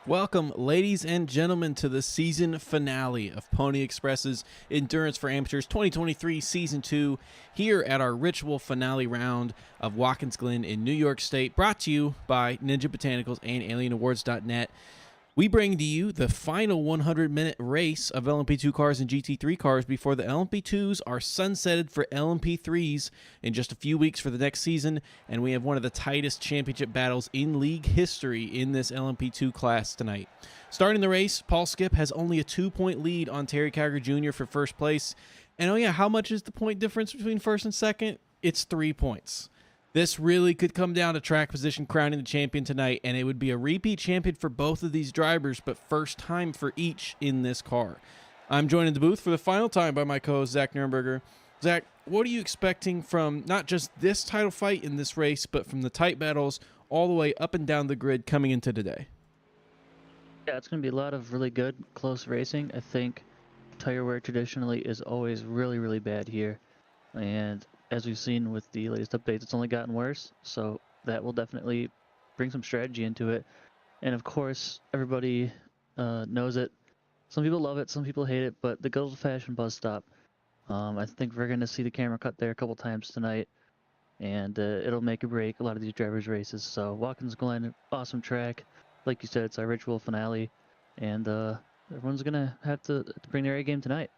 Welcome, ladies and gentlemen, to the season finale of Pony Express's Endurance for Amateurs 2023 Season 2 here at our ritual finale round of Watkins, Glen in New York State, brought to you by Ninja Botanicals and AlienAwards.net. We bring to you the final 100-minute race of LMP2 cars and GT3 cars before the LMP2s are sunsetted for LMP3s in just a few weeks for the next season, and we have one of the tightest championship battles in league history in this LMP2 class tonight. Starting the race, Paul Skip has only a 2-point lead on Terry Carger Jr. for first place. And oh yeah, how much is the point difference between first and second? It's 3 points. This really could come down to track position crowning the champion tonight, and it would be a repeat champion for both of these drivers, but first time for each in this car. I'm joined in the booth for the final time by my co-host, Zach Nuremberger. Zach, what are you expecting from not just this title fight in this race, but from the tight battles all the way up and down the grid coming into today? Yeah, it's going to be a lot of really good, close racing. I think tire wear traditionally is always really, really bad here, and as we've seen with the latest updates, it's only gotten worse, so that will definitely bring some strategy into it. And of course, everybody knows it. Some people love it, some people hate it, but the good old-fashioned buzz stop. I think we're going to see the camera cut there a couple times tonight, and it'll make or break a lot of these drivers' races. So Watkins Glen, awesome track. Like you said, it's our ritual finale, and everyone's going to have to bring their A game tonight.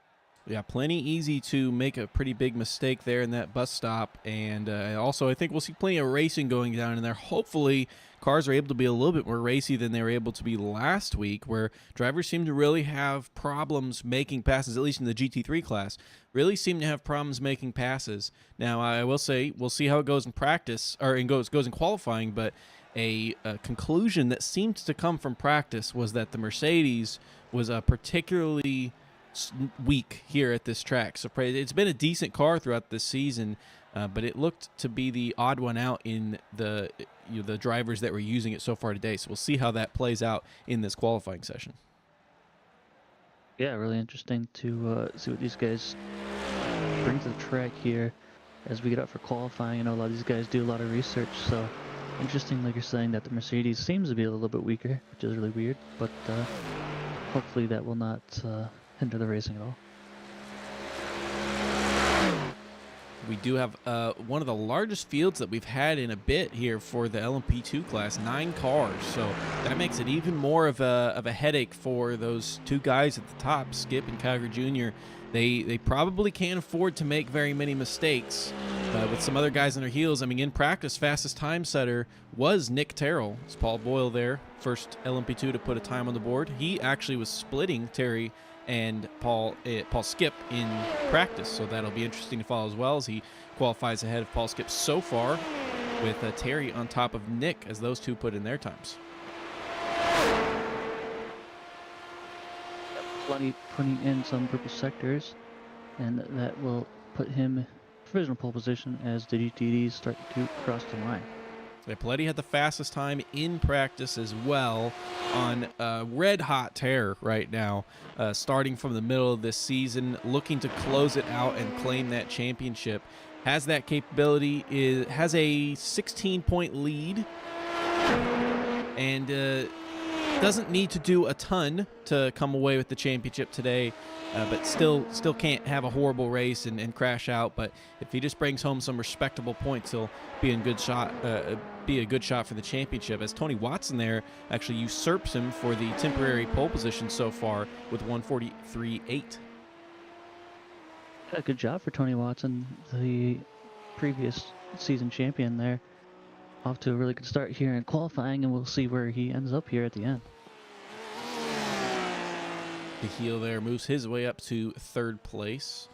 Yeah, plenty easy to make a pretty big mistake there in that bus stop. And also, I think we'll see plenty of racing going down in there. Hopefully, cars are able to be a little bit more racy than they were able to be last week, where drivers seem to really have problems making passes, at least in the GT3 class. Really seem to have problems making passes. Now, I will say, we'll see how it goes in practice, or goes in qualifying, but a conclusion that seemed to come from practice was that the Mercedes was particularly weak here at this track. So it's been a decent car throughout this season, but it looked to be the odd one out in the drivers that were using it so far today. So we'll see how that plays out in this qualifying session. Yeah, really interesting to see what these guys bring to the track here as we get up for qualifying. I know a lot of these guys do a lot of research, so interesting, like you're saying, that the Mercedes seems to be a little bit weaker, which is really weird, but hopefully that will not hinder the racing at all. We do have one of the largest fields that we've had in a bit here for the LMP2 class, 9 cars. So that makes it even more of a headache for those two guys at the top, Skip and Carger Jr. They probably can't afford to make very many mistakes. With some other guys on their heels, I mean, in practice, fastest time setter was Nick Terrell. It's Paul Boyle there, first LMP2 to put a time on the board. He actually was splitting Terry and Paul Skip in practice, so that'll be interesting to follow as well as he qualifies ahead of Paul Skip so far, with Terry on top of Nick as those two put in their times. Plenty putting in some purple sectors, and that will put him provisional pole position as the GTDs start to cross the line. Yeah, Paletti had the fastest time in practice as well on red-hot tear right now, starting from the middle of this season, looking to close it out and claim that championship. Has that capability, has a 16-point lead, and doesn't need to do a ton to come away with the championship today, but still can't have a horrible race and crash out. But if he just brings home some respectable points, he'll be a good shot for the championship, as Tony Watson there actually usurps him for the temporary pole position so far with 143.8. Yeah, good job for Tony Watson, the previous season champion there. Off to a really good start here in qualifying, and we'll see where he ends up here at the end. The heel there moves his way up to third place.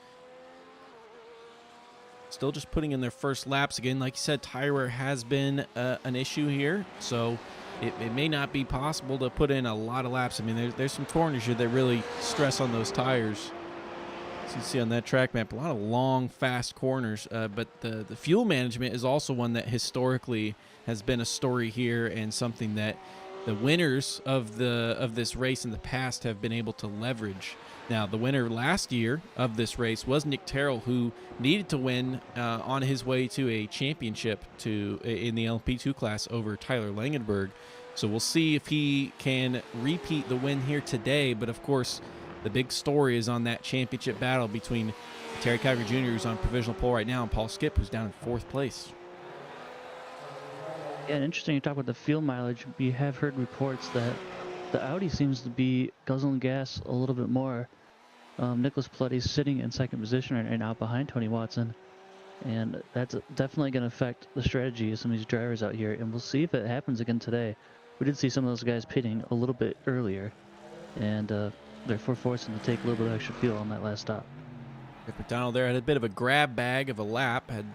Still just putting in their first laps. Again, like you said, tire wear has been an issue here, so it may not be possible to put in a lot of laps. I mean, there's some corners here that really stress on those tires. As you see on that track map, a lot of long, fast corners, but the fuel management is also one that historically has been a story here, and something that the winners of this race in the past have been able to leverage. Now, the winner last year of this race was Nick Terrell, who needed to win on his way to a championship in the LP2 class over Tyler Langenberg. So we'll see if he can repeat the win here today. But of course, the big story is on that championship battle between Terry Calgary Jr., who's on provisional pole right now, and Paul Skip, who's down in 4th place. Yeah, and interesting you talk about the fuel mileage. We have heard reports that the Audi seems to be guzzling gas a little bit more. Nicholas Paletti's sitting in 2nd position right now behind Tony Watson. And that's definitely going to affect the strategy of some of these drivers out here. And we'll see if it happens again today. We did see some of those guys pitting a little bit earlier. And therefore forcing them to take a little bit of extra fuel on that last stop. Rick McDonald there had a bit of a grab bag of a lap. Had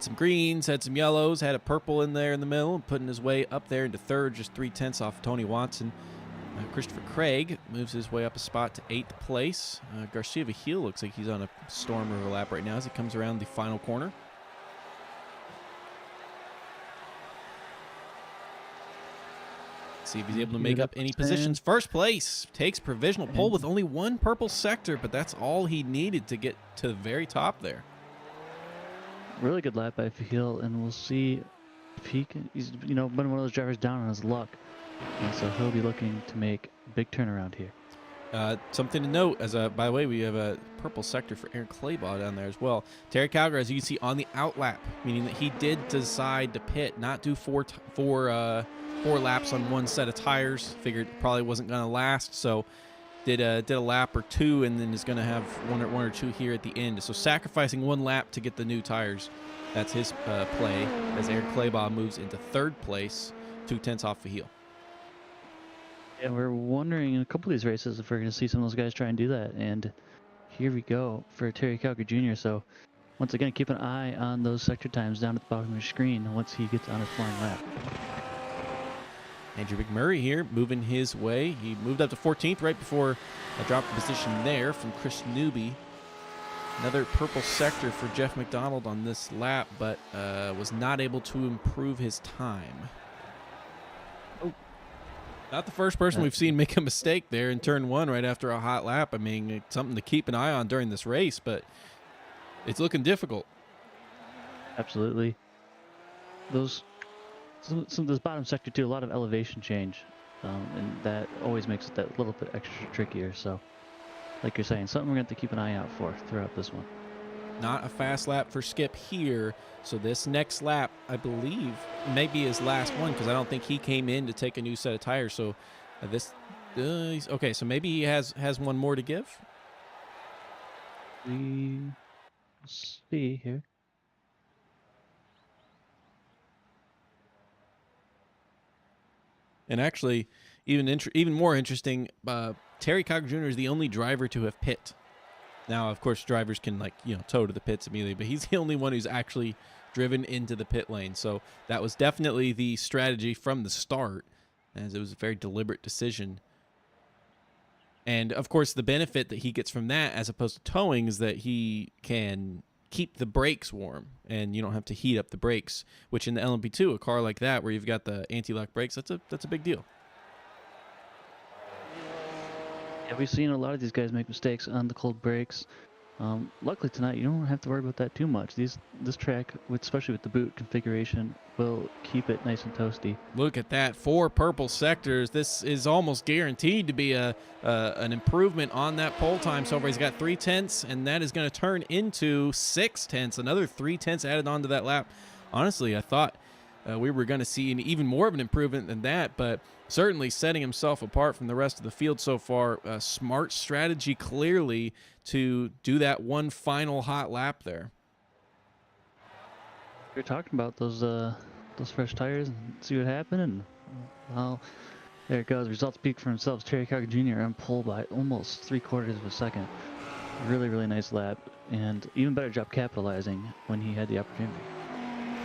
some greens, had some yellows, had a purple in there in the middle, putting his way up there into 3rd, just 3/10 off Tony Watson. Christopher Craig moves his way up a spot to 8th place. Garcia Vigil looks like he's on a storm of a lap right now as he comes around the final corner. See if he's able to make up any positions. 1st place takes provisional pole with only 1 purple sector, but that's all he needed to get to the very top there. Really good lap by Vigil, and we'll see if he can. He's been one of those drivers down on his luck. And so he'll be looking to make a big turnaround here. Something to note, by the way, we have a purple sector for Aaron Claybaugh down there as well. Terry Calgary, as you can see, on the outlap, meaning that he did decide to pit, not do four laps on 1 set of tires. Figured it probably wasn't going to last, so did a lap or 2, and then is going to have one or 2 here at the end. So sacrificing 1 lap to get the new tires. That's his play, as Aaron Claybaugh moves into 3rd place, 2/10 off Vigil. And we're wondering in a couple of these races if we're going to see some of those guys try and do that. And here we go for Terry Calgary Jr. So once again, keep an eye on those sector times down at the bottom of your screen once he gets on his flying lap. Andrew McMurray here moving his way. He moved up to 14th right before a drop of position there from Chris Newby. Another purple sector for Jeff McDonald on this lap, but was not able to improve his time. Not the first person we've seen make a mistake there in turn 1 right after a hot lap. I mean, it's something to keep an eye on during this race, but it's looking difficult. Absolutely. Some of this bottom sector too, a lot of elevation change, and that always makes it that little bit extra trickier. So, like you're saying, something we're going to have to keep an eye out for throughout this one. Not a fast lap for Skip here. So this next lap, I believe, may be his last one because I don't think he came in to take a new set of tires. So okay, so maybe he has one more to give. We see here. And actually, even more interesting, Terry Calgary Jr. is the only driver to have pit. Now, of course, drivers can tow to the pits immediately, but he's the only one who's actually driven into the pit lane. So that was definitely the strategy from the start, as it was a very deliberate decision. And of course, the benefit that he gets from that, as opposed to towing, is that he can keep the brakes warm, and you don't have to heat up the brakes. Which in the LMP2, a car like that, where you've got the anti-lock brakes, that's a big deal. Yeah, we've seen a lot of these guys make mistakes on the cold brakes. Luckily tonight, you don't have to worry about that too much. This track, especially with the boot configuration, will keep it nice and toasty. Look at that, 4 purple sectors. This is almost guaranteed to be an improvement on that pole time so far. He's got 3/10, and that is going to turn into 6/10. Another 3/10 added onto that lap. Honestly, I thought we were going to see even more of an improvement than that, but certainly setting himself apart from the rest of the field so far. A smart strategy, clearly, to do that one final hot lap there. You're talking about those fresh tires and see what happened, and well, there it goes. Results speak for themselves. Terry Calgary Jr. on pole by almost 3/4 of a second. Really, really nice lap, and even better job capitalizing when he had the opportunity.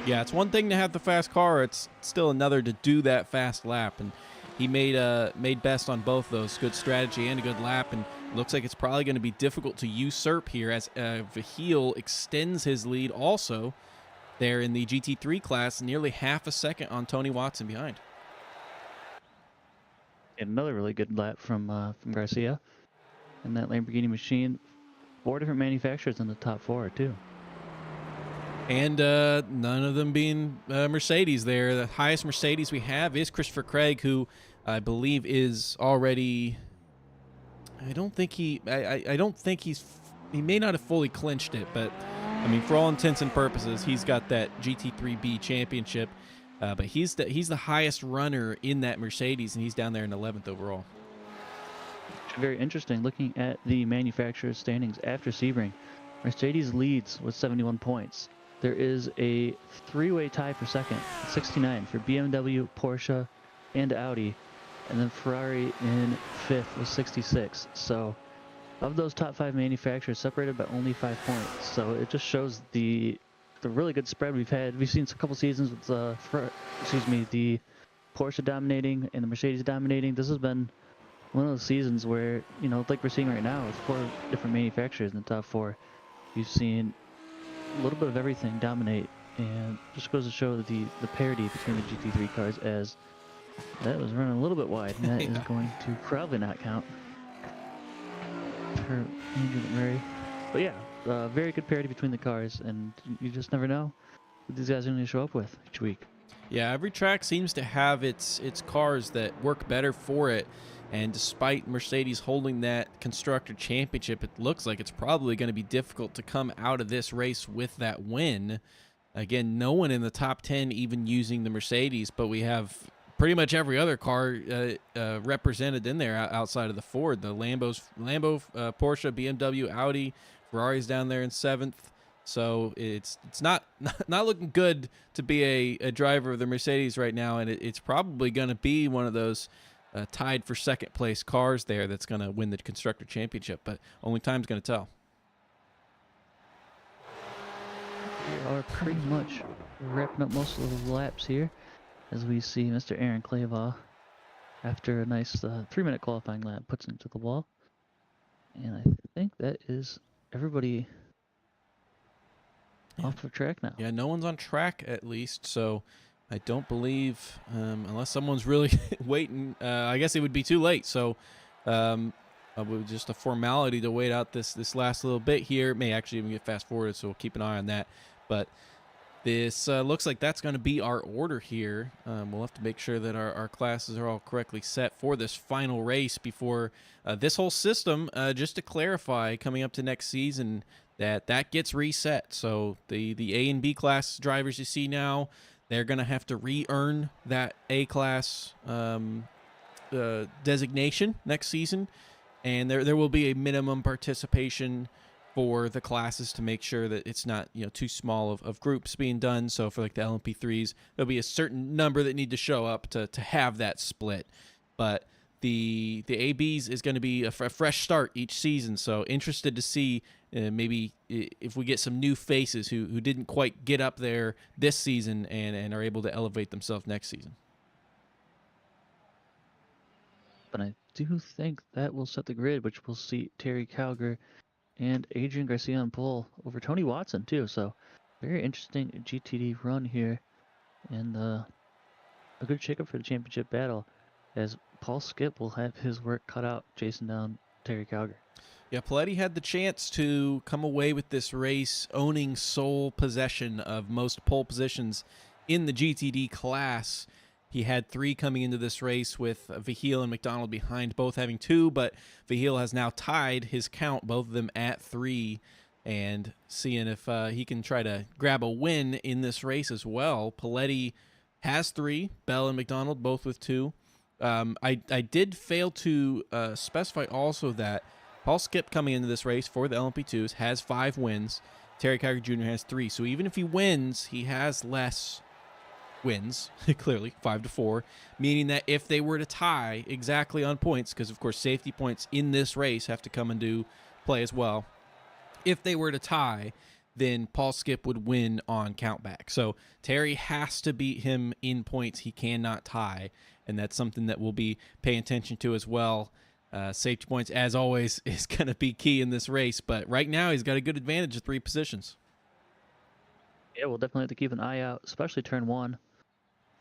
Yeah, it's one thing to have the fast car. It's still another to do that fast lap, and he made best on both those. Good strategy and a good lap, and looks like it's probably going to be difficult to usurp here as Vigil extends his lead also there in the GT3 class, nearly half a second on Tony Watson behind. And another really good lap from Garcia in that Lamborghini machine. 4 different manufacturers in the top 4 too. And none of them being Mercedes there. The highest Mercedes we have is Christopher Craig, who I believe is already. I don't think he. I don't think he's. He may not have fully clinched it, but I mean, for all intents and purposes, he's got that GT3B championship. But he's the highest runner in that Mercedes, and he's down there in 11th overall. Very interesting. Looking at the manufacturer's standings after Sebring, Mercedes leads with 71 points. There is a three-way tie for second, 69 for BMW, Porsche, and Audi, and then Ferrari in fifth with 66. So of those top five manufacturers, separated by only 5 points. So it just shows the really good spread we've had. We've seen a couple seasons with the Porsche dominating and the Mercedes dominating. This has been one of those seasons where, you know, like we're seeing right now, with 4 different manufacturers in the top 4. You've seen a little bit of everything dominate, and just goes to show the parity between the GT3 cars, as that was running a little bit wide, and that is going to probably not count for Andrew McMurray. But yeah, very good parity between the cars, and you just never know what these guys are going to show up with each week. Yeah, every track seems to have its cars that work better for it. And despite Mercedes holding that Constructor Championship, it looks like it's probably going to be difficult to come out of this race with that win. Again, no one in the top 10 even using the Mercedes, but we have pretty much every other car represented in there outside of the Ford. The Lambo, Porsche, BMW, Audi, Ferrari's down there in 7th. So it's not looking good to be a driver of the Mercedes right now, and it's probably going to be one of those tied for second place cars there that's going to win the Constructor Championship, but only time's going to tell. We are pretty much wrapping up most of the laps here, as we see Mr. Aaron Clavaugh, after a nice 3-minute qualifying lap, puts into the wall. And I think that is everybody off the track now. Yeah, no one's on track at least, so I don't believe, unless someone's really waiting, I guess it would be too late. So just a formality to wait out this last little bit here. It may actually even get fast forwarded, so we'll keep an eye on that. But this looks like that's going to be our order here. We'll have to make sure that our classes are all correctly set for this final race before this whole system, just to clarify, coming up to next season, that gets reset. So the A and B class drivers you see now, they're going to have to re-earn that A-class designation next season, and there will be a minimum participation for the classes to make sure that it's not, you know, too small of groups being done. So for like the LMP3s, there'll be a certain number that need to show up to have that split. But the ABs is going to be a fresh start each season. So interested to see maybe if we get some new faces who didn't quite get up there this season and are able to elevate themselves next season. But I do think that will set the grid, which will see Terry Calger and Adrian Garcia on pole over Tony Watson too. So very interesting GTD run here, and a good shakeup for the championship battle, as Paul Skip will have his work cut out chasing down Terry Calger. Yeah, Paletti had the chance to come away with this race owning sole possession of most pole positions in the GTD class. He had 3 coming into this race, with Vahil and McDonald behind, both having 2, but Vahil has now tied his count, both of them at 3, and seeing if he can try to grab a win in this race as well. Paletti has 3, Bell and McDonald both with 2. I did fail to specify also that Paul Skip, coming into this race for the LMP2s, has 5 wins. Terry Calger Jr. has 3. So even if he wins, he has less wins, clearly, 5-4, meaning that if they were to tie exactly on points, because of course safety points in this race have to come into play as well, if they were to tie, then Paul Skip would win on countback. So Terry has to beat him in points. He cannot tie, and that's something that we'll be paying attention to as well. Safety points, as always, is going to be key in this race, but right now he's got a good advantage of 3 positions. Yeah, we'll definitely have to keep an eye out, especially turn 1.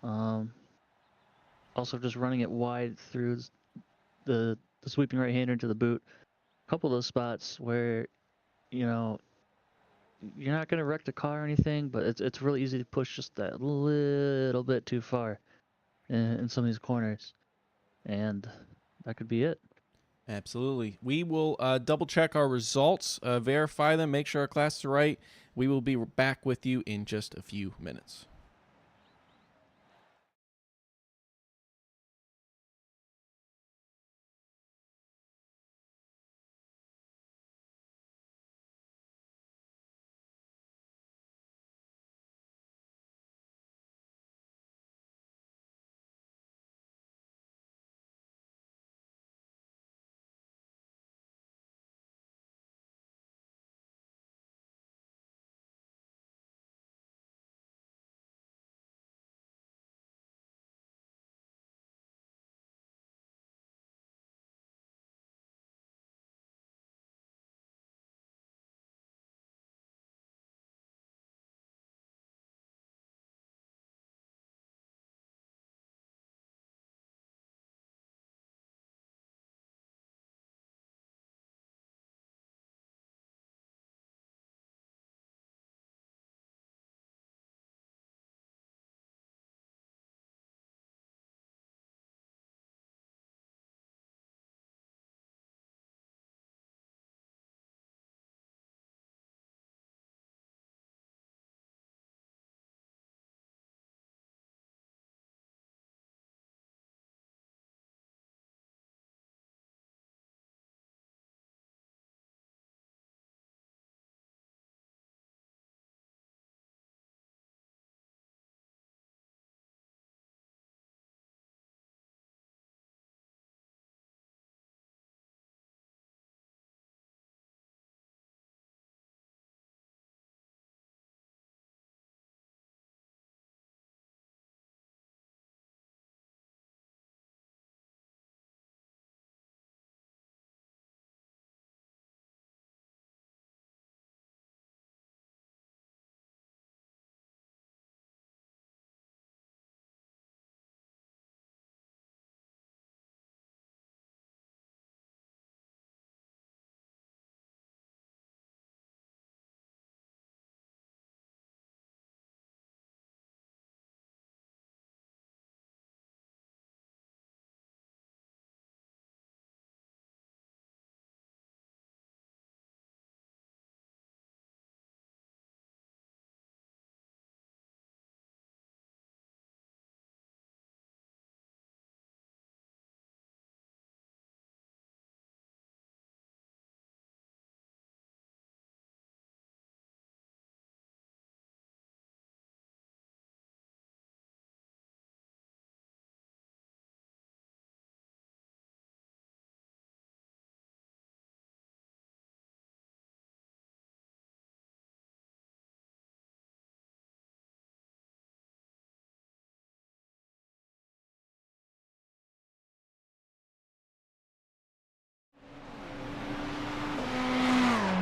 Also just running it wide through the sweeping right-hander into the boot. A couple of those spots where, you know, you're not gonna wreck the car or anything, but it's really easy to push just that little bit too far in some of these corners, and that could be it. Absolutely. We will double check our results, verify them, make sure our classes are right. We will be back with you in just a few minutes.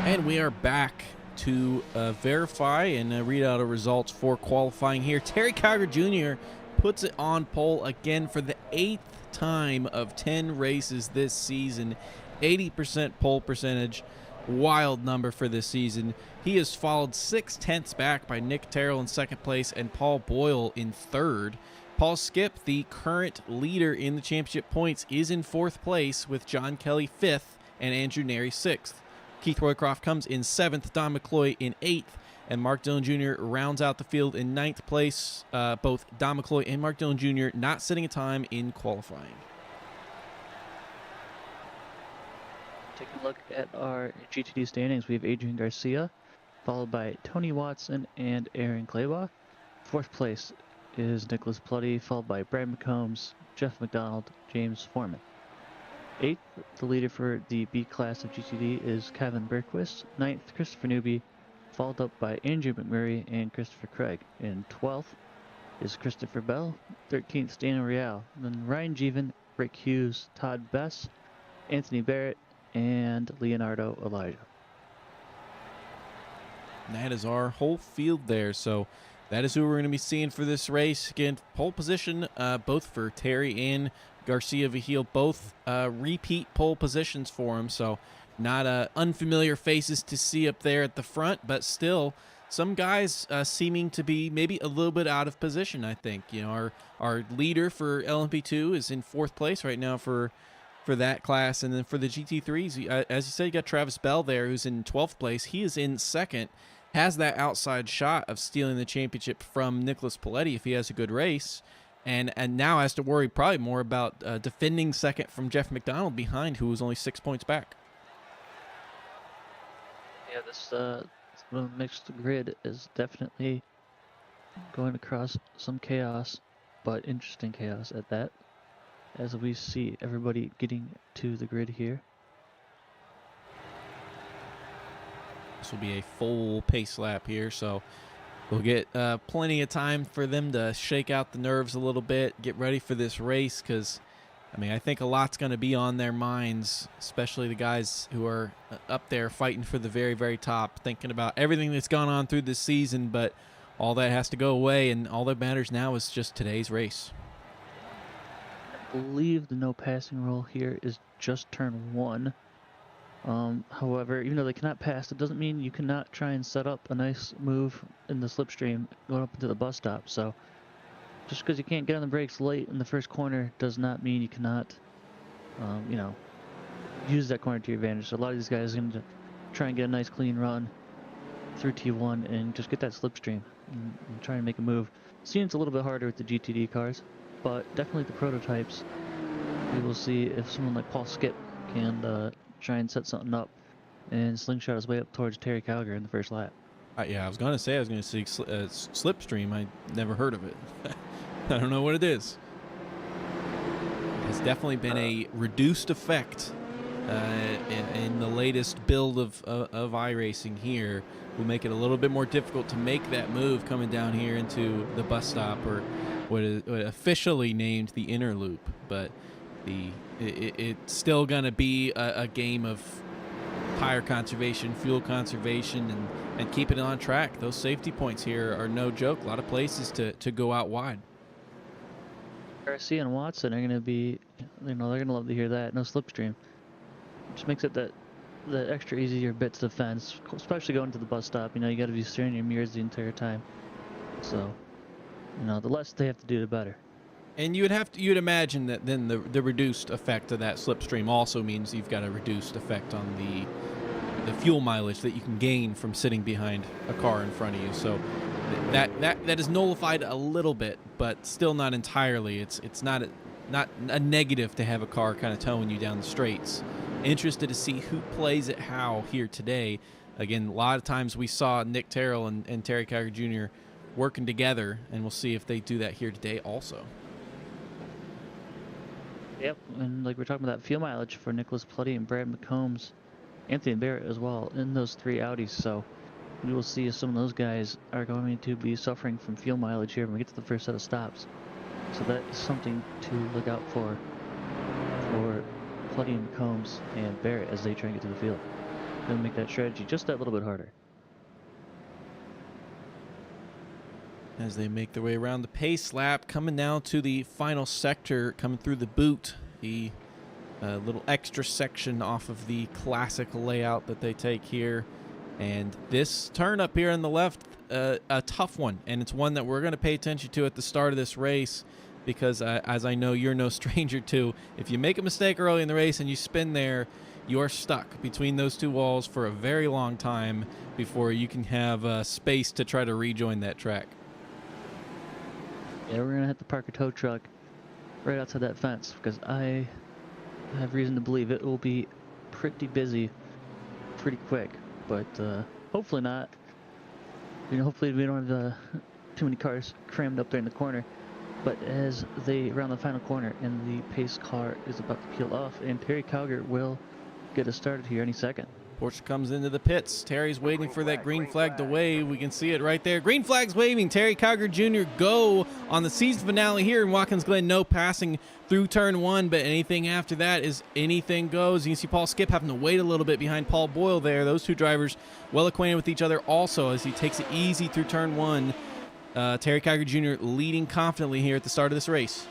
And we are back to verify and read out our results for qualifying here. Terry Cowger Jr. puts it on pole again for the 8th time of 10 races this season. 80% pole percentage. Wild number for this season. He is followed 6/10 back by Nick Terrell in second place and Paul Boyle in third. Paul Skip, the current leader in the championship points, is in fourth place with John Kelly fifth and Andrew Neri sixth. Keith Roycroft comes in 7th, Don McCloy in 8th, and Mark Dillon Jr. rounds out the field in 9th place. Both Don McCloy and Mark Dillon Jr. not setting a time in qualifying. Taking a look at our GTD standings, we have Adrian Garcia, followed by Tony Watson and Aaron Claybaugh. Fourth place is Nicholas Plutty, followed by Brad McCombs, Jeff McDonald, James Foreman. 8th, the leader for the B class of GTD is Kevin Berquist. 9th, Christopher Newby, followed up by Andrew McMurray and Christopher Craig. And 12th is Christopher Bell. 13th, Daniel Real. Then Ryan Jeevan, Rick Hughes, Todd Bess, Anthony Barrett, and Leonardo Elijah. And that is our whole field there. So that is who we're going to be seeing for this race. Again, pole position, both for Terry and Garcia Vigil, both repeat pole positions for him. So not unfamiliar faces to see up there at the front, but still some guys seeming to be maybe a little bit out of position. I think, you know, our leader for LMP2 is in 4th place right now for that class, and then for the GT3s, as you said, you got Travis Bell there, who's in 12th place. He is in 2nd, has that outside shot of stealing the championship from Nicholas Paletti if he has a good race, and now has to worry probably more about defending 2nd from Jeff McDonald behind, who was only 6 points back. Yeah, this mixed grid is definitely going across some chaos, but interesting chaos at that, as we see everybody getting to the grid here. This will be a full pace lap here, so we'll get plenty of time for them to shake out the nerves a little bit, get ready for this race, because, I mean, I think a lot's going to be on their minds, especially the guys who are up there fighting for the very, very top, thinking about everything that's gone on through this season, but all that has to go away, and all that matters now is just today's race. I believe the no passing rule here is just turn 1. However, even though they cannot pass, it doesn't mean you cannot try and set up a nice move in the slipstream going up into the bus stop. So just because you can't get on the brakes late in the first corner does not mean you cannot, you know, use that corner to your advantage. So a lot of these guys are going to try and get a nice clean run through T1 and just get that slipstream and try and make a move. Seems it's a little bit harder with the GTD cars, but definitely the prototypes. We will see if someone like Paul Skip can try and set something up and slingshot his way up towards Terry Calgary in the first lap. Yeah, I was going to say slipstream. I never heard of it. I don't know what it is. It's definitely been a reduced effect in the latest build of iRacing here. Will make it a little bit more difficult to make that move coming down here into the bus stop, or what is officially named the inner loop. But it's still going to be a game of tire conservation, fuel conservation, and keeping it on track. Those safety points here are no joke. A lot of places to go out wide. Garcia and Watson are going to be, you know, they're going to love to hear that. No slipstream. Just makes it that extra easier bits to fence, especially going to the bus stop. You know, you got to be staring your mirrors the entire time. So, you know, the less they have to do, the better. And you'd imagine that then the reduced effect of that slipstream also means you've got a reduced effect on the fuel mileage that you can gain from sitting behind a car in front of you. So that is nullified a little bit, but still not entirely. It's not a negative to have a car kind of towing you down the straights. Interested to see who plays it how here today. Again, a lot of times we saw Nick Terrell and Terry Calgary Jr. working together, and we'll see if they do that here today also. Yep, and like we're talking about that fuel mileage for Nicholas Paletti and Brad McCombs, Anthony Barrett as well, in those 3 Audis. So we will see if some of those guys are going to be suffering from fuel mileage here when we get to the first set of stops. So that is something to look out for Paletti and McCombs and Barrett as they try and get to the field. Going to make that strategy just that little bit harder. As they make their way around the pace lap, coming now to the final sector, coming through the boot, the little extra section off of the classic layout that they take here. And this turn up here on the left, a tough one, and it's one that we're going to pay attention to at the start of this race, because as I know you're no stranger to, if you make a mistake early in the race and you spin there, you are stuck between those 2 walls for a very long time before you can have space to try to rejoin that track. Yeah, we're going to have to park a tow truck right outside that fence, because I have reason to believe it will be pretty busy pretty quick. But hopefully not. You know, hopefully we don't have too many cars crammed up there in the corner. But as they round the final corner and the pace car is about to peel off, and Terry Calgary will get us started here any second. Porsche comes into the pits. Terry's waiting for that green flag to wave. We can see it right there. Green flag's waving. Terry Calgary Jr. go on the season finale here in Watkins Glen. No passing through turn 1, but anything after that is anything goes. You can see Paul Skip having to wait a little bit behind Paul Boyle there. Those 2 drivers well acquainted with each other also as he takes it easy through turn 1. Terry Calgary Jr. leading confidently here at the start of this race.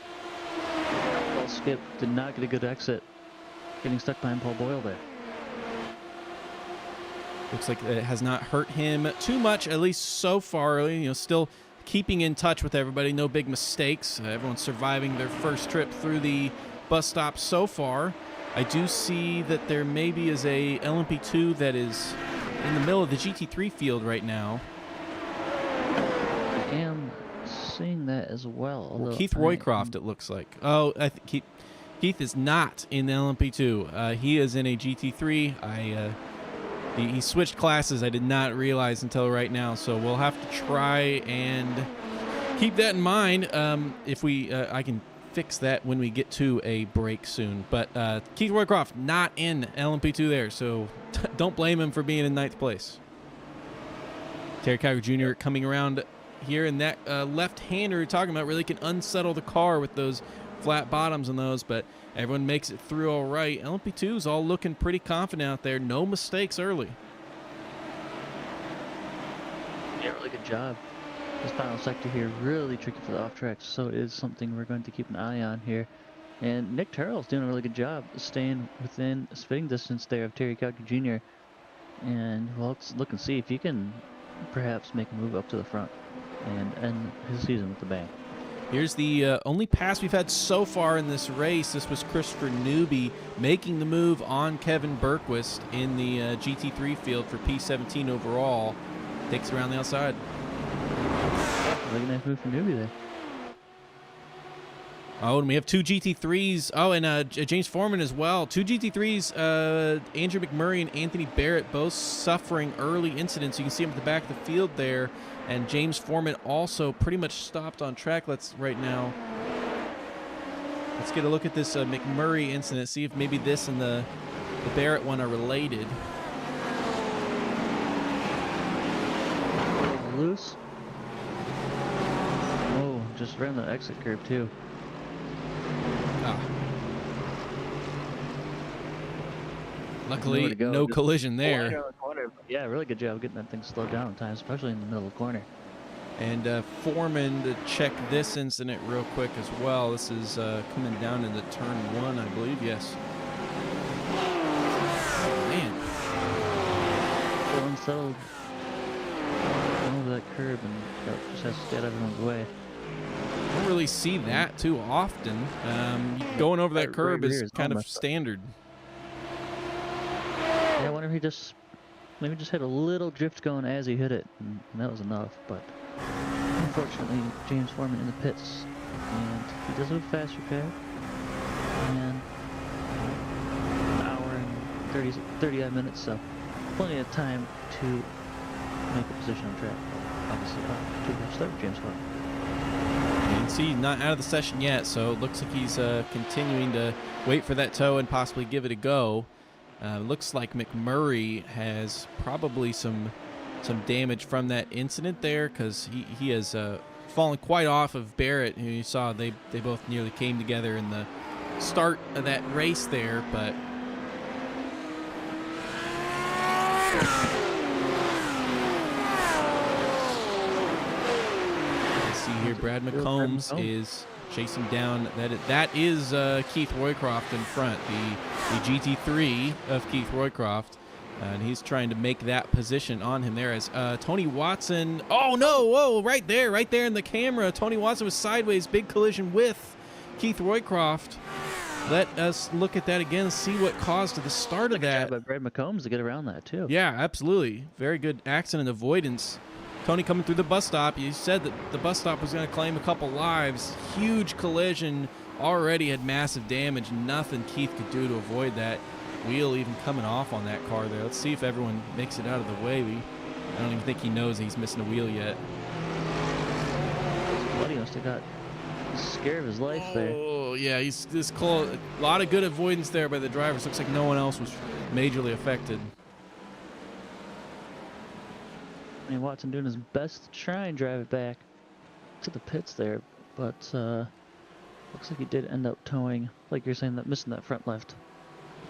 Paul Skip did not get a good exit, getting stuck behind Paul Boyle there. Looks like it has not hurt him too much, at least so far. Still keeping in touch with everybody. No big mistakes. Everyone's surviving their first trip through the bus stop so far. I do see that there maybe is a LMP2 that is in the middle of the GT3 field right now. I am seeing that as well. Keith Roycroft, it looks like. Oh, I think Keith is not in the LMP2. He is in a GT3. He switched classes. I did not realize until right now, so we'll have to try and keep that in mind. If I can fix that when we get to a break soon. But Keith Roycroft not in LMP2 there, so don't blame him for being in 9th place. Terry Kyger Jr. coming around here, and that left-hander you're talking about really can unsettle the car with those flat bottoms on those, but everyone makes it through all right. LMP2 is all looking pretty confident out there. No mistakes early. Yeah, really good job. This final sector here really tricky for the off tracks, so it is something we're going to keep an eye on here. And Nick Terrell's doing a really good job staying within spitting distance there of Terry Kyger Jr. And well, let's look and see if he can perhaps make a move up to the front and end his season with a bang. Here's the only pass we've had so far in this race. This was Christopher Newby making the move on Kevin Berquist in the GT3 field for P17 overall. Takes it around the outside. Really nice move from Newby there. Oh, and we have 2 GT3s. Oh, and James Foreman as well. 2 GT3s, Andrew McMurray and Anthony Barrett both suffering early incidents. You can see them at the back of the field there. And James Foreman also pretty much stopped on track. Let's get a look at this McMurray incident, see if maybe this and the Barrett one are related. Loose. Oh, just ran the exit curve too. Luckily, no collision there. Yeah, really good job getting that thing slowed down at times, especially in the middle of the corner. And Foreman to check this incident real quick as well. This is coming down into turn 1, I believe. Yes. Man. So unsettled. Went over that curb and just has to stay out of everyone's way. I don't really see that too often. Going over that curb is kind of standard. Yeah, I wonder if he maybe just had a little drift going as he hit it, and that was enough. But unfortunately, James Foreman in the pits, and he does have a fast repair, and an hour and 30 odd minutes, so plenty of time to make a position on track. Obviously, to start with James Foreman. You can see he's not out of the session yet, so it looks like he's continuing to wait for that tow and possibly give it a go. Looks like McMurray has probably some damage from that incident there, because he has fallen quite off of Barrett, who you saw they both nearly came together in the start of that race there, but see here, Brad McCombs is chasing down. That is Keith Roycroft in front, the GT3 of Keith Roycroft, and he's trying to make that position on him there as Tony Watson. Oh no! Whoa! Right there in the camera, Tony Watson was sideways. Big collision with Keith Roycroft. Let us look at that again, see what caused the start of that. But Brad McCombs to get around that too. Yeah, absolutely. Very good accident avoidance. Tony coming through the bus stop. You said that the bus stop was going to claim a couple lives. Huge collision. Already had massive damage. Nothing Keith could do to avoid that. Wheel even coming off on that car there. Let's see if everyone makes it out of the way. I don't even think he knows he's missing a wheel yet. Bloody must have got scared of his life there. Oh, yeah, he's this close. A lot of good avoidance there by the drivers. Looks like no one else was majorly affected. I mean, Watson doing his best to try and drive it back to the pits there, but looks like he did end up towing, like you're saying, that missing that front left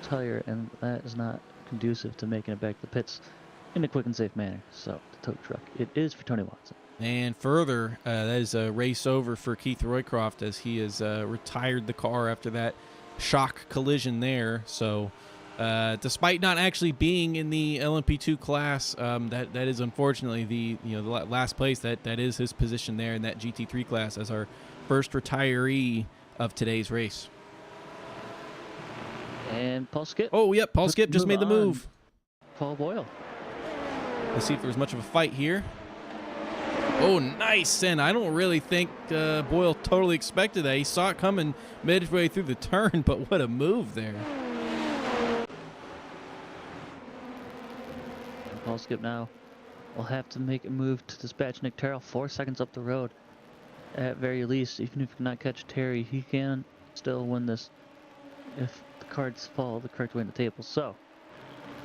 tire, and that is not conducive to making it back to the pits in a quick and safe manner. So the tow truck, it is for Tony Watson. And further, that is a race over for Keith Roycroft, as he has retired the car after that shock collision there. So Despite not actually being in the LMP2 class, that is unfortunately the last place. That is his position there in that GT3 class as our first retiree of today's race. And Paul Skip. Oh, yep, Paul Skip just made the move. Paul Boyle. Let's see if there's much of a fight here. Oh, nice. And I don't really think Boyle totally expected that. He saw it coming midway through the turn, but what a move there. And Paul Skip now will have to make a move to dispatch Nick Terrell 4 seconds up the road. At very least, even if he cannot catch Terry, he can still win this if the cards fall the correct way in the table. So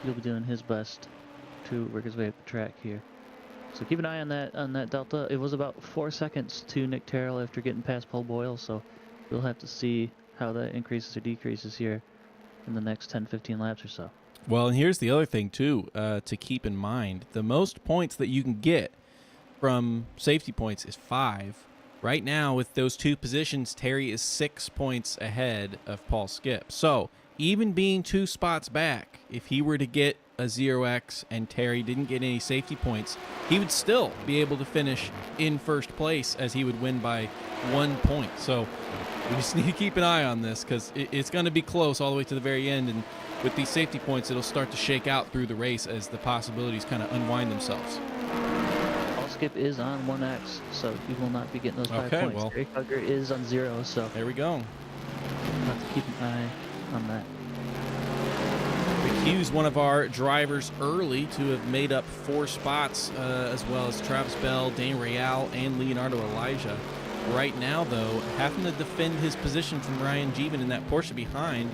he'll be doing his best to work his way up the track here. So keep an eye on that delta. It was about 4 seconds to Nick Terrell after getting past Paul Boyle, so we'll have to see how that increases or decreases here in the next 10-15 laps or so. Well, and here's the other thing too to keep in mind. The most points that you can get from safety points is 5. Right now, with those 2 positions, Terry is 6 points ahead of Paul Skip. So even being 2 spots back, if he were to get a 0x and Terry didn't get any safety points, he would still be able to finish in first place as he would win by 1 point. So we just need to keep an eye on this because it's going to be close all the way to the very end. And with these safety points, it'll start to shake out through the race as the possibilities kind of unwind themselves. Paul Skip is on 1x, so he will not be getting those 5 Okay, points. well, Terry Tugger is on 0, so there we go. we'll have to keep an eye on that. Hughes, one of our drivers early to have made up 4 spots, as well as Travis Bell, Dane Real, and Leonardo Elijah. Right now, though, having to defend his position from Ryan Jeevan in that Porsche behind.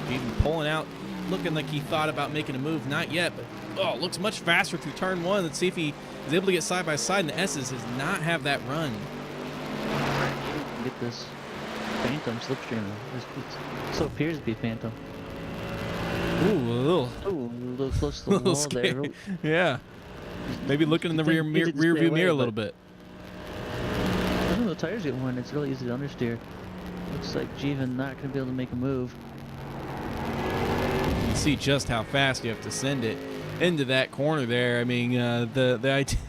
Jeevan pulling out, looking like he thought about making a move. Not yet, but looks much faster through turn 1. Let's see if he is able to get side by side, and the S's does not have that run. Get this Phantom slipstream. So appears to be Phantom. Ooh, a little close to the wall there. Yeah. Maybe looking in the rear view mirror a little bit. When the tires get worn, it's really easy to understeer. Looks like Jeevan not going to be able to make a move. You see just how fast you have to send it into that corner there. I mean, the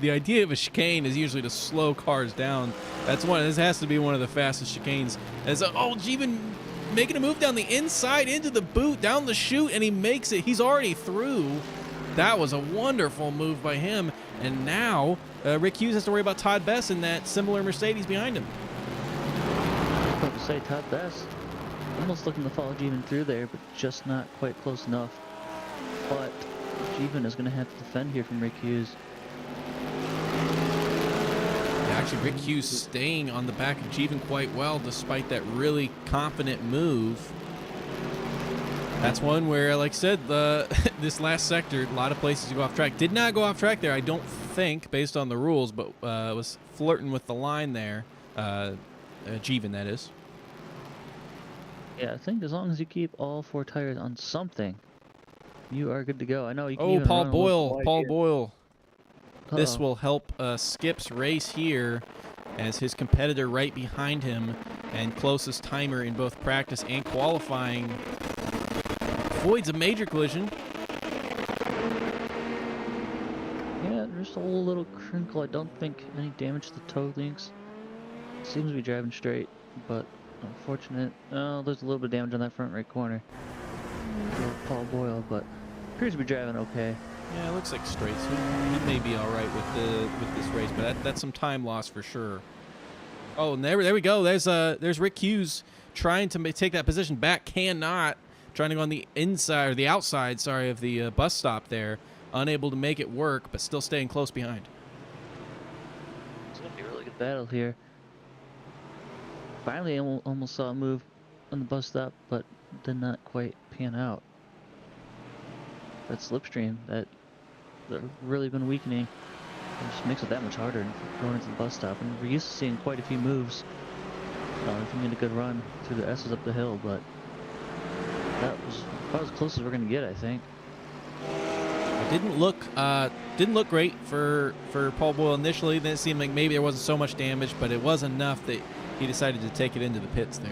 idea of a chicane is usually to slow cars down. This has to be one of the fastest chicanes. Jeevan making a move down the inside into the boot, down the chute, and he makes it. He's already through. That was a wonderful move by him. And now Rick Hughes has to worry about Todd Bess in that similar Mercedes behind him. I was about to say Todd Bess almost looking to follow Jeevan through there, but just not quite close enough. But Jeevan is going to have to defend here from Rick Hughes. Actually, Rick Hughes staying on the back of Jeevan quite well despite that really confident move. That's one where, like I said, this last sector, a lot of places to go off track. Did not go off track there, I don't think, based on the rules, but was flirting with the line there. Jeevan, that is. Yeah, I think as long as you keep all 4 tires on something, you are good to go. I know you can Oh, Paul Boyle. This will help Skip's race here as his competitor right behind him and closest timer in both practice and qualifying avoids a major collision. Yeah, just a little crinkle. I don't think any damage to the toe links. Seems to be driving straight, but unfortunate. Oh, there's a little bit of damage on that front right corner. Paul Boyle, but appears to be driving okay. Yeah, it looks like straight. So he may be all right with this race, but that's some time loss for sure. Oh, and there we go. There's Rick Hughes trying to take that position back, cannot. Trying to go on the inside or the outside, sorry, of the bus stop there, unable to make it work, but still staying close behind. It's gonna be a really good battle here. Finally, I almost saw a move on the bus stop, but did not quite pan out. That slipstream that really been weakening. It just makes it that much harder going into the bus stop. And we're used to seeing quite a few moves if you get a good run through the S's up the hill, but that was about as close as we're going to get, I think. It didn't look great for Paul Boyle initially. Then it seemed like maybe there wasn't so much damage, but it was enough that he decided to take it into the pits there.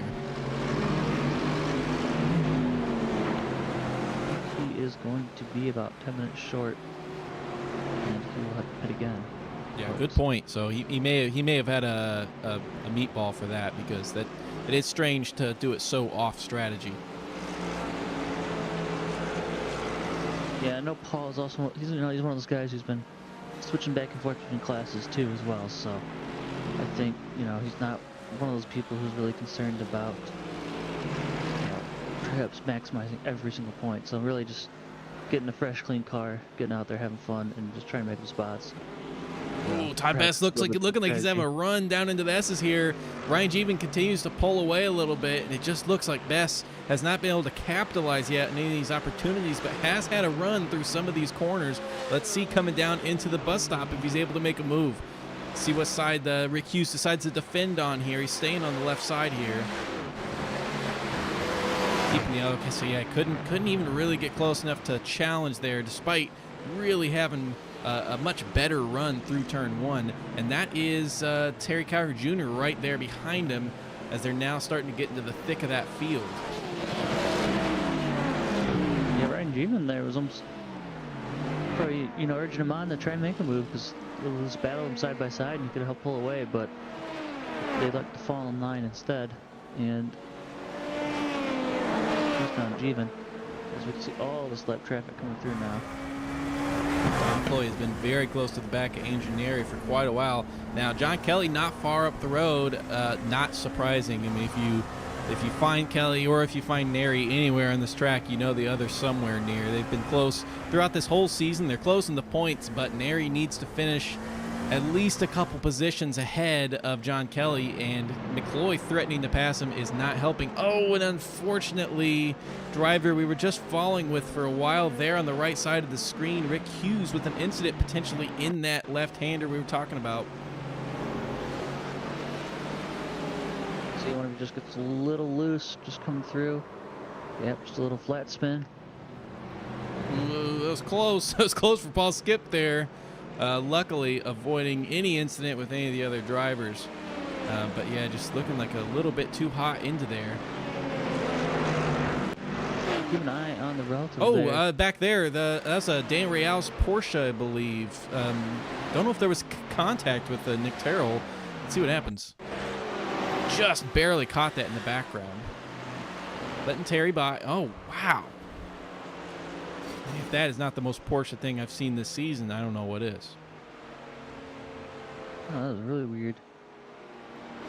is going to be about 10 minutes short, and he will have to pit again. Yeah, good point. So he may have had a meatball for that, because it is strange to do it so off strategy. Yeah, I know Paul is also he's one of those guys who's been switching back and forth between classes too as well. So I think he's not one of those people who's really concerned about perhaps maximizing every single point. So really just getting a fresh, clean car, getting out there, having fun, and just trying to make some spots. Oh, Todd Best looking like he's having a run down into the S's here. Ryan Jeevan continues to pull away a little bit, and it just looks like Best has not been able to capitalize yet on any of these opportunities, but has had a run through some of these corners. Let's see coming down into the bus stop if he's able to make a move. See what side Rick Hughes decides to defend on here. He's staying on the left side here. Keeping the okay, so yeah, couldn't even really get close enough to challenge there, despite really having a much better run through turn one. And that is Terry Cowher Jr. right there behind him, as they're now starting to get into the thick of that field. Yeah, Ryan Jeevan there was almost probably urging him on to try and make a move, because it was battling side by side and he could have helped pull away, but they let the fall in line instead. And here's now Jeevan, as we can see all this lap traffic coming through now. Chloe has been very close to the back of Engineering for quite a while now. John Kelly not far up the road, not surprising. I mean, if you find Kelly or if you find Neri anywhere on this track, you know the other's somewhere near. They've been close throughout this whole season. They're close in the points, but Neri needs to finish at least a couple positions ahead of John Kelly, and McCloy threatening to pass him is not helping. Oh, and unfortunately, driver we were just following with for a while there on the right side of the screen, Rick Hughes, with an incident potentially in that left-hander we were talking about. See, one of you just gets a little loose, just coming through. Yep, just a little flat spin. That was close. That was close for Paul Skip there. Luckily, avoiding any incident with any of the other drivers. But yeah, just looking like a little bit too hot into there. Keep an eye on the relative. Back there, that's a Dan Real's Porsche, I believe. Don't know if there was contact with Nick Terrell. Let's see what happens. Just barely caught that in the background. Letting Terry by. Oh, wow. If that is not the most Porsche thing I've seen this season, I don't know what is. Oh, that was really weird.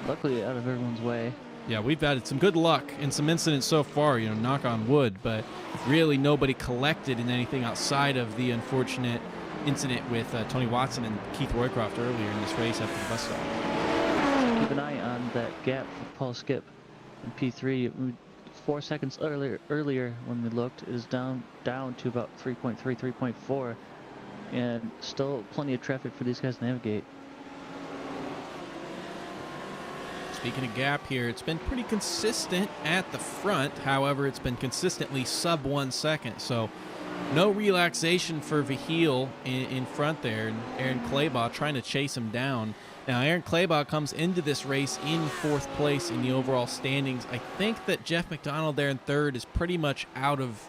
Luckily, out of everyone's way. Yeah, we've had some good luck in some incidents so far, knock on wood, but really nobody collected in anything outside of the unfortunate incident with Tony Watson and Keith Roycroft earlier in this race after the bus stop. Keep an eye on that gap for Paul Skip in P3. 4 seconds earlier when we looked, it is down to about 3.3, 3.4, and still plenty of traffic for these guys to navigate. Speaking of gap here, it's been pretty consistent at the front. However, it's been consistently sub 1 second, so no relaxation for Vahil in front there, and Aaron Claybaugh trying to chase him down. Now, Aaron Claybaugh comes into this race in 4th place in the overall standings. I think that Jeff McDonald there in 3rd is pretty much out of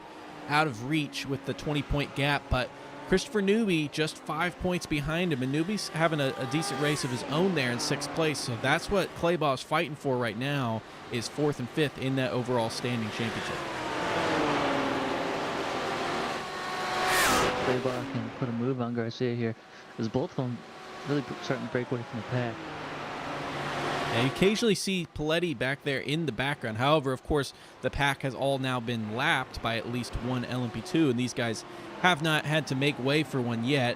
reach with the 20-point gap, but Christopher Newby just 5 points behind him, and Newby's having a decent race of his own there in 6th place, so that's what Claybaugh's fighting for right now, is 4th and 5th in that overall standing championship. Claybaugh can put a move on Garcia here, as both of them really starting to break away from the pack. Yeah, you occasionally see Paletti back there in the background. However, of course, the pack has all now been lapped by at least one LMP2, and these guys have not had to make way for one yet.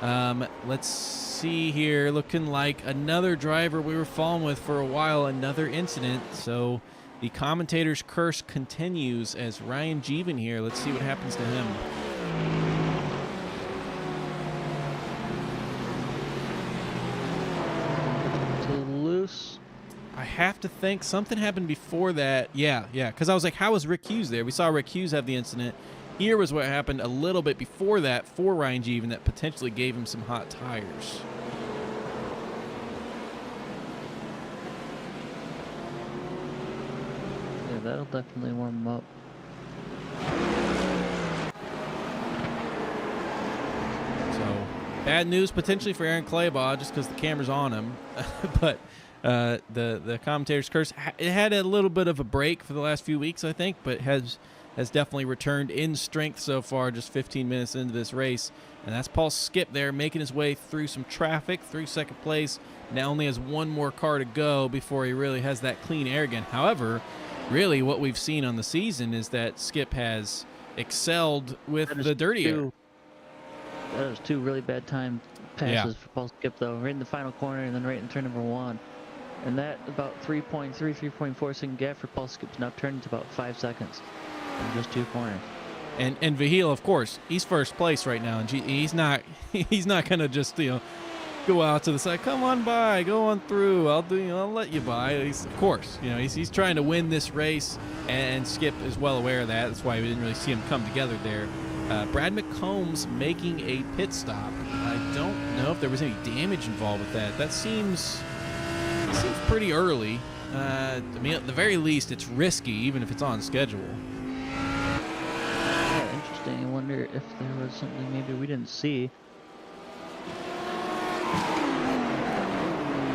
Let's see here. Looking like another driver we were following with for a while, another incident. So the commentator's curse continues as Ryan Jeevan here. Let's see what happens to him. I have to think something happened before that. Yeah, because I was like, how was Rick Hughes there? We saw Rick Hughes have the incident. Here was what happened a little bit before that for Ryan Jeevan that potentially gave him some hot tires. Yeah, that'll definitely warm him up. Bad news potentially for Aaron Claybaugh just because the camera's on him. But the commentator's curse, it had a little bit of a break for the last few weeks, I think, but has definitely returned in strength so far, just 15 minutes into this race. And that's Paul Skip there making his way through some traffic through second place. Now only has one more car to go before he really has that clean air again. However, really what we've seen on the season is that Skip has excelled with the dirty air. That was 2 really bad time passes for Paul Skip, though. Right in the final corner and then right in turn number 1. And that about 3.3, 3.4 second gap for Paul Skip's now turned into about 5 seconds in just 2 corners. And Vahil, of course, he's first place right now, and he's not gonna just go out to the side. Come on by, go on through. I'll let you by. Of course, he's trying to win this race, and Skip is well aware of that. That's why we didn't really see him come together there. Brad McCombs making a pit stop. I don't know if there was any damage involved with that. That seems pretty early. I mean, at the very least, it's risky, even if it's on schedule. Yeah, interesting. I wonder if there was something maybe we didn't see.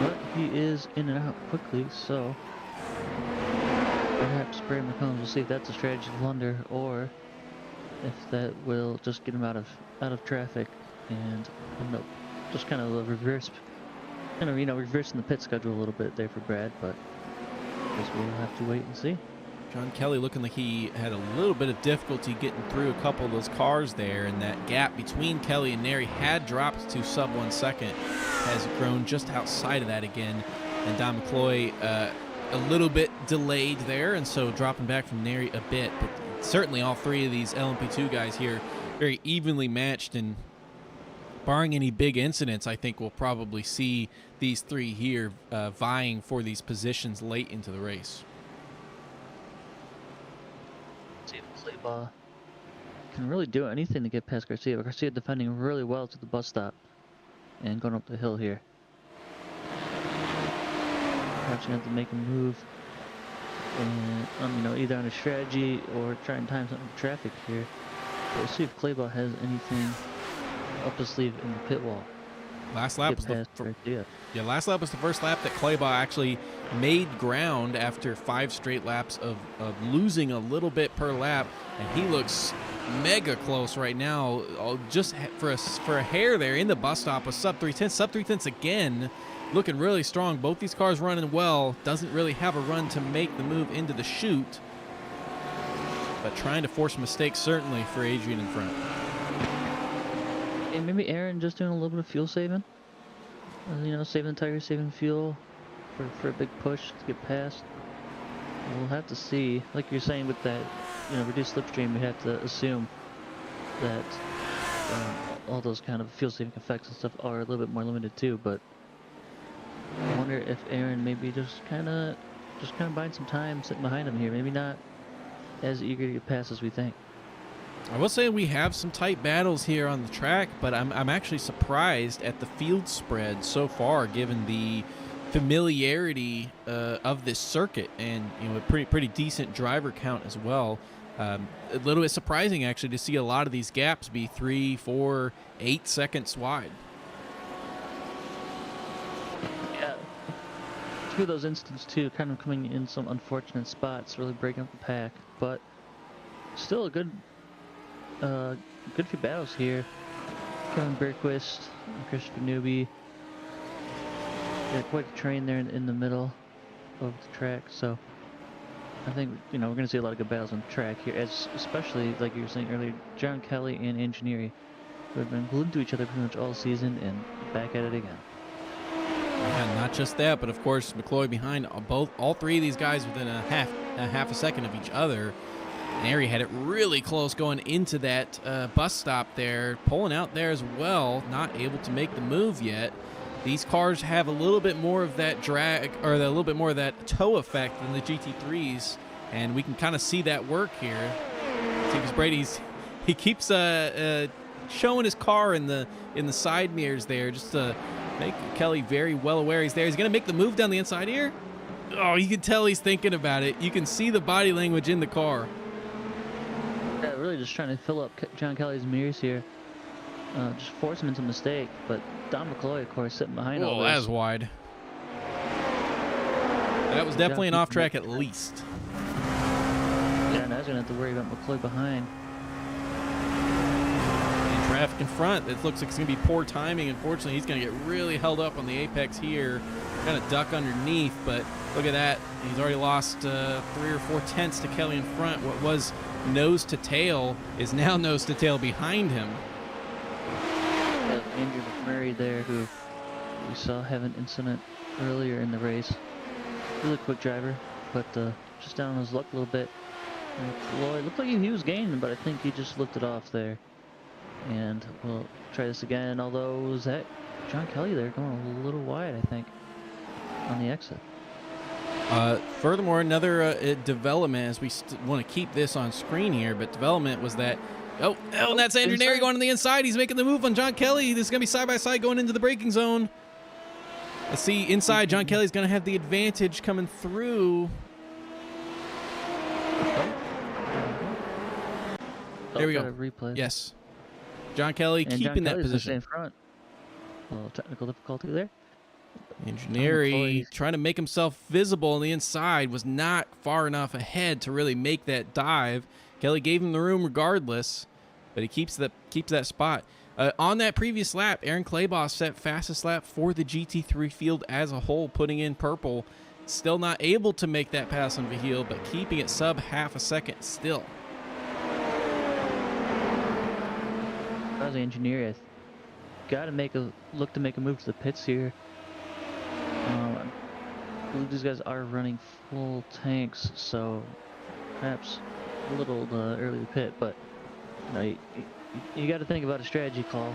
But he is in and out quickly, so perhaps Brad McCombs will see if that's a strategy blunder or if that will just get him out of traffic and end up just kind of reversing the pit schedule a little bit there for Brad, but I guess we'll have to wait and see. John Kelly looking like he had a little bit of difficulty getting through a couple of those cars there, and that gap between Kelly and Neri had dropped to sub 1 second, has grown just outside of that again, and Don McCloy a little bit delayed there, and so dropping back from Neri a bit, but certainly all 3 of these LMP2 guys here very evenly matched, and barring any big incidents, I think we'll probably see these 3 here vying for these positions late into the race. See if Claybaugh can really do anything to get past Garcia. But Garcia defending really well to the bus stop and going up the hill here. Perhaps you have to make a move, and either on a strategy or try and time something with traffic here. But we'll see if Claybaugh has anything up his sleeve in the pit wall. Last lap was last lap was the first lap that Claybaugh actually made ground after 5 straight laps of losing a little bit per lap, and he looks mega close right now, just for a hair there in the bus stop with sub 3/10 again, looking really strong. Both these cars running well. Doesn't really have a run to make the move into the chute, but trying to force mistakes certainly for Adrian in front. And maybe Aaron just doing a little bit of fuel saving. Saving tires, saving fuel for a big push to get past. We'll have to see. Like you're saying with that, reduced slipstream, we have to assume that all those kind of fuel saving effects and stuff are a little bit more limited too. But I wonder if Aaron maybe just kind of buying some time sitting behind him here. Maybe not as eager to get past as we think. I will say we have some tight battles here on the track, but I'm actually surprised at the field spread so far, given the familiarity of this circuit and a pretty decent driver count as well. A little bit surprising actually to see a lot of these gaps be 3, 4, 8 seconds wide. Yeah, a few of those instances too, kind of coming in some unfortunate spots, really breaking up the pack, but still a good few battles here. Kevin Berquist, Christopher Newby. Quite a train there in the middle of the track, so I think we're going to see a lot of good battles on the track here, especially like you were saying earlier, John Kelly and Engineering, who have been glued to each other pretty much all season, and back at it again. Yeah, not just that, but of course McCloy behind all 3 of these guys within a half a second of each other. Neri had it really close going into that bus stop there, pulling out there as well, not able to make the move yet. These cars have a little bit more of that drag, or a little bit more of that tow effect than the GT3s, and we can kind of see that work here. See, because he keeps showing his car in the side mirrors there, just to make Kelly very well aware he's there. He's going to make the move down the inside here. Oh, you can tell he's thinking about it. You can see the body language in the car. Yeah, really just trying to fill up John Kelly's mirrors here. just force him into a mistake. But Don McCloy, of course, sitting behind all Oh, that this. was wide. That was definitely an off track at least. Yeah, now he's gonna have to worry about McCloy behind. And traffic in front. It looks like it's gonna be poor timing. Unfortunately, he's gonna get really held up on the apex here. Kind of duck underneath, but look at that. He's already lost 3 or 4 tenths to Kelly in front. What was nose to tail is now nose to tail behind him. Andrew McMurray there, who we saw have an incident earlier in the race. Really quick driver, but just down on his luck a little bit. Lloyd looked like he was gaining, but I think he just flipped it off there. And we'll try this again, although was that John Kelly there going a little wide, I think, on the exit. Furthermore, another development, as we want to keep this on screen here, but development was that, and that's Andrew Neri going on the inside. He's making the move on John Kelly. This is going to be side by side going into the braking zone. Let's see, inside, John Kelly's going to have the advantage coming through. There we go. Replay. Yes. John Kelly and keeping John that position. In front. A little technical difficulty there. Engineering trying to make himself visible on the inside, was not far enough ahead to really make that dive. Kelly gave him the room regardless, but he keeps that spot. On that previous lap, Aaron Claybaugh set fastest lap for the GT3 field as a whole, putting in purple. Still not able to make that pass on Vahil, but keeping it sub half a second still. As an engineer, got to look to make a move to the pits here. I believe these guys are running full tanks, so perhaps a little early pit, but you got to think about a strategy call,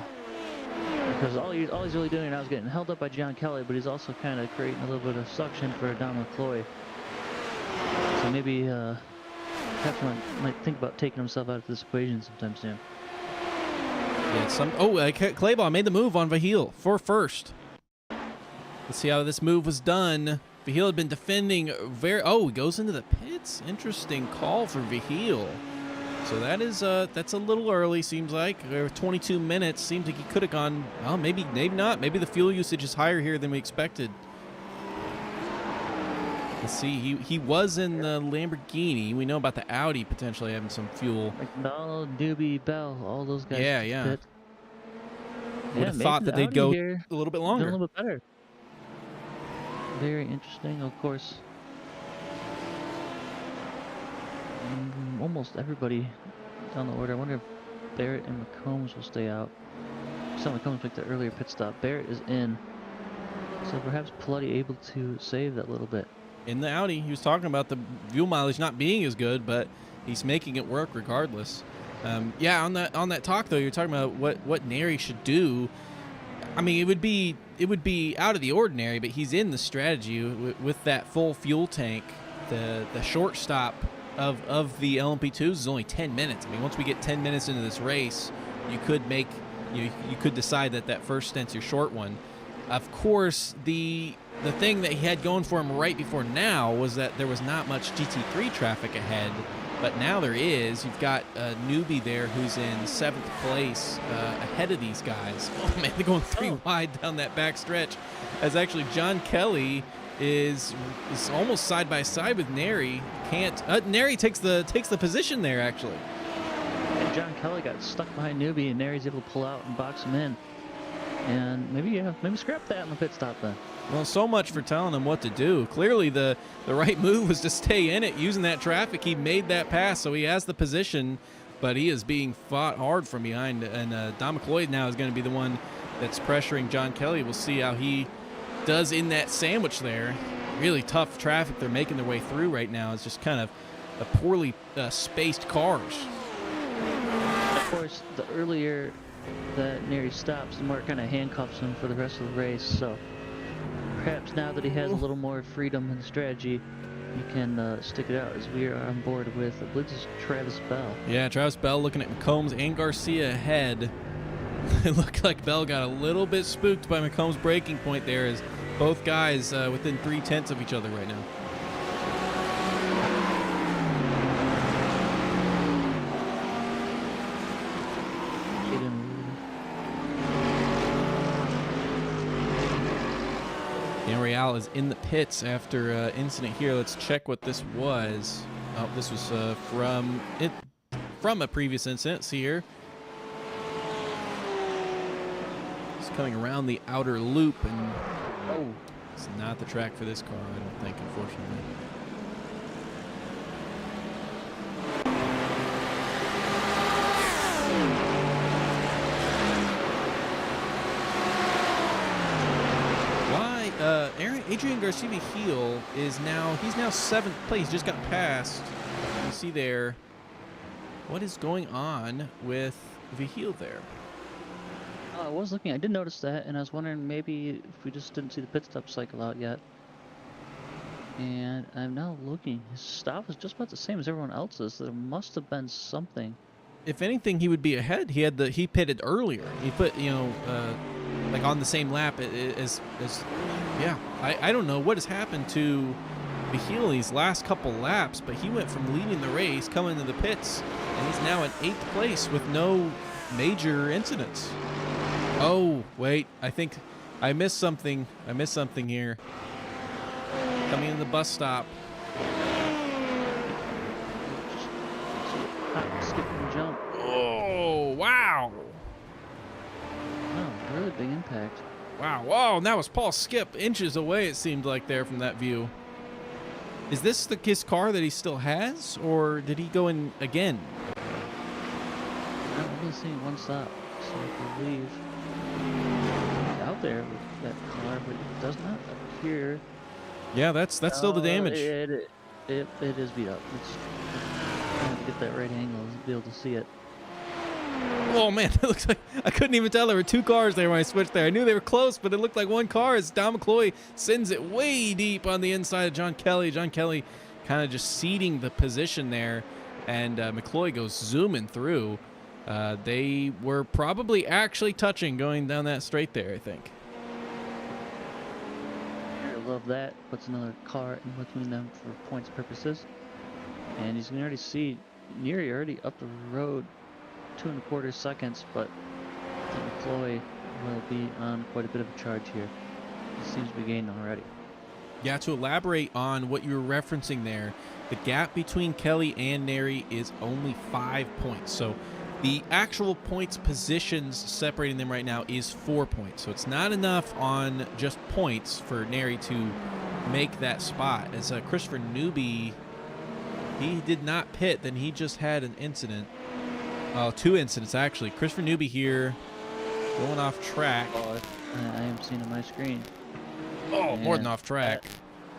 because all he's really doing now is getting held up by John Kelly, but he's also kind of creating a little bit of suction for Don McCloy. So maybe perhaps might think about taking himself out of this equation sometime soon. Yeah, Claybaugh made the move on Vahil for first. Let's see how this move was done. Vahil had been defending he goes into the pits. Interesting call for Vahil. So that is that's a little early, seems like. 22 minutes. Seems like he could have gone, well, maybe not. Maybe the fuel usage is higher here than we expected. Let's see, he was in the Lamborghini. We know about the Audi potentially having some fuel. McDonald, Doobie, Bell, all those guys. Yeah. Would have thought that they'd go a little bit longer. A little bit better. Very interesting, of course. Almost everybody down the order. I wonder if Barrett and McCombs will stay out. Some McCombs picked the earlier pit stop. Barrett is in. So perhaps Palutti able to save that little bit. In the Audi, he was talking about the fuel mileage not being as good, but he's making it work regardless. On that talk though, you're talking about what Neri should do. I mean, it would be out of the ordinary, but he's in the strategy with that full fuel tank. The short stop of the LMP2s is only 10 minutes. I mean, once we get 10 minutes into this race, you could decide that first stint's your short one. Of course, the thing that he had going for him right before now was that there was not much GT3 traffic ahead, but now there is. You've got a newbie there who's in 7th place ahead of these guys. Oh man, they're going 3 wide down that back stretch, as actually John Kelly is almost side by side with Neri. Neri takes the position there actually. And John Kelly got stuck behind newbie, and Neri's able to pull out and box him in. And maybe scrap that in the pit stop then. Well, so much for telling him what to do. Clearly, the right move was to stay in it, using that traffic. He made that pass, so he has the position, but he is being fought hard from behind. And Don McCloy now is going to be the one that's pressuring John Kelly. We'll see how he does in that sandwich there. Really tough traffic they're making their way through right now. It's just kind of a poorly spaced cars. Of course, the earlier that Neri stops, the more it kind of handcuffs him for the rest of the race. So perhaps now that he has a little more freedom and strategy, he can stick it out, as we are on board with, I believe this is Travis Bell. Yeah, Travis Bell looking at McCombs and Garcia ahead. It looked like Bell got a little bit spooked by McCombs' breaking point there, as both guys within 3/10 of each other right now. gal is in the pits after incident here. Let's check what this was. Oh, this was from a previous incident. See here. It's coming around the outer loop, and it's not the track for this car, I don't think, unfortunately. Adrian Garcia-Vigil he's now 7th place. Just got passed. You see there. What is going on with Vigil there? I was looking. I did notice that, and I was wondering maybe if we just didn't see the pit stop cycle out yet. And I'm now looking. His stop was just about the same as everyone else's. So there must have been something. If anything, he would be ahead. He pitted earlier. He put like on the same lap as yeah. I don't know what has happened to Vigil these last couple laps, but he went from leading the race, coming to the pits, and he's now in 8th place with no major incidents. Oh, wait, I think I missed something. I missed something here. Coming in the bus stop. Skip and jump. Oh, wow. Oh, really big impact. Wow, whoa, and that was Paul Skip inches away, it seemed like, there from that view. Is this his car that he still has, or did he go in again? I've only seen one stop, so I believe he's out there with that car, but it does not appear. Yeah, that's still the damage. It is beat up. It's trying to get that right angle to be able to see it. Oh man, it looks like I couldn't even tell there were 2 cars there when I switched there. I knew they were close, but it looked like one car as Don McCloy sends it way deep on the inside of John Kelly. John Kelly kind of just ceding the position there, and McCloy goes zooming through. They were probably actually touching going down that straight there, I think. I love that. Puts another car in between them for points purposes. And you can already see Neary already up the road 2.25 seconds, but McCloy will be on quite a bit of a charge here. He seems to be gaining already. Yeah, to elaborate on what you were referencing there, the gap between Kelly and Neary is only 5 points. So the actual points positions separating them right now is 4 points. So it's not enough on just points for Neary to make that spot. As Christopher Newby, he did not pit, then he just had an incident. 2 incidents, actually. Christopher Newby here going off track. Oh, I am seeing on my screen. Oh, and more than off track.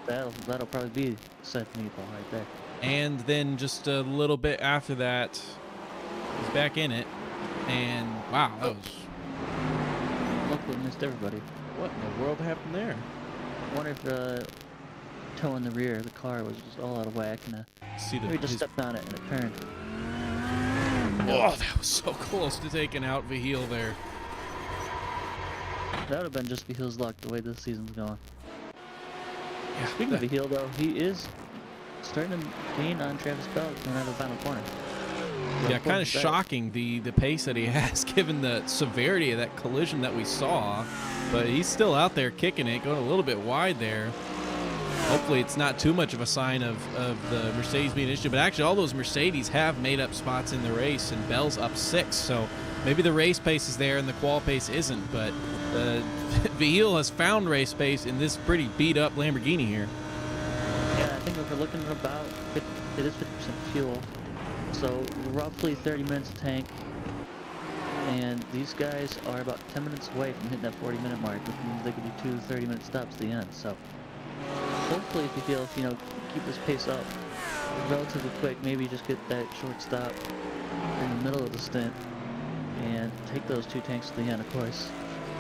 That'll probably be Seth Meatball right there. And then just a little bit after that, he's back in it. And, wow, that was... Luckily missed everybody. What in the world happened there? I wonder if the toe in the rear of the car was just all out of whack, and maybe just stepped on it and it turned. Oh, that was so close to taking out Vigil there. That would have been just Vigil's luck the way this season's going. Yeah, Speaking of Vigil, though, he is starting to gain on Travis Bell coming out of the final corner. Yeah, kind of shocking the pace that he has given the severity of that collision that we saw. But he's still out there kicking it, going a little bit wide there. Hopefully it's not too much of a sign of the Mercedes being an issue. But actually all those Mercedes have made up spots in the race, and Bell's up 6. So maybe the race pace is there and the qual pace isn't. But Vigil has found race pace in this pretty beat up Lamborghini here. Yeah, I think if we're looking at about, it is 50% fuel. So roughly 30 minutes tank. And these guys are about 10 minutes away from hitting that 40-minute mark, which means they could do 2 30-minute stops at the end. So hopefully if you feel, keep this pace up relatively quick, maybe just get that short stop in the middle of the stint and take those 2 tanks to the end, of course.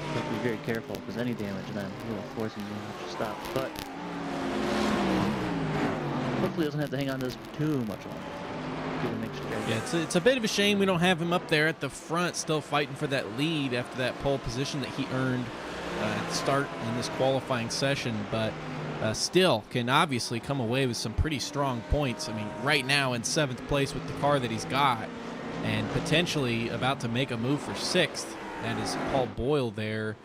You have to be very careful because any damage then will force you to stop. But hopefully he doesn't have to hang on to this too much longer. Yeah, it's a bit of a shame we don't have him up there at the front still fighting for that lead after that pole position that he earned at the start in this qualifying session, but still can obviously come away with some pretty strong points. I mean, right now in 7th place with the car that he's got and potentially about to make a move for 6th. That is Paul Boyle there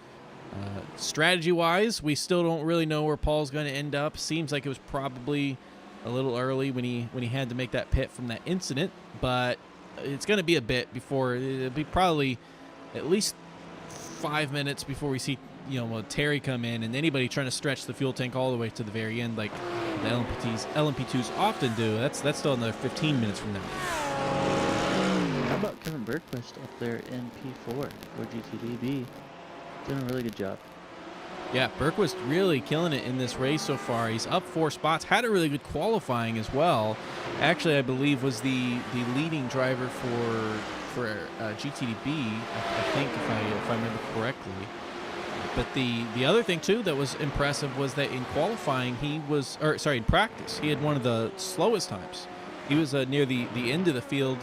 Strategy-wise, we still don't really know where Paul's going to end up. Seems like it was probably a little early when he had to make that pit from that incident, but it's going to be a bit before. It'll be probably at least 5 minutes before we see Terry come in, and anybody trying to stretch the fuel tank all the way to the very end like the LMP2s often do. That's still another 15 minutes from now. How about Kevin Bergquist up there in P4 for GTDB? Doing a really good job. Yeah, Bergquist really killing it in this race so far. He's up 4 spots. Had a really good qualifying as well. Actually, I believe was the leading driver for GTDB. I think if I remember correctly. But the other thing too that was impressive was that in qualifying in practice he had one of the slowest times. He was near the end of the field.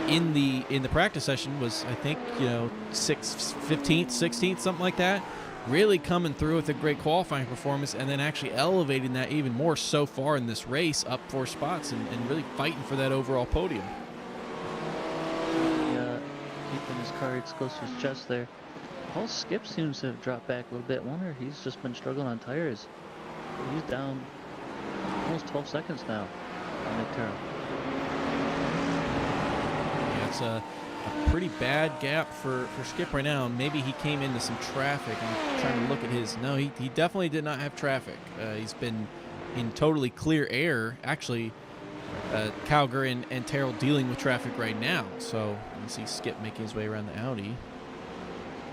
In the practice session was, I think, 15th, 16th, something like that. Really coming through with a great qualifying performance, and then actually elevating that even more so far in this race, up 4 spots, and really fighting for that overall podium. Keeping his cards close to his chest there. Paul's skip seems to have dropped back a little bit. Wonder he's just been struggling on tires. He's down almost 12 seconds now on Nick Terrell. It's a pretty bad gap for Skip right now. Maybe he came into some traffic. I'm trying to look at his. No, he definitely did not have traffic. He's been in totally clear air. Actually, Calgar and Terrell dealing with traffic right now. So you see Skip making his way around the Audi.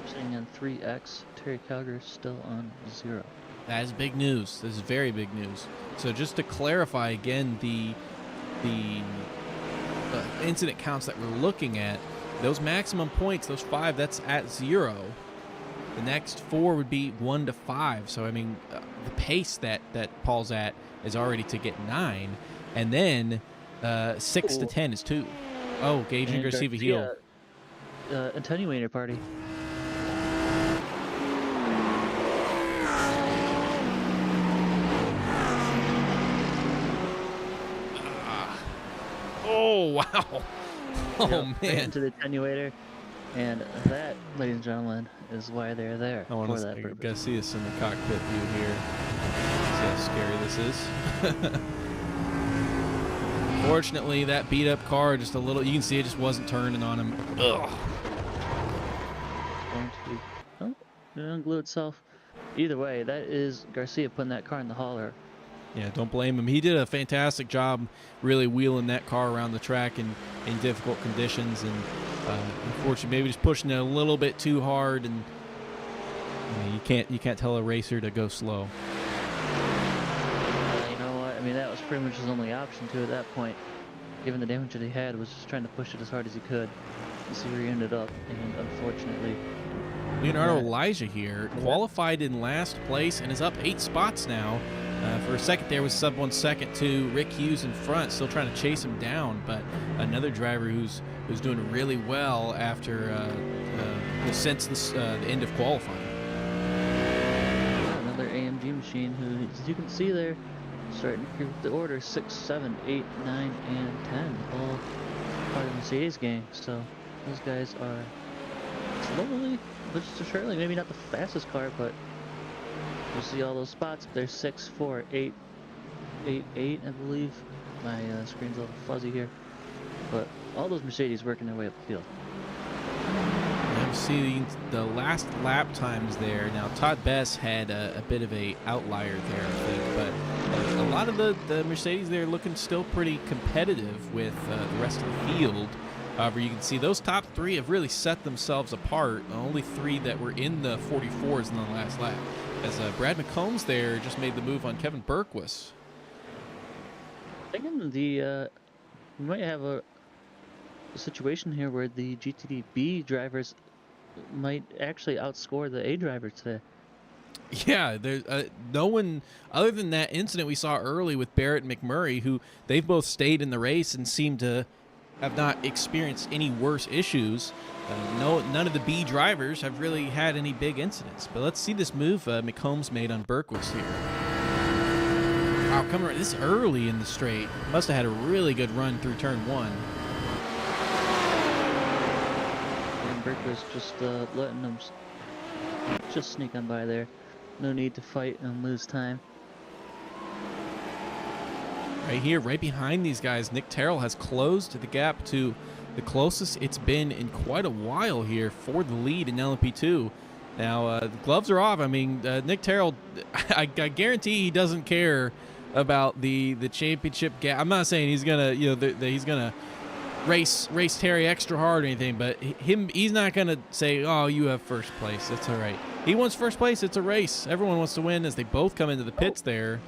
Sitting on 3X. Terry Calgar still on 0. That is big news. This is very big news. So just to clarify again, the incident counts that we're looking at, those maximum points, those 5, that's at 0. The next 4 would be 1 to 5. So I mean, the pace that Paul's at is already to get 9, and then 6 to 10 is 2. Oh, Gage and Garcia heel. Attenuator party. Oh, wow. Oh, man. Into the attenuator. And that, ladies and gentlemen, is why they're there. I gotta see this in the cockpit view here. See how scary this is. Fortunately, that beat up car just a little, you can see it just wasn't turning on him. Ugh. It unglue itself. Either way, that is Garcia putting that car in the hauler. Yeah, don't blame him. He did a fantastic job really wheeling that car around the track in difficult conditions, and unfortunately maybe just pushing it a little bit too hard, and you can't tell a racer to go slow. You know what? I mean, that was pretty much his only option too at that point. Given the damage that he had, was just trying to push it as hard as he could and see where he ended up, and unfortunately Leonardo Elijah here qualified in last place and is up 8 spots now. For a second there was sub 1 second to Rick Hughes in front, still trying to chase him down, but another driver who's doing really well after since the end of qualifying. Another AMG machine who, as you can see there, starting here with the order 6, 7, 8, 9, and 10, all part of the Mercedes gang. So those guys are slowly but surely, maybe not the fastest car, but you see all those spots. There's 6, 4, 8, 8, 8, I believe. My screen's a little fuzzy here, but all those Mercedes working their way up the field. I'm seeing the last lap times there. Now Todd Bess had a bit of a outlier there, I think, but a lot of the Mercedes there looking still pretty competitive with the rest of the field. However, you can see those top 3 have really set themselves apart. Only 3 that were in the 44s in the last lap. As Brad McCombs there just made the move on Kevin Bergquist. Thinking we might have a situation here where the GTD-B drivers might actually outscore the A driver today. Yeah, there's no one other than that incident we saw early with Barrett and McMurray, who they've both stayed in the race and seemed to have not experienced any worse issues. None of the B drivers have really had any big incidents. But let's see this move McCombs made on Bergquist here. Wow, coming right this early in the straight. Must have had a really good run through turn 1. And Bergquist just letting them Just sneak on by there. No need to fight and lose time. Right here, right behind these guys, Nick Terrell has closed the gap to the closest it's been in quite a while here for the lead in LMP2. Now, the gloves are off. I mean, Nick Terrell, I guarantee he doesn't care about the championship gap. I'm not saying he's gonna, he's gonna race Terry extra hard or anything, but he's not gonna say, "Oh, you have first place. That's all right." He wants first place. It's a race. Everyone wants to win. As they both come into the pits there,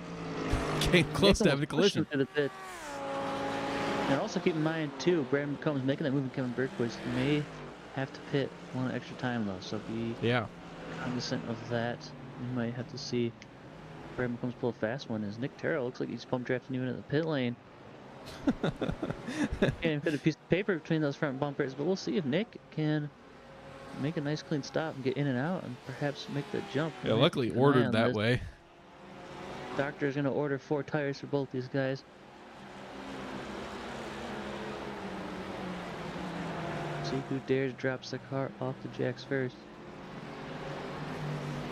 getting close to having a collision. To the pit. And also keep in mind too, Brandon McCombs making that move, and Kevin Berkowitz may have to pit one extra time though, so be cognizant of that. You might have to see Brandon McCombs pull a fast one. As Nick Terrell looks like he's pump drafting even at the pit lane. Can't even fit a piece of paper between those front bumpers, but we'll see if Nick can make a nice clean stop and get in and out, and perhaps make the jump. Yeah, luckily ordered that way. Doctor's gonna order 4 tires for both these guys. See who dares drops the car off the jacks first.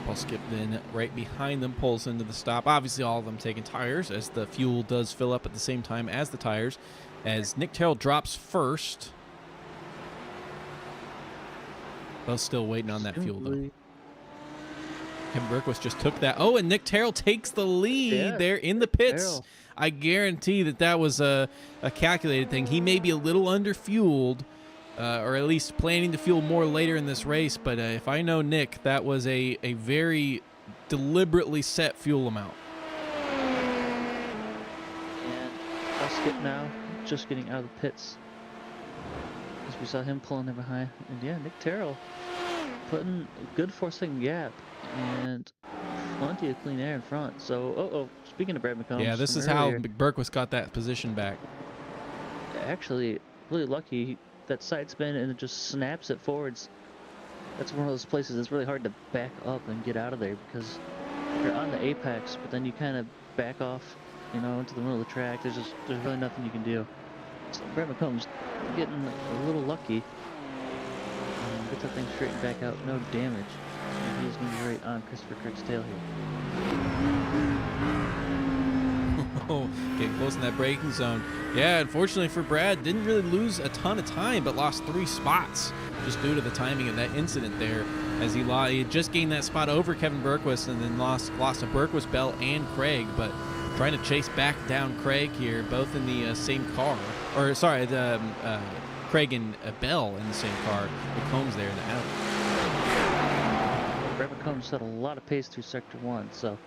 Paul Skip then right behind them pulls into the stop. Obviously all of them taking tires as the fuel does fill up at the same time as the tires. As Nick Terrell drops first. Both still waiting on that fuel though. Kevin Berkowitz just took that. Oh, and Nick Terrell takes the lead there in the pits. I guarantee that was a calculated thing. He may be a little under-fueled, or at least planning to fuel more later in this race, but if I know Nick, that was a very deliberately set fuel amount. And I'll skip now, just getting out of the pits. As we saw him pulling in behind. And yeah, Nick Terrell putting a good 4-second gap and plenty of clean air in front. So, speaking of Brad McCombs. Yeah, this is how Berkowitz got that position back. Actually, really lucky. That side spin and it just snaps it forwards. That's one of those places that's really hard to back up and get out of there, because you're on the apex, but then you kind of back off, into the middle of the track. There's really nothing you can do. So Brad McCombs getting a little lucky. Gets that thing straightened back out, no damage. And he's going to be right on Christopher Kirk's tail here. Oh, getting close in that braking zone. Yeah, unfortunately for Brad, didn't really lose a ton of time, but lost 3 spots just due to the timing of that incident there. As he had just gained that spot over Kevin Berkowitz and then lost to Berkowitz, Bell, and Craig, but trying to chase back down Craig here, both in the same car. Or, sorry, Craig and Bell in the same car. McCombs there in the alley. Brad McCombs set a lot of pace through Sector 1, so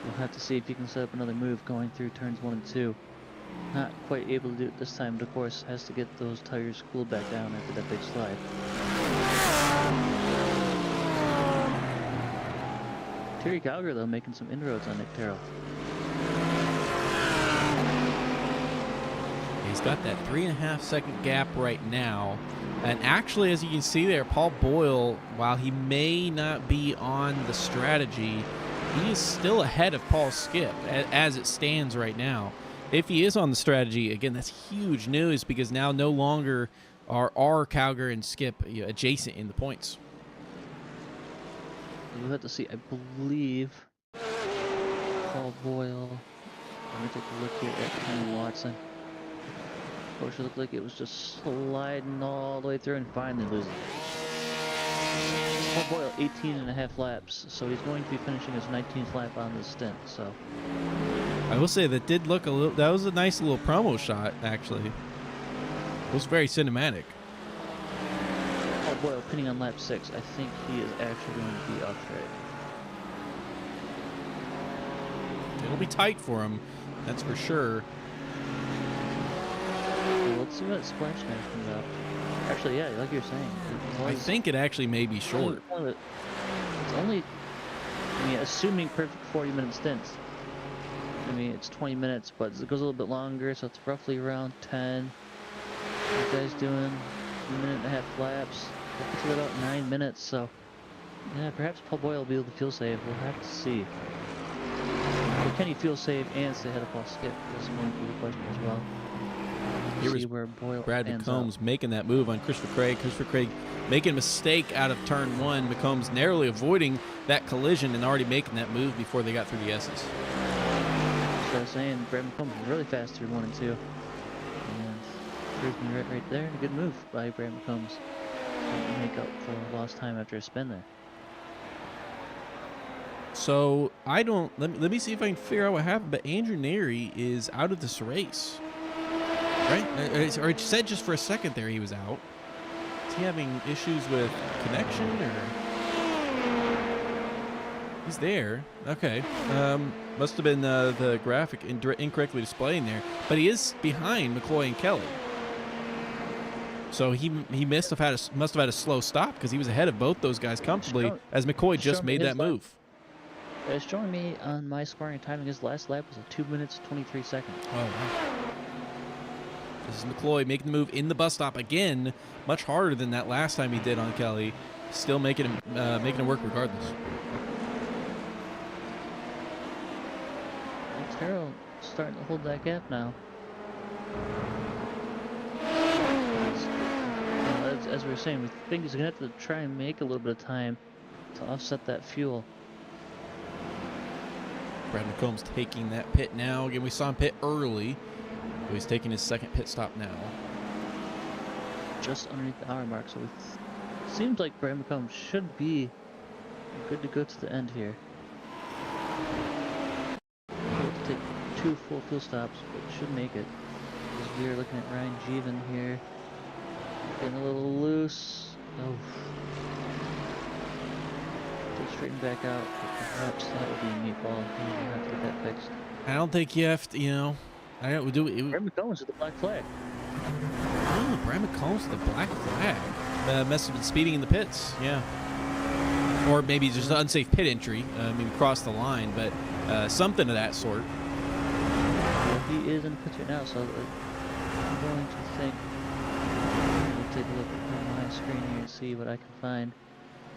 we'll have to see if he can set up another move going through turns 1 and 2. Not quite able to do it this time, but of course has to get those tires cooled back down after that big slide. Terry Gallagher, though, making some inroads on Nick Terrell. He's got that 3.5-second gap right now. And actually, as you can see there, Paul Boyle, while he may not be on the strategy, he is still ahead of Paul Skip as it stands right now. If he is on the strategy, again, that's huge news, because now no longer are Calgar and Skip adjacent in the points. We'll have to see. I believe Paul Boyle. Let me take a look here at Kenny Watson. Of course, it looked like it was just sliding all the way through and finally losing. Paul Boyle, 18.5 laps, so he's going to be finishing his 19th lap on this stint. So I will say that did look a little. That was a nice little promo shot, actually. It was very cinematic. Paul Boyle pinning on lap 6. I think he is actually going to be off track. It'll be tight for him, that's for sure. Well, let's see what Splash Smash comes out. Actually, yeah, like you're saying. I think it actually may be short. It's only, assuming perfect 40-minute stints. It's 20 minutes, but it goes a little bit longer, so it's roughly around 10. You guys doing 1.5 laps. Up to about 9 minutes, so yeah, perhaps Paul Boyle will be able to fuel save. We'll have to see. But can he fuel save and stay ahead of Paul Skip? That's going to be the question as well. Here see was where Boyle Brad ends McCombs up. making that move on Christopher Craig. Christopher Craig making a mistake out of turn one. McCombs narrowly avoiding that collision and already making that move before they got through the S's. So I was saying, Brad McCombs is really fast through 1 and 2. And proves me right there. A good move by Brad McCombs to make up for lost time after a spin there. So I don't. Let me see if I can figure out what happened. But Andrew Neri is out of this race, right? Or it said just for a second there he was out. Is he having issues with connection or? He's there. Okay. Must have been the graphic incorrectly displaying there. But he is behind McCloy and Kelly. So he must have had a slow stop because he was ahead of both those guys comfortably as McCoy just made that move. It's showing me on my scoring timing his last lap was 2 minutes 23 seconds. Oh, wow. This is McCloy making the move in the bus stop again, much harder than that last time he did on Kelly. Still making it work regardless. Terrell starting to hold that gap now. As we were saying, we think he's going to have to try and make a little bit of time to offset that fuel. Brad McCombs taking that pit now. Again, we saw him pit early. But he's taking his second pit stop now. Just underneath the hour mark, so it seems like Brad McCombs should be good to go to the end here. He'll take 2 full fuel stops, but should make it. As we are looking at Ryan Jeevan here. Getting a little loose. Oh. Straighten back out, but perhaps that would be a meatball. You have to get that fixed. I don't think you have to, I don't do it. Brad McCombs with the black flag. Oh, Brad McCombs with the black flag. Must have been speeding in the pits, yeah. Or maybe just an unsafe pit entry, maybe cross the line, but something of that sort. Well, he is in the pits right now, so I'm going to think. We'll take a look at my screen here and see what I can find.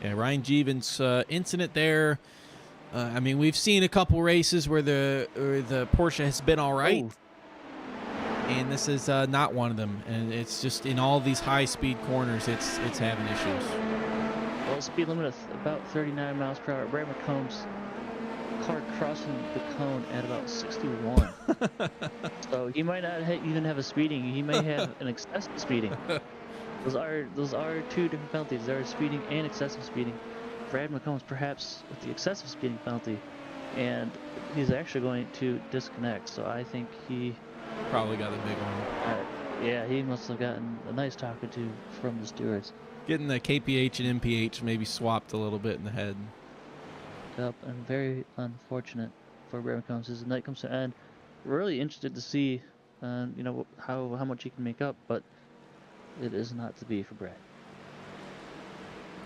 Yeah, Ryan Jeevan's incident there. I mean, we've seen a couple races where the Porsche has been all right, and this is not one of them. And it's just in all these high-speed corners, it's having issues. Well, speed limit of about 39 miles per hour. Brad McCombs' car crossing the cone at about 61. So he might not even have a speeding. He may have an excessive speeding. Those are 2 different penalties. There are speeding and excessive speeding. Brad McCombs perhaps with the excessive speeding penalty, and he's actually going to disconnect. So I think he probably got the big one. Yeah, he must have gotten a nice talking to from the stewards. Getting the KPH and MPH maybe swapped a little bit in the head. Yep, and very unfortunate for Brad McCombs as the night comes to an end. Really interested to see, how much he can make up, but it is not to be for Brad.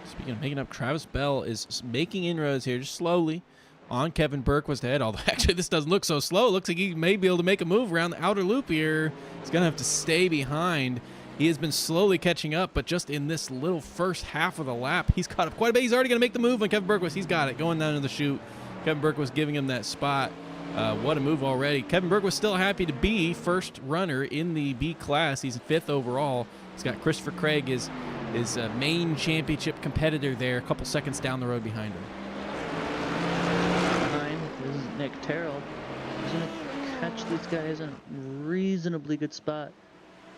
Speaking of making up, Travis Bell is making inroads here just slowly on Kevin Berquist ahead. Although actually this doesn't look so slow. It looks like he may be able to make a move around the outer loop here. He's going to have to stay behind. He has been slowly catching up, but just in this little first half of the lap, he's caught up quite a bit. He's already going to make the move on Kevin Berquist. He's got it going down to the chute. Kevin Berquist giving him that spot. What a move already. Kevin Berquist still happy to be first runner in the B class. He's 5th overall. He's got Christopher Craig, his main championship competitor there, a couple seconds down the road behind him. Behind is Nick Terrell. He's going to catch these guys in a reasonably good spot.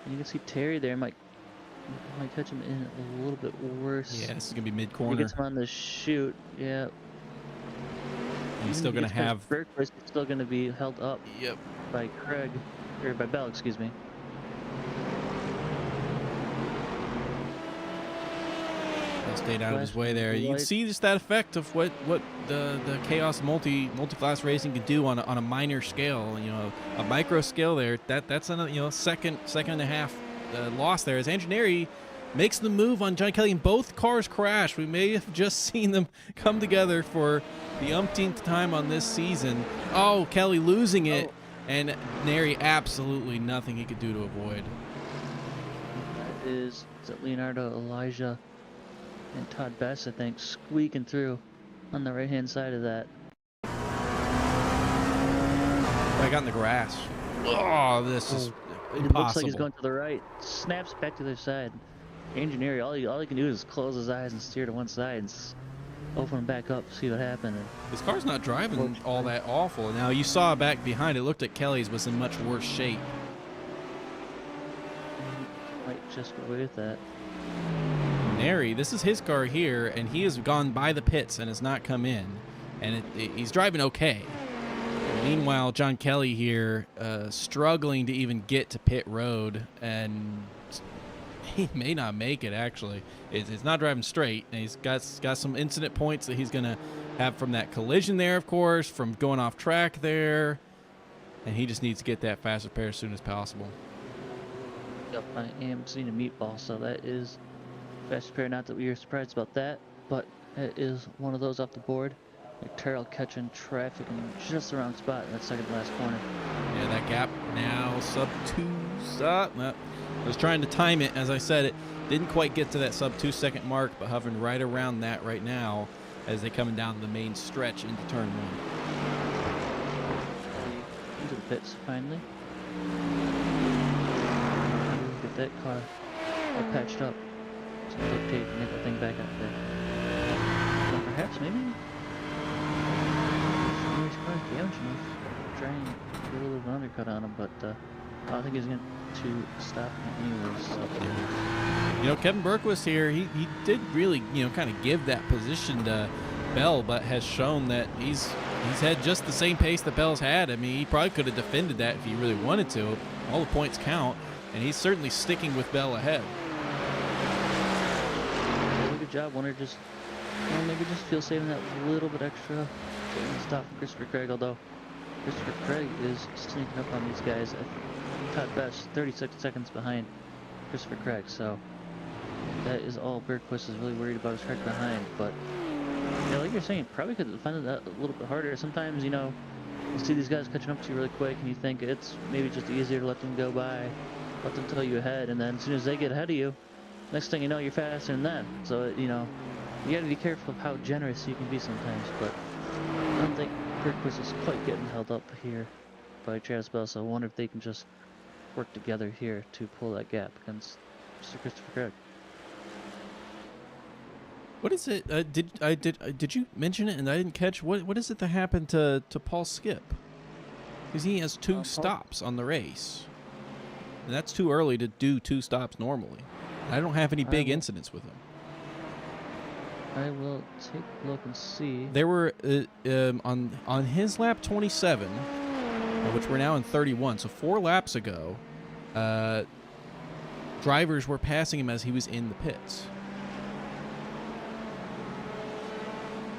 And you can see Terry there might catch him in a little bit worse. Yeah, this is going to be mid-corner. He gets him on the chute, yeah. And he's still going to have... Berquist is still going to be held up by by Bell, excuse me. He'll stay out of his way there. You can see just that effect of what the chaos multi-class racing can do on a minor scale. A micro scale there. That's a second and a half loss there. As Andrew Neri makes the move on John Kelly, and both cars crash. We may have just seen them come together for the umpteenth time on this season. Oh, Kelly losing it, and Neri absolutely nothing he could do to avoid. That is it Leonardo, Elijah, and Todd Best, I think, squeaking through on the right-hand side of that. I got in the grass. Oh, this is It looks like he's impossible. going to the right. Snaps back to the other side. Engineer, all he can do is close his eyes and steer to one side and open them back up, see what happened. And His car's not driving all that awful. Now, you saw back behind, it looked like Kelly's was in much worse shape. might just go with that. Neri, this is his car here, and he has gone by the pits and has not come in. And he's driving okay. Meanwhile, John Kelly here struggling to even get to pit road, and he may not make it, actually. It's not driving straight, and he's got some incident points that he's going to have from that collision there, of course, from going off track there, and he just needs to get that fast repair as soon as possible. Yep, I am seeing a meatball, so that is fast repair. Not that we were surprised about that, but it is one of those off the board. Terrell catching traffic in just the wrong spot in that second to last corner. Yeah, that gap now sub 2 stop. I was trying to time it. As I said, it didn't quite get to that sub 2 second mark, but hovering right around that right now as they're coming down the main stretch into turn 1. Into the pits finally. Get that car all patched up. Some duct tape and get that thing back out there. Or perhaps maybe his car's damaged enough. Try and get a little bit of an undercut on him, but I don't think he's going to stop him anyways. So. You know, Kevin Berquist here, he did really, kind of give that position to Bell, but has shown that he's had just the same pace that Bell's had. I mean, he probably could have defended that if he really wanted to. All the points count, and he's certainly sticking with Bell ahead. Really good job. Wonder just, maybe just feel saving that little bit extra. Getting the stop from Christopher Craig, although Christopher Craig is sneaking up on these guys at top best 36 seconds behind Christopher Craig, so that is all Bergquist is really worried about, is right behind. But like you're saying, probably could have defended that a little bit harder. Sometimes you see these guys catching up to you really quick and you think it's maybe just easier to let them go by, let them tell you ahead, and then as soon as they get ahead of you, next thing you know, you're faster than them. So you gotta be careful of how generous you can be sometimes. But I don't think Bergquist is quite getting held up here by Travis Bell, so I wonder if they can just work together here to pull that gap against Mr. Christopher Craig. What is it? Did you mention it and I didn't catch? What is it that happened to Paul Skip? Because he has 2 stops on the race, and that's too early to do 2 stops normally. I don't have any big incidents with him. I will take a look and see. There were on his lap 27, which we're now in 31. So 4 laps ago, drivers were passing him as he was in the pits.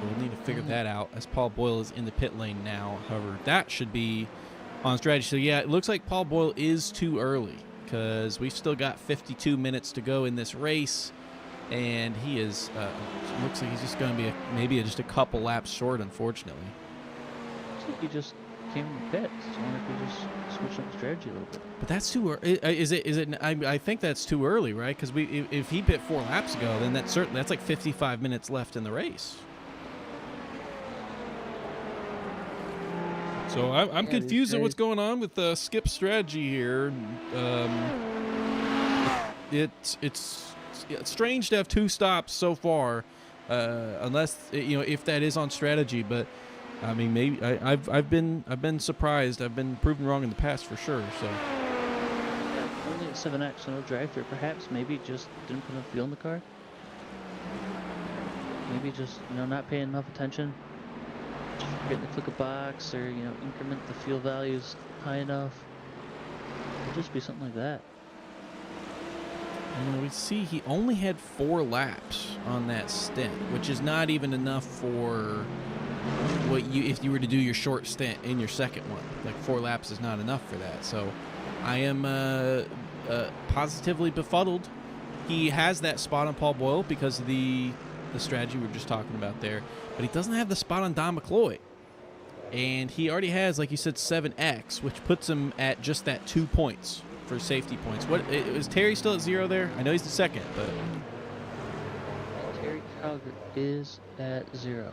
We'll need to figure that out as Paul Boyle is in the pit lane now. However, that should be on strategy. So yeah, it looks like Paul Boyle is too early because we've still got 52 minutes to go in this race. And he is, looks like he's just going to be maybe just a couple laps short, unfortunately. Looks like he just came in the pits. So I wonder if we just switch up the strategy a little bit. But that's too early. Is it? I think that's too early, right? Because if he pit 4 laps ago, then that's like 55 minutes left in the race. So I'm confused at what's going on with Skip's strategy here. It's strange to have 2 stops so far, unless if that is on strategy. But I mean, maybe I've been surprised. I've been proven wrong in the past for sure. So only at 7X, no drive-through. Perhaps maybe just didn't put enough fuel in the car. Maybe just not paying enough attention. Getting to click a box or increment the fuel values high enough. It'd just be something like that. We see he only had 4 laps on that stint, which is not even enough for what if you were to do your short stint in your second one. Like 4 laps is not enough for that. So I am positively befuddled. He has that spot on Paul Boyle because of the strategy we were just talking about there, but he doesn't have the spot on Don McCloy. And he already has, like you said, 7X, which puts him at just that 2 points for safety points. What is Terry still at 0 there? I know he's the second, but Terry Calgary is at 0.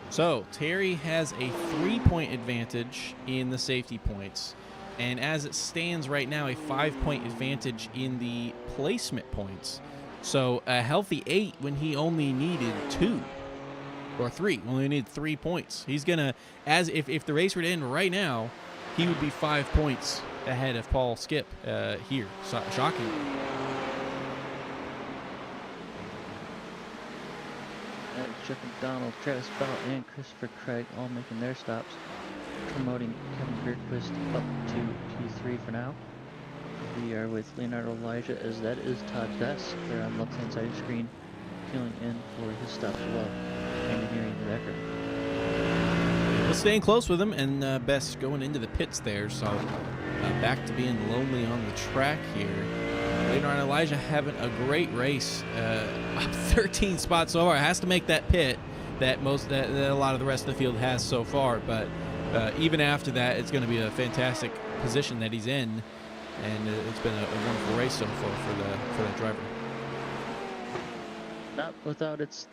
So Terry has a 3-point advantage in the safety points. And as it stands right now, a 5-point advantage in the placement points. So a healthy 8 when he only needed 2 or 3. Only needed 3 points. He's gonna, as if the race were to end right now, he would be 5 points ahead of Paul Skip here. So, shocking. Jeff McDonald, Travis Bell, and Christopher Craig all making their stops, promoting Kevin Bergquist up to P3 for now. We are with Leonardo Elijah, as that is Todd Best there on the left-hand side of the screen, queuing in for his stop as well, and hearing the record. Well, staying close with him, and Best going into the pits there, so back to being lonely on the track here. Leonardo Elijah having a great race, up 13 spots so far. Has to make that pit that a lot of the rest of the field has so far, but even after that, it's going to be a fantastic position that he's in, and it's been a wonderful race so far for that driver. Not without its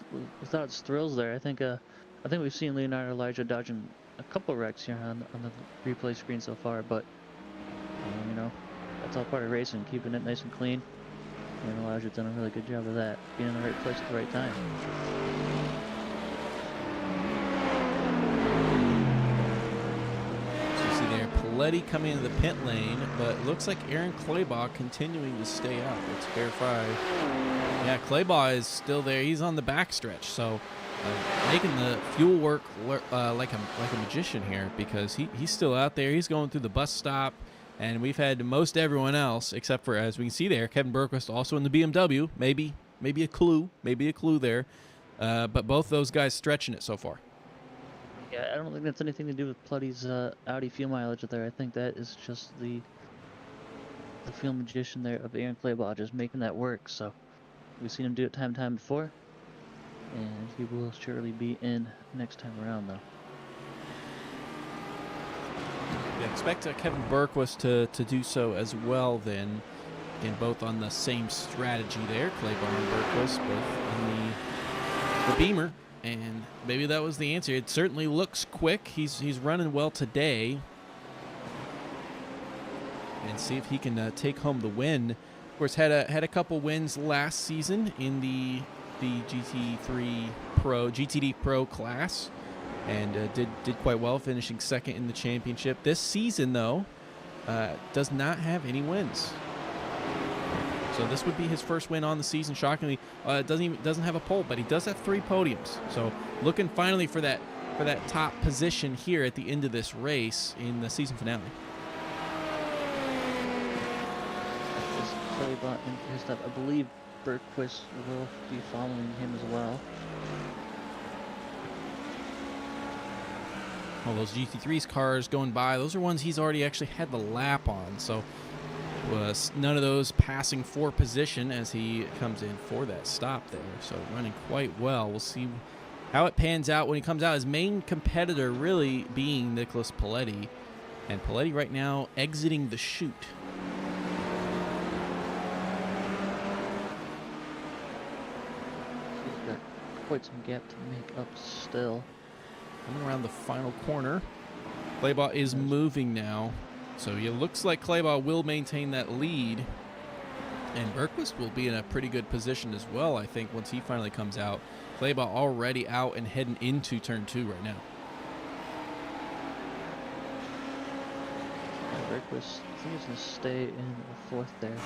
thrills there. I think we've seen Leonardo Elijah dodging a couple wrecks here on the replay screen so far, but you know, that's all part of racing, keeping it nice and clean. And Elijah's done a really good job of that, being in the right place at the right time. So you see there, Paletti coming into the pit lane, but it looks like Aaron Claybaugh continuing to stay out. Let's verify. Yeah, Claybaugh is still there. He's on the backstretch, so making the fuel work like a magician here, because he's still out there. He's going through the bus stop. And we've had most everyone else, except for, as we can see there, Kevin Bergquist also in the BMW. Maybe a clue there. But both those guys stretching it so far. Yeah, I don't think that's anything to do with Paletti's Audi fuel mileage there. I think that is just the fuel magician there of Aaron Claybaugh just making that work. So we've seen him do it time and time before. And he will surely be in next time around, though. Yeah, expect Kevin Bergquist to do so as well then. Again, both on the same strategy there. Claybaugh and Bergquist both on the Beamer. And maybe that was the answer. It certainly looks quick. He's running well today. And see if he can take home the win. Of course, had a couple wins last season in the GTD Pro class. And did quite well, finishing second in the championship. This season, though, does not have any wins. So this would be his first win on the season. Shockingly, doesn't have a pole, but he does have 3 podiums. So looking finally for that top position here at the end of this race in the season finale. I believe Bergquist will be following him as well. All those GT3's cars going by, those are ones he's already actually had the lap on. So none of those passing for position as he comes in for that stop there. So running quite well. We'll see how it pans out when he comes out. His main competitor really being Nicholas Paletti. And Paletti right now exiting the chute. He's got quite some gap to make up still. Coming around the final corner. Claybaugh is moving now. So it looks like Claybaugh will maintain that lead. And Bergquist will be in a pretty good position as well, I think, once he finally comes out. Claybaugh already out and heading into turn 2 right now. Bergquist, I think he's going to stay in the 4th there.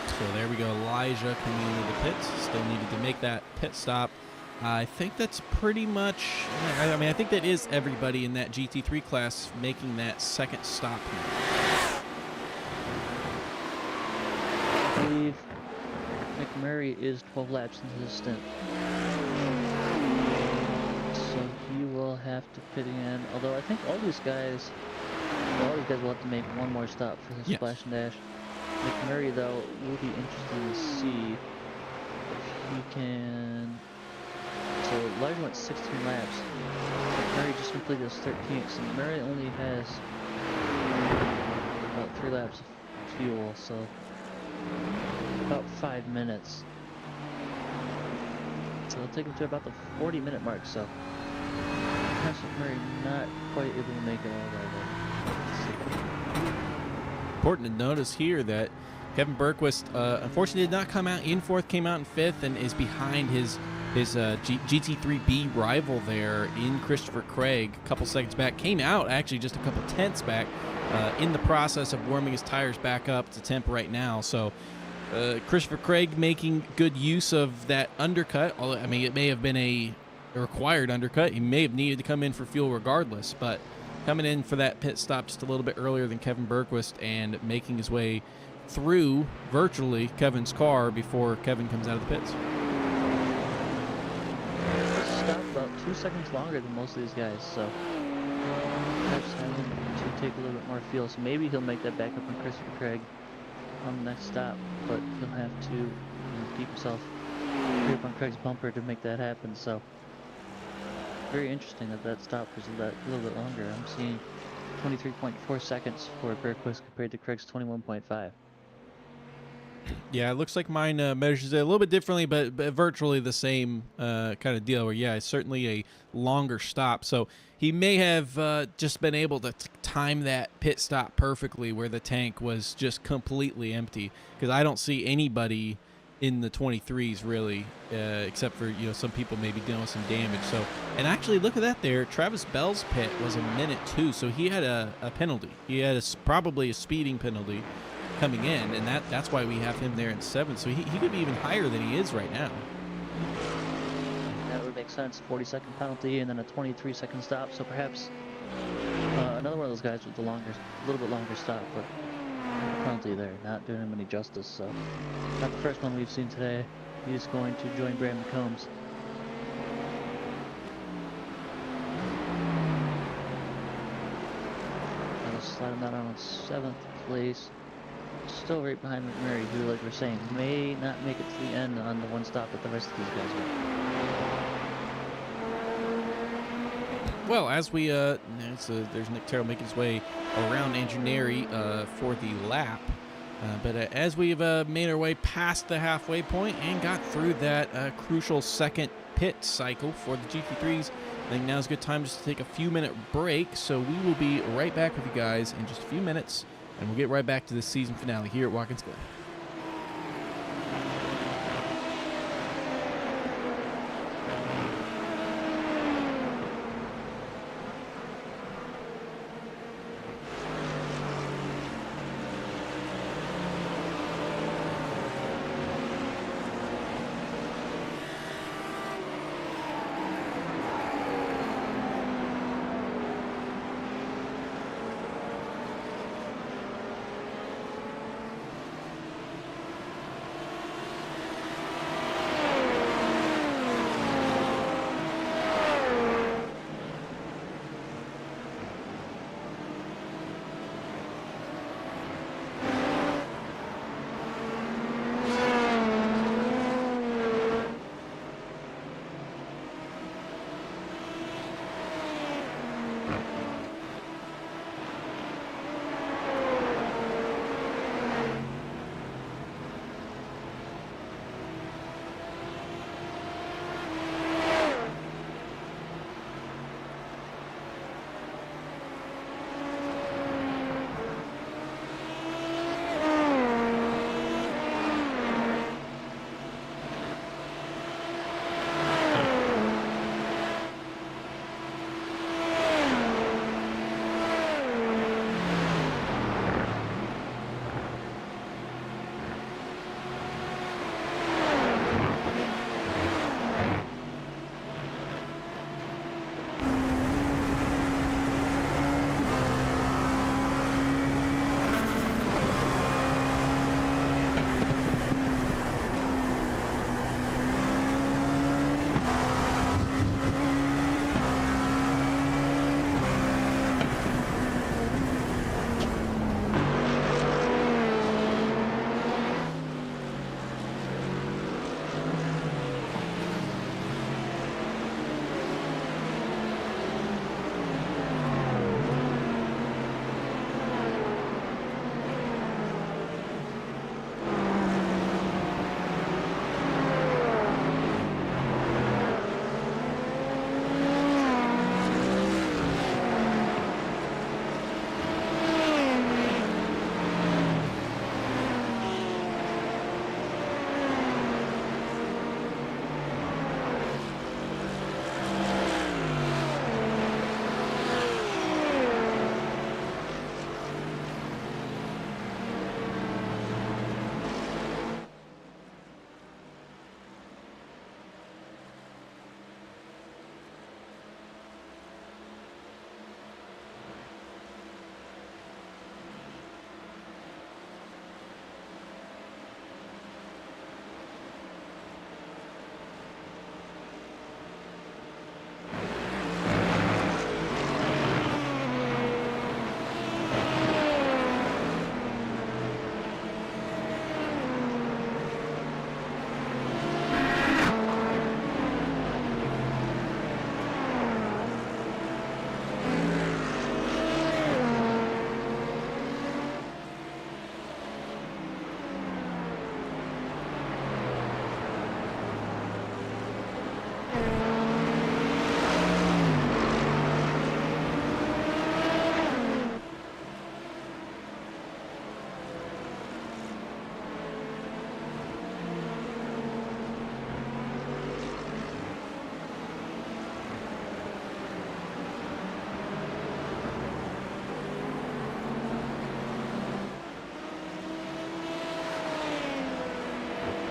So there we go, Elijah coming into the pits. Still needed to make that pit stop. I think that's pretty much, I think that is everybody in that GT3 class making that second stop here. I believe McMurray is 12 laps into his stint. So he will have to pit again. Although I think all these guys will have to make one more stop for the splash and dash. McMurray, though, will be interesting to see if he can. So Elijah went 16 laps. McMurray just completed his 13th. So McMurray only has about 3 laps of fuel, so about 5 minutes. So it'll take him to about the 40-minute mark. So Murray not quite able to make it all the way there. Important to notice here that Kevin Bergquist, unfortunately, did not come out in fourth, came out in fifth, and is behind his GT3B rival there in Christopher Craig. A couple seconds back, came out actually just a couple tenths back, in the process of warming his tires back up to temp right now. So Christopher Craig making good use of that undercut. Although, I mean, it may have been a required undercut. He may have needed to come in for fuel regardless, but coming in for that pit stop just a little bit earlier than Kevin Bergquist and making his way through virtually Kevin's car before Kevin comes out of the pits. Stopped about 2 seconds longer than most of these guys, so perhaps having to take a little bit more fuel. So maybe he'll make that back up on Christopher Craig on the next stop, but he'll have to keep himself up on Craig's bumper to make that happen. So very interesting that stop was a little bit longer. I'm seeing 23.4 seconds for Bergquist compared to Craig's 21.5. Yeah, it looks like mine measures it a little bit differently, but virtually the same kind of deal. Where it's certainly a longer stop. So he may have just been able to time that pit stop perfectly, where the tank was just completely empty. Because I don't see anybody in the 23s really, except for some people maybe dealing with some damage. So, and actually look at that there. Travis Bell's pit was a minute too, so he had a penalty. He had probably a speeding penalty coming in, and that's why we have him there in 7th. So he could be even higher than he is right now. That would make sense. 40-second penalty and then a 23-second stop. So perhaps another one of those guys with the longer, a little bit longer stop, but penalty there, not doing him any justice. So not the first one we've seen today. He's going to join Brandon Combs. That'll slide him out on 7th place. Still right behind McMurray, who, like we're saying, may not make it to the end on the one stop that the rest of these guys will. Well, as we there's Nick Terrell making his way around Andrew Neri for the lap. But as we've made our way past the halfway point and got through that crucial second pit cycle for the GT3s, I think now's a good time just to take a few-minute break. So we will be right back with you guys in just a few minutes, and we'll get right back to the season finale here at Watkins Glen.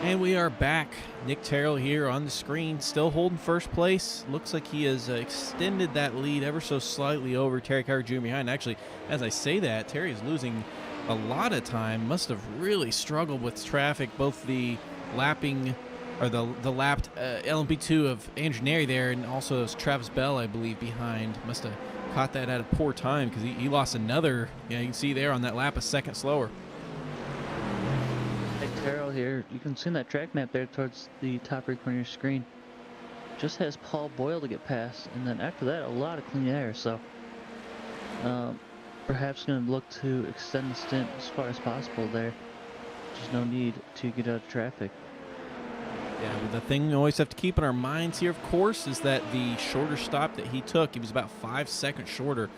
And we are back. Nick Terrell here on the screen, still holding first place. Looks like he has extended that lead ever so slightly over Terry Carter Jr. behind. Actually, as I say that, Terry is losing a lot of time. Must have really struggled with traffic, both the lapping or the lapped LMP2 of Andrew Neri there, and also Travis Bell, I believe, behind. Must have caught that at a poor time because he lost another. Yeah, you can see there on that lap a second slower. Terrell here, you can see that track map there towards the top right corner of your screen. Just has Paul Boyle to get past, and then after that, a lot of clean air. So perhaps going to look to extend the stint as far as possible there. There's no need to get out of traffic. Yeah, but the thing we always have to keep in our minds here, of course, is that the shorter stop that he took, he was about 5 seconds shorter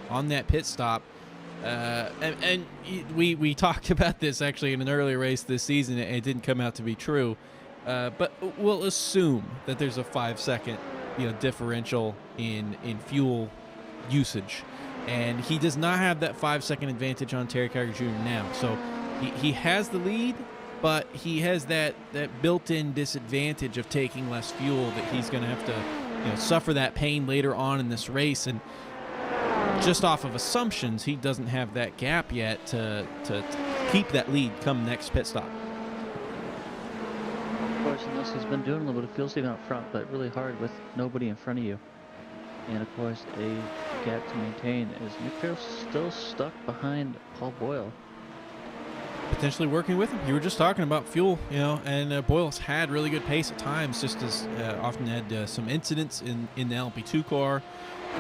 on that pit stop. And we talked about this actually in an earlier race this season, and it didn't come out to be true. But we'll assume that there's a 5 second, differential in fuel usage, and he does not have that 5 second advantage on Terry Carter Jr. now. So he has the lead, but he has that built-in disadvantage of taking less fuel that he's going to have to suffer that pain later on in this race. And just off of assumptions, he doesn't have that gap yet to keep that lead come next pit stop. Of course, unless he's been doing a little bit of fuel saving out front, but really hard with nobody in front of you. And of course, a gap to maintain as Nick Terrell's still stuck behind Paul Boyle. Potentially working with him. You were just talking about fuel, and Boyle's had really good pace at times, just as often had some incidents in the LP2 car.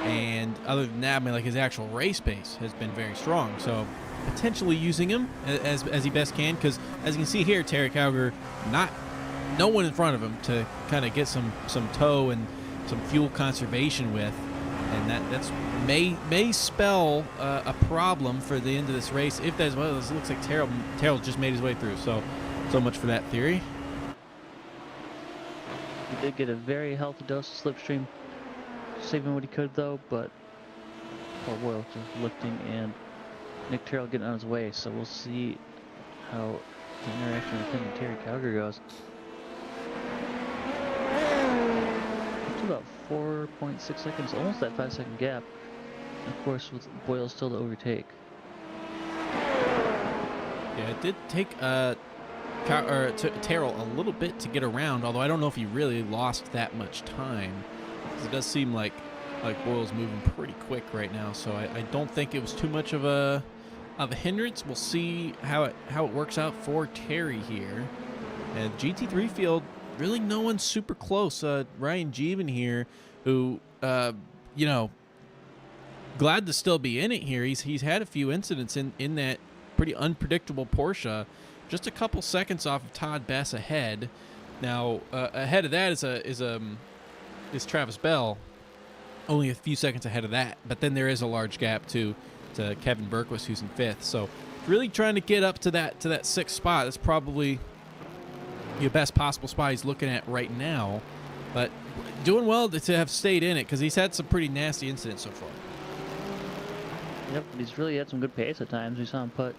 And other than that, I mean, like his actual race pace has been very strong. So potentially using him as he best can, because as you can see here, Terry Cowger, no one in front of him to kind of get some tow and some fuel conservation with, and that's may spell a problem for the end of this race if that's what it looks like. Terrell just made his way through. So much for that theory. He did get a very healthy dose of slipstream, saving what he could though, but Paul Boyle just lifting and Nick Terrell getting on his way. So we'll see how the interaction with him and Terry Cowger goes. It's about 4.6 seconds, almost that 5 second gap. Of course, with Boyle still to overtake. Yeah, it did take Terrell a little bit to get around, although I don't know if he really lost that much time. It does seem like Boyle's moving pretty quick right now, so I don't think it was too much of a hindrance. We'll see how it works out for Terry here. And GT3 field, really no one super close. Ryan Jeevan here, who glad to still be in it here. He's had a few incidents in that pretty unpredictable Porsche. Just a couple seconds off of Todd Bess ahead. Now ahead of that is Travis Bell, only a few seconds ahead of that. But then there is a large gap to Kevin Berquist, who's in 5th. So really trying to get up to that 6th spot. That's probably your best possible spot he's looking at right now. But doing well to have stayed in it, because he's had some pretty nasty incidents so far. Yep, he's really had some good pace at times. We saw him put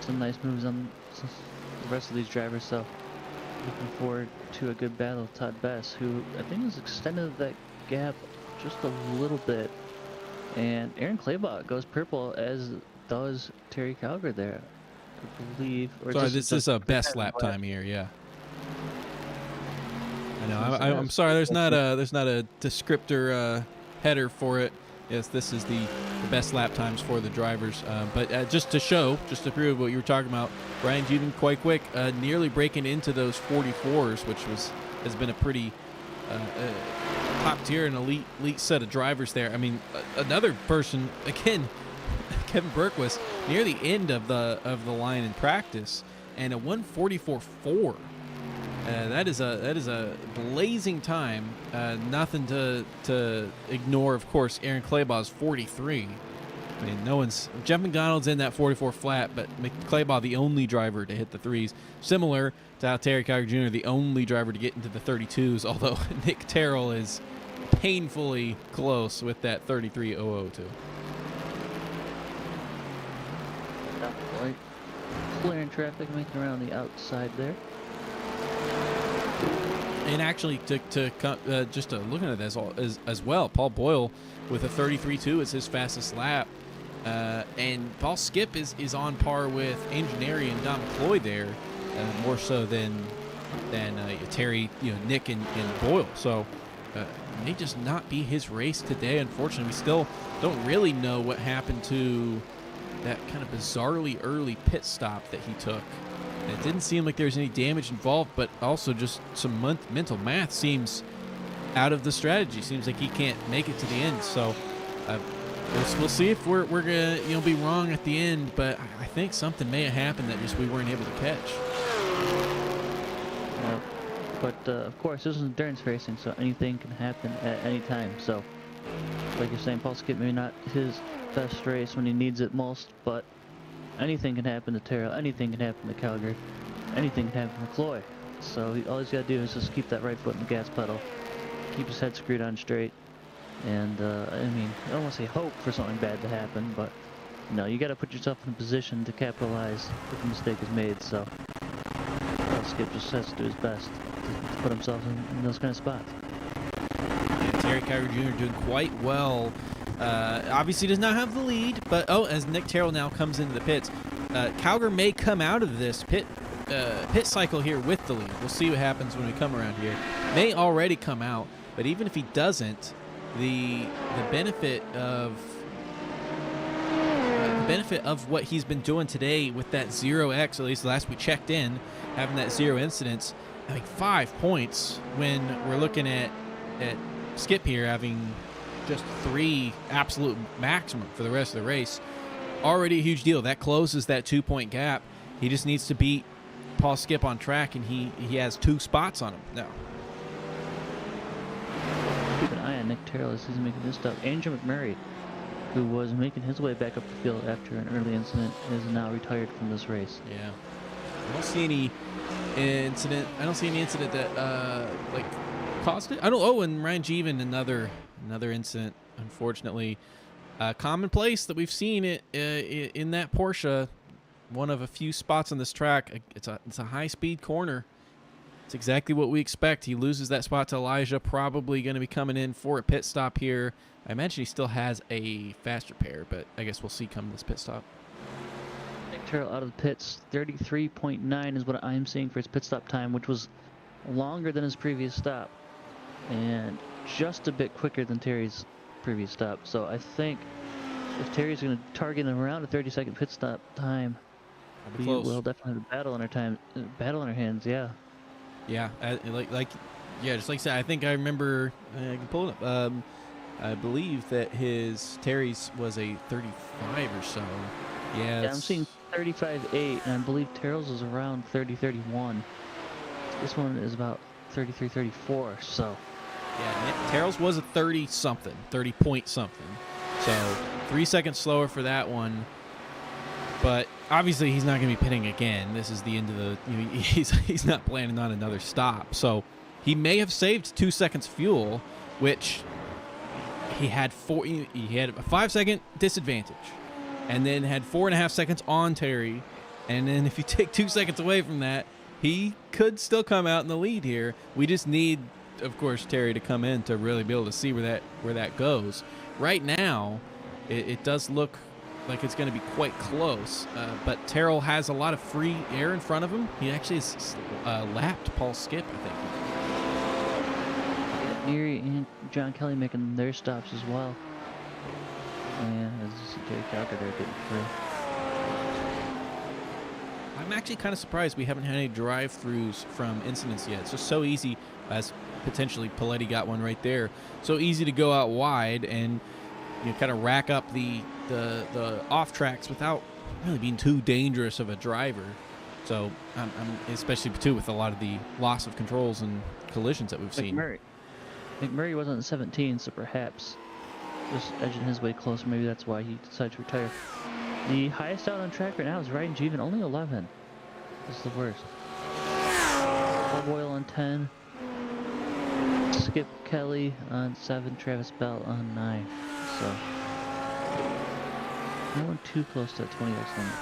some nice moves on the rest of these drivers. So looking forward to a good battle with Todd Bess, who I think has extended that gap just a little bit. And Aaron Claybach goes purple, as does Terry Cowger there, I believe. Sorry, this is a best lap time here, yeah. I know. I'm sorry. There's not a descriptor header for it. Yes, this is the best lap times for the drivers. But just to prove what you were talking about, Ryan Jeevan quite quick, nearly breaking into those 44s, which has been a pretty top tier and elite set of drivers there. I mean, another person again, Kevin Berquist, near the end of the line in practice, and a 1:44.4. That is a blazing time. Nothing to ignore, of course. Aaron Claybaugh's 43. I mean, Jeff McDonald's in that 44 flat, but Claybaugh the only driver to hit the 3s. Similar to how Terry Cowger Jr. the only driver to get into the 32s, although Nick Terrell is painfully close with that 33.002. Clearing traffic, making around the outside there. And actually, just to looking at this as well, Paul Boyle with a 33.2 is his fastest lap. And Paul Skip is on par with Engineering and Dom McCloy there, more so than Terry, Nick and Boyle. So may just not be his race today. Unfortunately, we still don't really know what happened to that kind of bizarrely early pit stop that he took. It didn't seem like there was any damage involved, but also just some mental math seems out of the strategy. Seems like he can't make it to the end. So we'll see if we're gonna be wrong at the end. But I think something may have happened that just we weren't able to catch. But of course, this is endurance racing, so anything can happen at any time. So, like you're saying, Paul Skip maybe not his best race when he needs it most, but anything can happen to Terrell, anything can happen to Calgary, anything can happen to McCloy. So all he's got to do is just keep that right foot in the gas pedal, keep his head screwed on straight, and I mean, I don't want to say hope for something bad to happen, but you got to put yourself in a position to capitalize if a mistake is made. So Paul Skip just has to do his best to put himself in those kind of spots. Yeah, Terry Calgary Jr. doing quite well. Obviously does not have the lead, but as Nick Terrell now comes into the pits, Calgary may come out of this pit cycle here with the lead. We'll see what happens when we come around here. May already come out, but even if he doesn't, the benefit of what he's been doing today with that 0x, at least last we checked in, having that 0 incidents, I think 5 points when we're looking at Skip here having just 3 absolute maximum for the rest of the race. Already a huge deal. That closes that 2-point gap. He just needs to beat Paul Skip on track, and he has 2 spots on him now. Keep an eye on Nick Terrell as he's making this stuff. Andrew McMurray, who was making his way back up the field after an early incident, is now retired from this race. Yeah. I don't see any incident that caused it. And Ryan Jeevan, another incident, unfortunately. Commonplace that we've seen it in that Porsche, one of a few spots on this track. It's a high-speed corner. It's exactly what we expect. He loses that spot to Elijah, probably going to be coming in for a pit stop here. I imagine he still has a faster pair, but I guess we'll see come this pit stop. Nick Terrell out of the pits, 33.9 is what I'm seeing for his pit stop time, which was longer than his previous stop, and just a bit quicker than Terry's previous stop. So I think if Terry's going to target him around a 30-second pit stop time, we will definitely have a battle in our hands. Yeah. Yeah, just like I said, I think I remember. I can pull it up. I believe that Terry's was a 35 or so. Yeah, I'm seeing 35.8, and I believe Terrell's is around 30.31. This one is about 33.34. So. Yeah, Terrell's was a 30-something, 30-point-something. So 3 seconds slower for that one. But obviously he's not going to be pitting again. This is the end of the. He's not planning on another stop. So he may have saved 2 seconds fuel, which he had He had a 5-second disadvantage, and then had 4.5 seconds on Terry, and then if you take 2 seconds away from that, he could still come out in the lead here. We just need, of course, Terry to come in to really be able to see where that goes. Right now, it does look like it's going to be quite close, but Terrell has a lot of free air in front of him. He actually has lapped Paul Skip, I think. Neary and John Kelly making their stops as well. And as you see Terry Calgary there getting through. I'm actually kind of surprised we haven't had any drive-throughs from incidents yet. It's just so easy, as potentially Paletti got one right there. So easy to go out wide and kind of rack up the off tracks without really being too dangerous of a driver. So I'm especially too with a lot of the loss of controls and collisions that we've seen. McMurray wasn't 17, so perhaps just edging his way closer. Maybe that's why he decided to retire. The highest out on track right now is Ryan Jeevan, only 11. This is the worst. Paul Boyle on 10. Skip Kelly on 7. Travis Bell on 9. So no one too close to that 20x limit.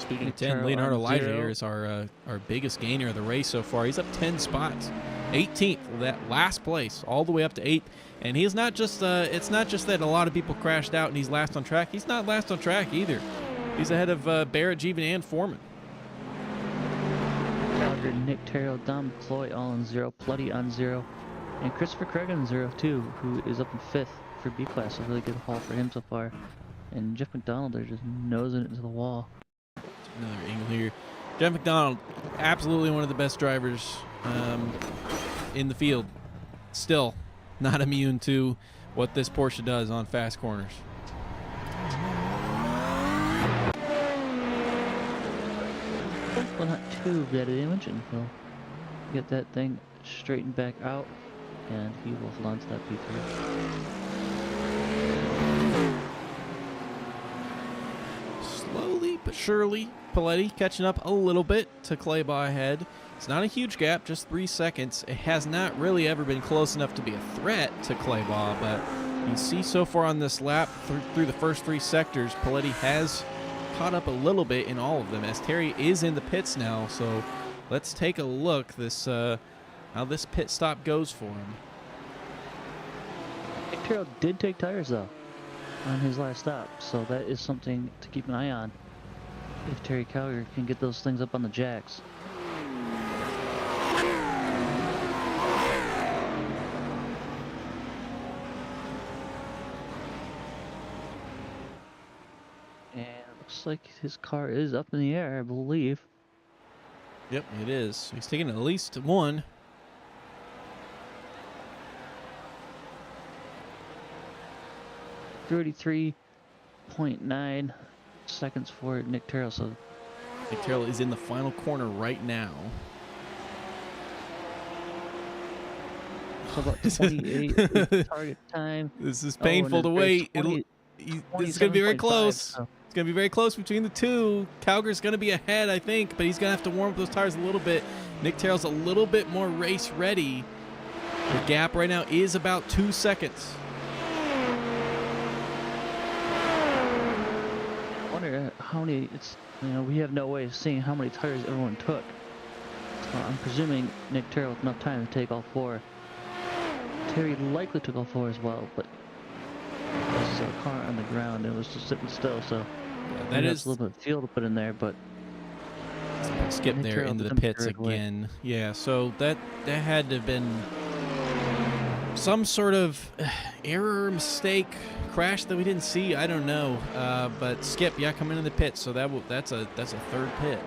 Speaking of 10, Leonardo Elijah here is our biggest gainer of the race so far. He's up 10 spots, 18th, that last place, all the way up to 8th. And he's not just, it's not just that a lot of people crashed out and he's last on track. He's not last on track either. He's ahead of Barrett, Jeevan, and Foreman. Calgary, Nick Terrell, Dom McCloy all on 0, Plutty on 0, and Christopher Craig on 0 too, who is up in 5th for B class. A really good haul for him so far. And Jeff McDonald, they're just nosing it into the wall. Another angle here. Jeff McDonald, absolutely one of the best drivers in the field. Still not immune to what this Porsche does on fast corners. Well, not too bad of damage, and he'll get that thing straightened back out, and he will hold on to that P3. Slowly but surely, Paletti catching up a little bit to Claybaugh ahead. It's not a huge gap, just 3 seconds. It has not really ever been close enough to be a threat to Claybaugh, but you see so far on this lap, through the first 3 sectors, Paletti has caught up a little bit in all of them, as Terry is in the pits now. So let's take a look how this pit stop goes for him. Nick Terrell did take tires though on his last stop, so that is something to keep an eye on if Terry Calgary can get those things up on the jacks. And it looks like his car is up in the air, I believe. Yep, it is. He's taking at least one. .9 seconds for Nick Terrell. So Nick Terrell is in the final corner right now. So about 28 is the target time. This is painful to wait. This is going to be very close. So. It's going to be very close between the two. Calgary's going to be ahead, I think, but he's going to have to warm up those tires a little bit. Nick Terrell's a little bit more race ready. The gap right now is about 2 seconds. How many, we have no way of seeing how many tires everyone took. So I'm presuming Nick Terrell with enough time to take all 4. Terry likely took all 4 as well, but this is a car on the ground and it was just sitting still, so yeah, that is a little bit of fuel to put in there, but skip there into the pits again. Yeah, so that had to have been some sort of error, mistake, crash that we didn't see. I don't know, but Skip, yeah, coming in the pit, so that's a 3rd pit.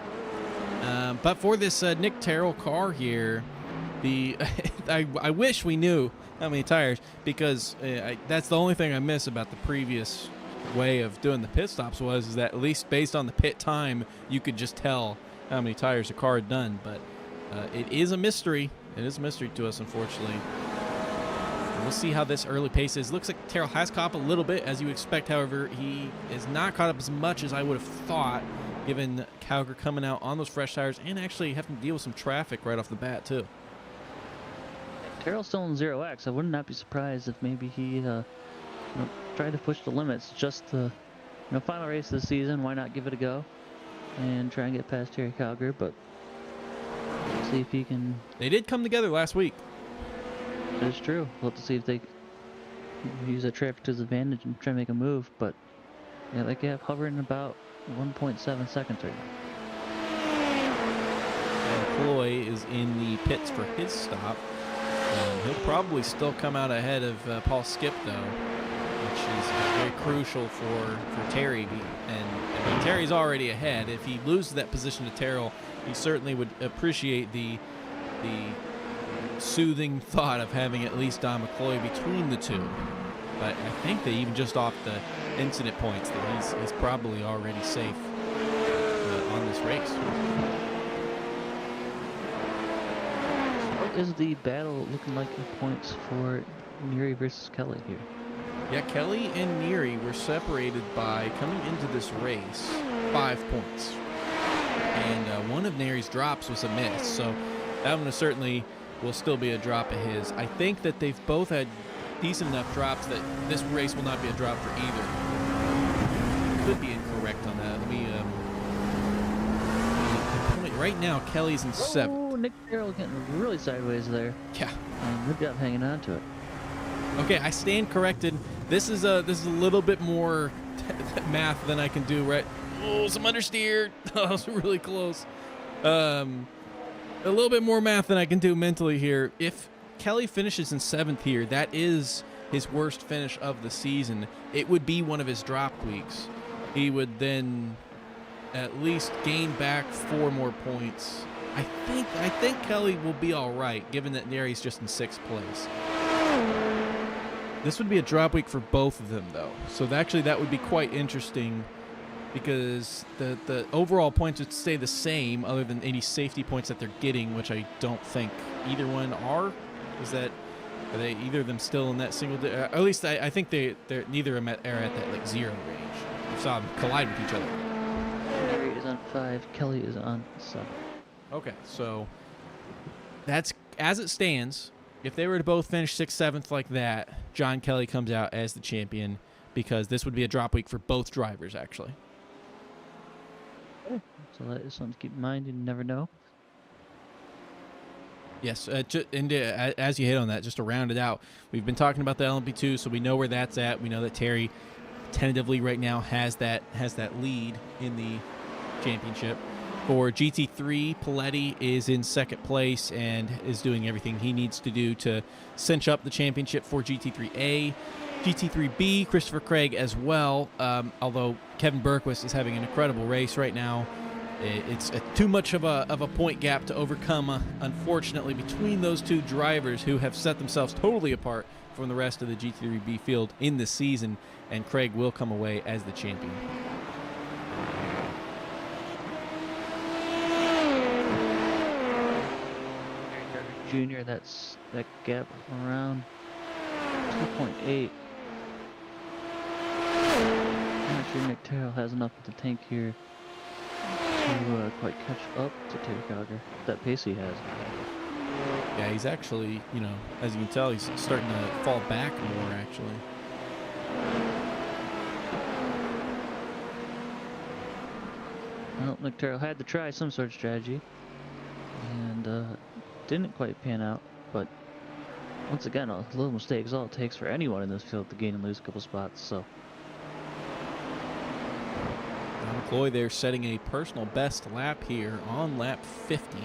But for this Nick Terrell car here, I wish we knew how many tires, because that's the only thing I miss about the previous way of doing the pit stops is that at least based on the pit time, you could just tell how many tires the car had done. But it is a mystery. It is a mystery to us, unfortunately. We'll see how this early pace is. Looks like Terrell has caught up a little bit, as you expect. However, he is not caught up as much as I would have thought, given Calgary coming out on those fresh tires and actually having to deal with some traffic right off the bat, too. Terrell's still in 0X. I would not be surprised if maybe he tried to push the limits. Just the final race of the season. Why not give it a go and try and get past Terry Calgary? But let's see if he can. They did come together last week. It's true. We'll have to see if they use that traffic to his advantage and try to make a move. But yeah, that gap hovering about 1.7 seconds right now. McCloy is in the pits for his stop. He'll probably still come out ahead of Paul Skip, though, which is very crucial for Terry. And Terry's already ahead. If he loses that position to Terrell, he certainly would appreciate the soothing thought of having at least Don McCloy between the two. But I think that even just off the incident points, that he's probably already safe on this race. What is the battle looking like in points for Neary versus Kelly here? Yeah, Kelly and Neary were separated by, coming into this race, 5 points. And one of Neary's drops was a miss, so that one certainly will still be a drop of his. I think that they've both had decent enough drops that this race will not be a drop for either. Could be incorrect on that. Let me right now Kelly's in 7th. Oh, Nick Carroll getting really sideways there. Yeah. Good job hanging on to it. Okay, I stand corrected. This is a little bit more math than I can do, right? Oh, some understeer. That was really close. A little bit more math than I can do mentally here. If Kelly finishes in 7th here, that is his worst finish of the season. It would be one of his drop weeks. He would then at least gain back 4 more points. I think Kelly will be all right, given that Neri's just in 6th place. This would be a drop week for both of them, though. So actually, that would be quite interesting because the overall points would stay the same, other than any safety points that they're getting, which I don't think either one are. Are they either of them still in that single? At least I think they're neither of them are at that like 0 range. We saw them collide with each other. Neri is on 5. Kelly is on 7. Okay, so that's as it stands. If they were to both finish 6th, 7th like that, John Kelly comes out as the champion because this would be a drop week for both drivers, actually. So that is something to keep in mind. You never know. Yes, and as you hit on that, just to round it out, we've been talking about the LMP2, so we know where that's at. We know that Terry tentatively right now has that lead in the championship. For GT3, Paletti is in 2nd place and is doing everything he needs to do to cinch up the championship for GT3A. GT3B, Christopher Craig as well, although Kevin Berquist is having an incredible race right now. It's too much of a point gap to overcome, unfortunately, between those two drivers who have set themselves totally apart from the rest of the GT3B field in this season, and Craig will come away as the champion. Junior, that gap around 2.8. I'm not sure Nick Terrell has enough in the tank here to quite catch up to Terry Gallagher. That pace he has. Yeah, he's actually, as you can tell, he's starting to fall back more, actually. Well, Nick Terrell had to try some sort of strategy, and didn't quite pan out, but once again, a little mistake is all it takes for anyone in this field to gain and lose a couple spots, so. McCloy there setting a personal best lap here on lap 50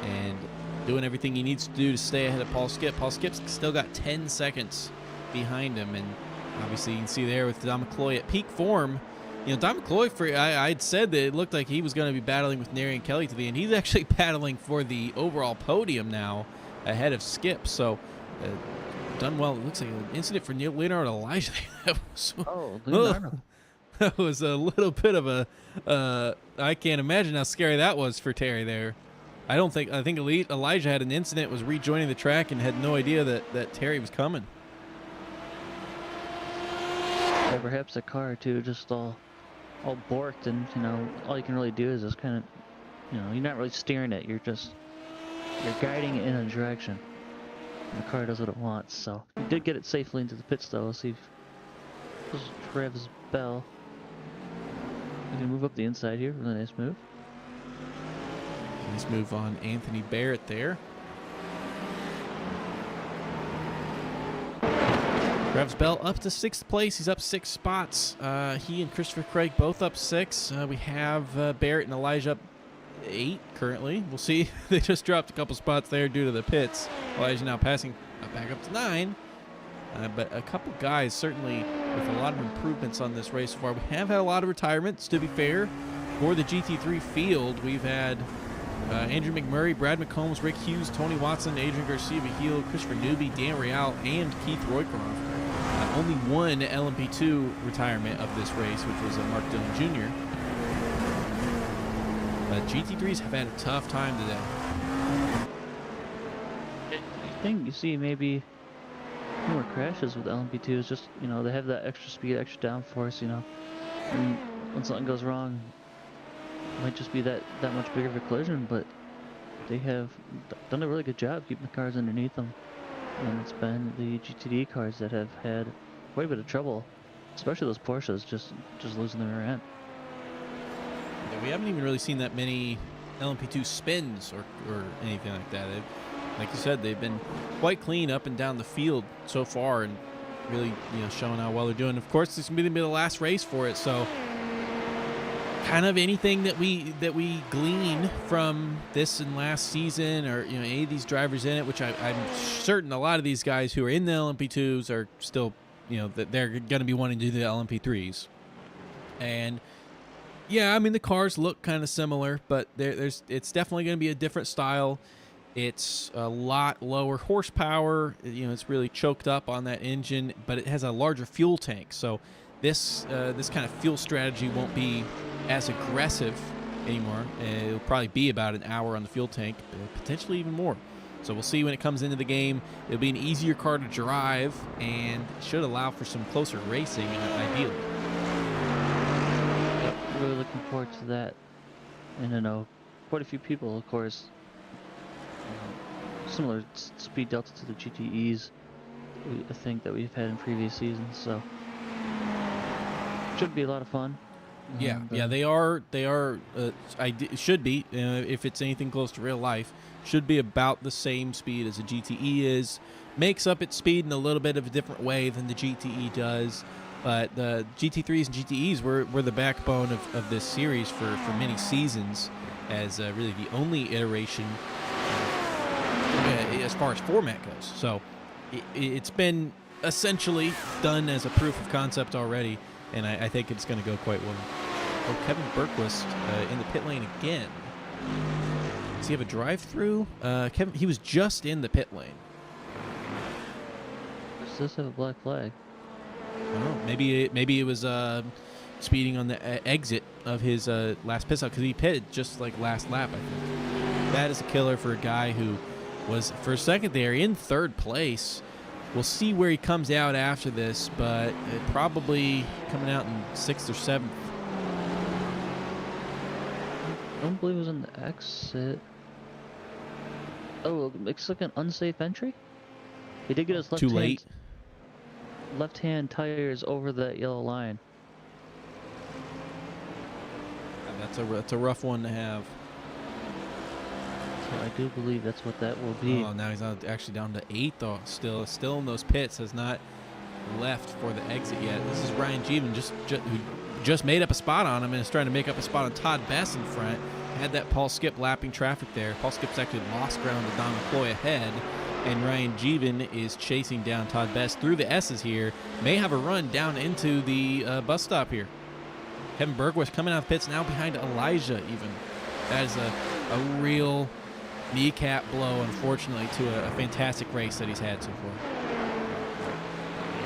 and doing everything he needs to do to stay ahead of Paul Skip. Paul Skip's still got 10 seconds behind him, and obviously you can see there with Don McCloy at peak form. Don McCloy, I'd said that it looked like he was going to be battling with Neri and Kelly to the end. He's actually battling for the overall podium now ahead of Skip, so done well. It looks like an incident for Leonardo Elijah. Leonardo. That was a little bit of a I can't imagine how scary that was for Terry there. I think Elijah had an incident, was rejoining the track, and had no idea that Terry was coming. Yeah, perhaps the car too, just all borked, and all you can really do is just kind of, you're not really steering it. You're guiding it in a direction. And the car does what it wants. So he did get it safely into the pits though. Let's see if Travis Bell. He's gonna move up the inside here. Really nice move. Nice move on Anthony Barrett there. Travis Bell up to 6th place. He's up 6 spots. He and Christopher Craig both up 6. We have Barrett and Elijah up 8 currently. We'll see. They just dropped a couple spots there due to the pits. Elijah now passing back up to 9. But a couple guys certainly with a lot of improvements on this race so far. We have had a lot of retirements, to be fair. For the GT3 field, we've had Andrew McMurray, Brad McCombs, Rick Hughes, Tony Watson, Adrian Garcia Vigil, Christopher Newby, Dan Real, and Keith Roycroft. Only one LMP2 retirement of this race, which was Mark Dillon Jr. GT3s have had a tough time today. I think you see maybe more crashes with LMP2s. Just they have that extra speed, extra downforce. And when something goes wrong, it might just be that much bigger of a collision. But they have done a really good job keeping the cars underneath them. And it's been the GTD cars that have had quite a bit of trouble, especially those Porsches, just losing their rear end. Yeah, we haven't even really seen that many LMP2 spins or anything like that. Like you said, they've been quite clean up and down the field so far, and really, showing how well they're doing. Of course, this is going to be the last race for it, so kind of anything that we glean from this and last season, or any of these drivers in it, which I'm certain a lot of these guys who are in the LMP2s are still, that they're going to be wanting to do the LMP3s, and. Yeah, I mean, the cars look kind of similar, but it's definitely going to be a different style. It's a lot lower horsepower. It's really choked up on that engine, but it has a larger fuel tank. So this kind of fuel strategy won't be as aggressive anymore. It'll probably be about an hour on the fuel tank, potentially even more. So we'll see when it comes into the game. It'll be an easier car to drive and should allow for some closer racing, ideally. Really looking forward to that. And I know quite a few people, of course, similar speed delta to the GTEs, I think, that we've had in previous seasons. So should be a lot of fun. Yeah, they are. Should be, if it's anything close to real life, should be about the same speed as a GTE is. Makes up its speed in a little bit of a different way than the GTE does. But the GT3s and GTEs were the backbone of this series for many seasons, as really the only iteration as far as format goes. So it's been essentially done as a proof of concept already, and I think it's going to go quite well. Oh, Kevin Berquist in the pit lane again. Does he have a drive-through? Kevin, he was just in the pit lane. Does this have a black flag? Oh, maybe it was speeding on the exit of his last pit stop, because he pitted just like last lap, I think. That is a killer for a guy who was, for a second there, in third place. We'll see where he comes out after this, but probably coming out in 6th or 7th. I don't believe it was on the exit. Oh, it looks like an unsafe entry? He did get his left Too late. Left-hand tires over that yellow line. That's a rough one to have. So I do believe that's what that will be. Oh, now he's actually down to 8th, though. Still in those pits, has not left for the exit yet. This is Ryan Jeevan, who just made up a spot on him and is trying to make up a spot on Todd Bess in front. Had that Paul Skip lapping traffic there. Paul Skip's actually lost ground to Don McCloy ahead. And Ryan Jeevan is chasing down Todd Best through the S's here. May have a run down into the bus stop here. Kevin Bergwist coming out of the pits now behind Elijah even. That is a real kneecap blow, unfortunately, to a fantastic race that he's had so far.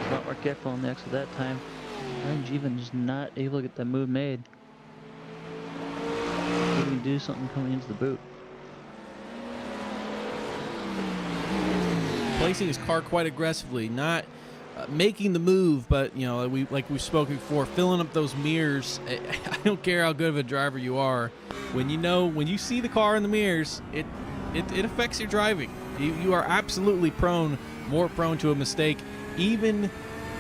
A lot more careful on the exit that time. Ryan Jeevan just not able to get that move made. He can do something coming into the boot. Placing his car quite aggressively, not making the move, but we've spoken before, filling up those mirrors. I don't care how good of a driver you are, when you see the car in the mirrors, it affects your driving. You are absolutely more prone to a mistake, even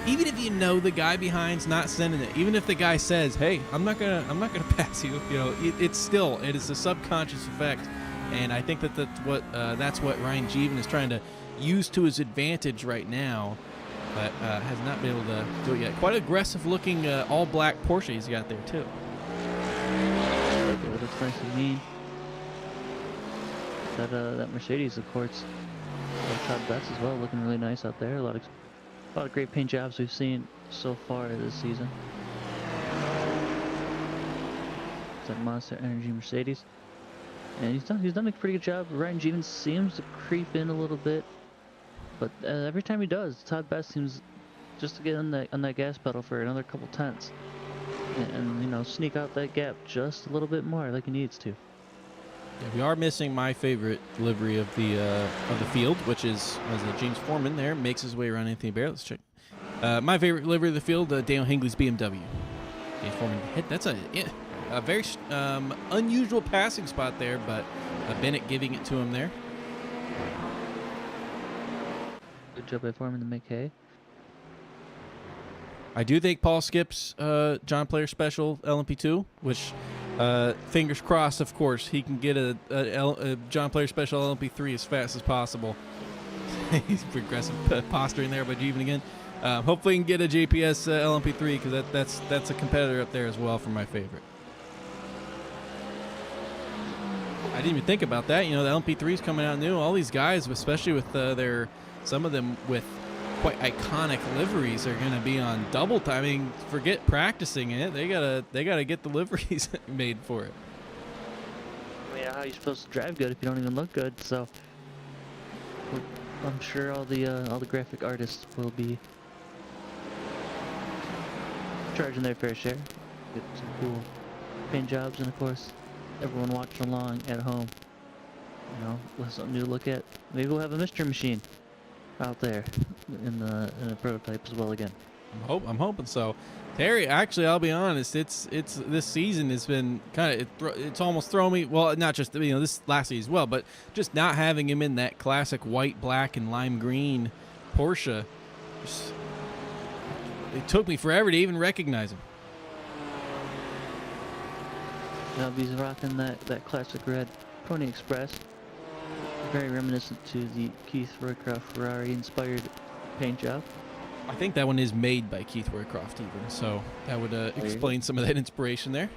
if you know the guy behind's not sending it. Even if the guy says, "Hey, I'm not gonna pass you," it is a subconscious effect, and I think that's what Ryan Jeevan is trying to use to his advantage right now, but has not been able to do it yet. Quite aggressive looking all black Porsche he's got there too. It looks nice and mean. That Mercedes, of course, Todd Betts as well, looking really nice out there. A lot of great paint jobs we've seen so far this season. It's that Monster Energy Mercedes, and he's done a pretty good job. Ryan Jeevan seems to creep in a little bit, but every time he does, Todd Best seems just to get on that gas pedal for another couple tenths, and sneak out that gap just a little bit more like he needs to. Yeah, we are missing my favorite livery of the field, which is as James Foreman there makes his way around Anthony Barrett. Let's check. My favorite livery of the field, Daniel Hingley's BMW. James Foreman hit. That's a very unusual passing spot there, but Bennett giving it to him there. Good job by Foreman to make hay. I do think Paul Skip's John Player Special LMP2, which Fingers crossed, of course, he can get a John Player Special LMP3 as fast as possible. He's progressive posturing there by Jeevan again. Hopefully, he can get a JPS LMP3 because that's a competitor up there as well for my favorite. I didn't even think about that. You know, the LMP3 is coming out new. All these guys, especially with some of them with quite iconic liveries, are going to be on double time. I mean, forget practicing it. They gotta get the liveries made for it. Yeah, how are you supposed to drive good if you don't even look good? So I'm sure all the graphic artists will be charging their fair share. Get some cool paint jobs, and of course, everyone watching along at home. You know, we'll have something new to look at. Maybe we'll have a mystery machine out there in the prototype as well again. I'm hoping so. Terry, actually, I'll be honest. It's this season has been it's almost thrown me. Well, not just this last season as well, but just not having him in that classic white, black, and lime green Porsche. It took me forever to even recognize him. Now he's rocking that classic red Pony Express. Very reminiscent to the Keith Roycroft Ferrari inspired paint job. I think that one is made by Keith Roycroft even, so that would explain some of that inspiration there.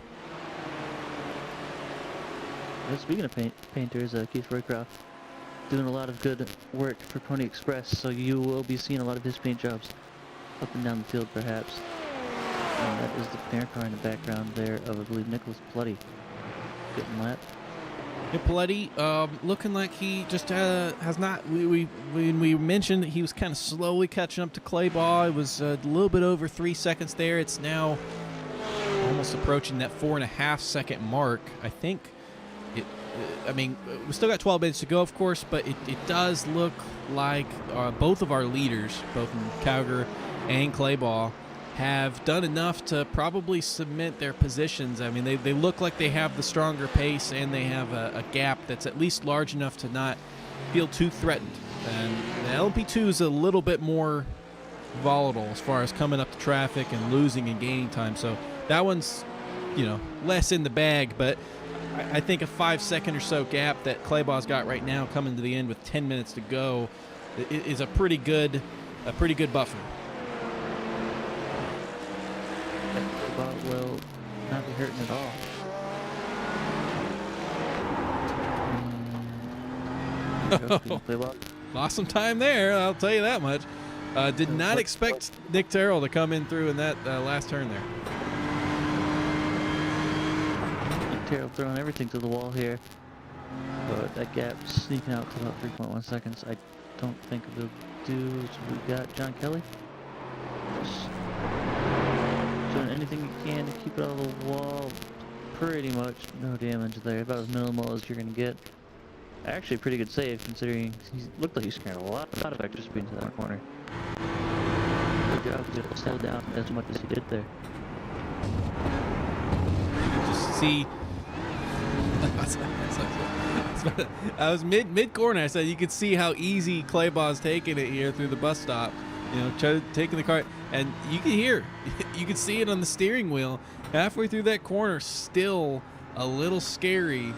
Well, speaking of painters, Keith Roycroft doing a lot of good work for Pony Express, so you will be seeing a lot of his paint jobs up and down the field perhaps. And that is the parent car in the background there of, I believe, Nicholas Paletti getting that. Paletti, looking like he just has not. When we mentioned that he was kind of slowly catching up to Clayball, it was a little bit over 3 seconds there. It's now almost approaching that 4.5 second mark. I think I mean, we still got 12 minutes to go, of course, but it does look like both of our leaders, both in Cowger and Clayball, have done enough to probably cement their positions. I mean, they look like they have the stronger pace, and they have a gap that's at least large enough to not feel too threatened. And the LMP2 is a little bit more volatile as far as coming up to traffic and losing and gaining time. So that one's, less in the bag, but I think a 5 second or so gap that Clayball's got right now coming to the end with 10 minutes to go is a pretty good buffer. Will not be hurting at all. Lost some time there, I'll tell you that much. Did not expect Nick Terrell to come in through in that last turn there. Nick Terrell throwing everything to the wall here, but that gap sneaking out to about 3.1 seconds. I don't think it'll do. So we got John Kelly. Doing anything you can to keep it out of the wall. Pretty much no damage there, about as minimal as you're going to get. Actually, pretty good save considering he looked like he scared a lot of extra speed into that corner. Good job to slow down as much as he did there. Just see. I was mid corner. I said you could see how easy Clayball's taking it here through the bus stop. Taking the car, and you can hear, you can see it on the steering wheel. Halfway through that corner, still a little scary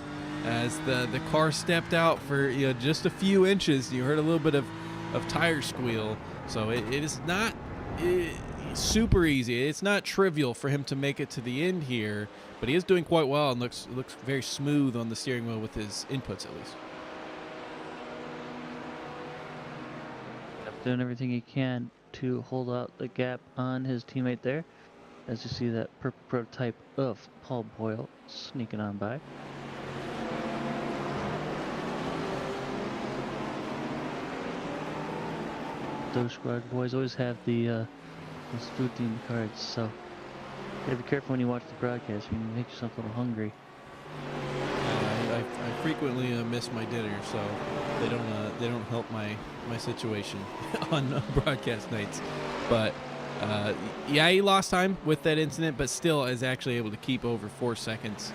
as the car stepped out for just a few inches. You heard a little bit of tire squeal. So it is not super easy. It's not trivial for him to make it to the end here, but he is doing quite well and looks very smooth on the steering wheel with his inputs at least. Doing everything he can to hold out the gap on his teammate there, as you see that prototype of Paul Boyle sneaking on by. Those squad boys always have those food themed cards, so you gotta be careful when you watch the broadcast. You can make yourself a little hungry. I frequently miss my dinner, so they don't help my situation on broadcast nights. But he lost time with that incident, but still is actually able to keep over 4 seconds.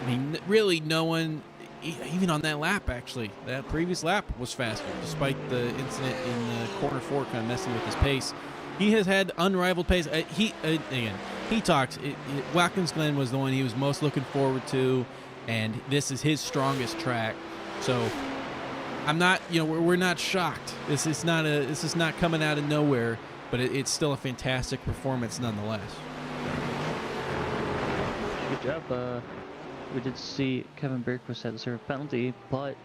I mean, really, no one, even on that lap, actually, that previous lap was faster, despite the incident in corner 4 kind of messing with his pace. He has had unrivaled pace. he talked. Watkins Glen was the one he was most looking forward to, and this is his strongest track. So I'm not, we're not shocked. This is not coming out of nowhere, but it's still a fantastic performance nonetheless. Good job. We did see Kevin Bergquist had to serve a penalty, but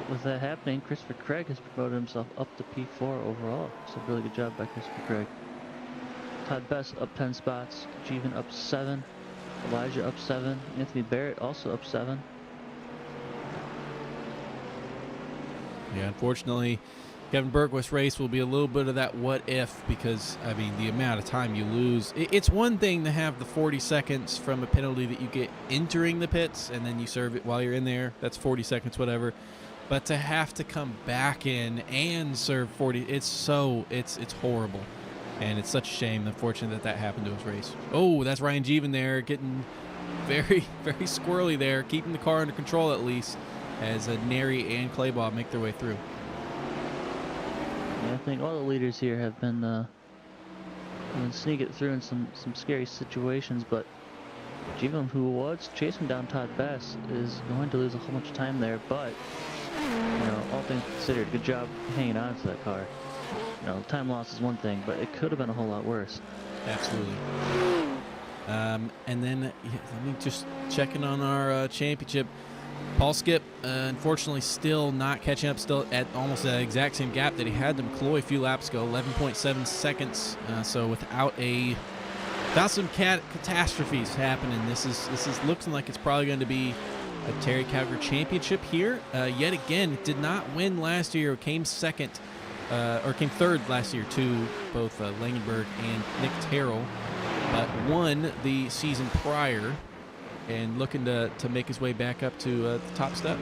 with that happening, Christopher Craig has promoted himself up to P4 overall. So really good job by Christopher Craig. Todd Best up 10 spots, Jeevan up 7, Elijah up 7, Anthony Barrett also up 7. Yeah, unfortunately, Kevin Bergquist's race will be a little bit of that what if, because, I mean, the amount of time you lose. It's one thing to have the 40 seconds from a penalty that you get entering the pits, and then you serve it while you're in there. That's 40 seconds, whatever. But to have to come back in and serve 40, it's horrible. And it's such a shame, unfortunate that happened to his race. Oh, that's Ryan Jeevan there, getting very, very squirrely there, keeping the car under control at least, as Neri and Claybaugh make their way through. Yeah, I think all the leaders here have been sneaking through in some scary situations, but Jeevan, who was chasing down Todd Best, is going to lose a whole bunch of time there, but all things considered, good job hanging on to that car. Time loss is one thing, but it could have been a whole lot worse. Absolutely. And then let me just check in on our championship. Paul Skip, unfortunately, still not catching up, still at almost the exact same gap that he had to McCloy a few laps ago, 11.7 seconds. So without some catastrophes happening, this is looking like it's probably going to be a Terry Calgary championship here. Yet again, it did not win last year. It came came third last year to both Langenberg and Nick Terrell, but won the season prior and looking to make his way back up to the top step.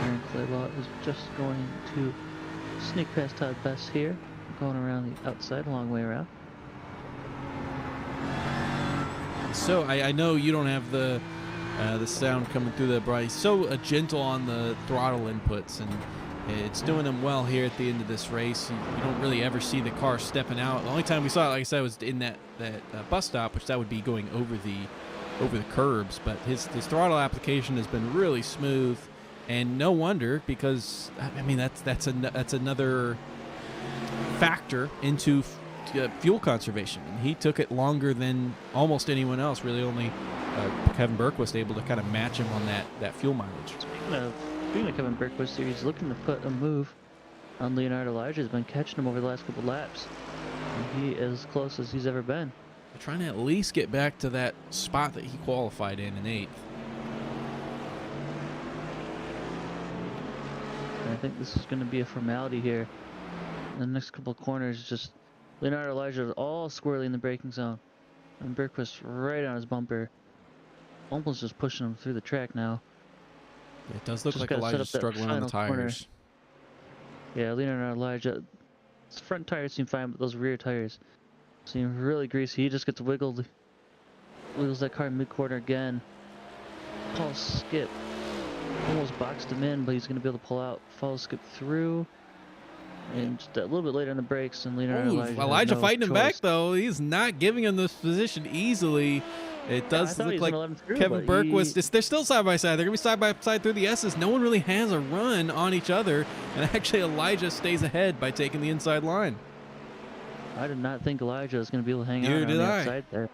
Aaron Claybaugh is just going to sneak past Todd Best here, going around the outside, a long way around. So I know you don't have the sound coming through the bright. He's so gentle on the throttle inputs, and it's doing him well here at the end of this race. You don't really ever see the car stepping out. The only time we saw it, like I said, was in that bus stop, which that would be going over the curbs. But his throttle application has been really smooth, and no wonder, because I mean that's another factor into fuel conservation. And he took it longer than almost anyone else. Really, only Kevin Bergquist able to kind of match him on that fuel mileage. Speaking of Kevin Bergquist here, he's looking to put a move on Leonard Elijah. Has been catching him over the last couple laps. And he is as close as he's ever been. They're trying to at least get back to that spot that he qualified in 8th. And I think this is going to be a formality here. In the next couple of corners, just Leonard Elijah is all squarely in the braking zone. And Bergquist right on his bumper. Almost just pushing him through the track now. It does look like Elijah's struggling on the tires. Corner. Yeah, Leonard Elijah, his front tires seem fine, but those rear tires seem really greasy. He just gets wiggles that car mid-corner again. Paul Skip almost boxed him in, but he's going to be able to pull out. Follow Skip through. And just a little bit later on the brakes, and Leonard Elijah fighting him back, though. He's not giving him this position easily. It does look like Kevin Bergquist. They're still side by side. They're going to be side by side through the S's. No one really has a run on each other. And actually, Elijah stays ahead by taking the inside line. I did not think Elijah was going to be able to hang on the outside there.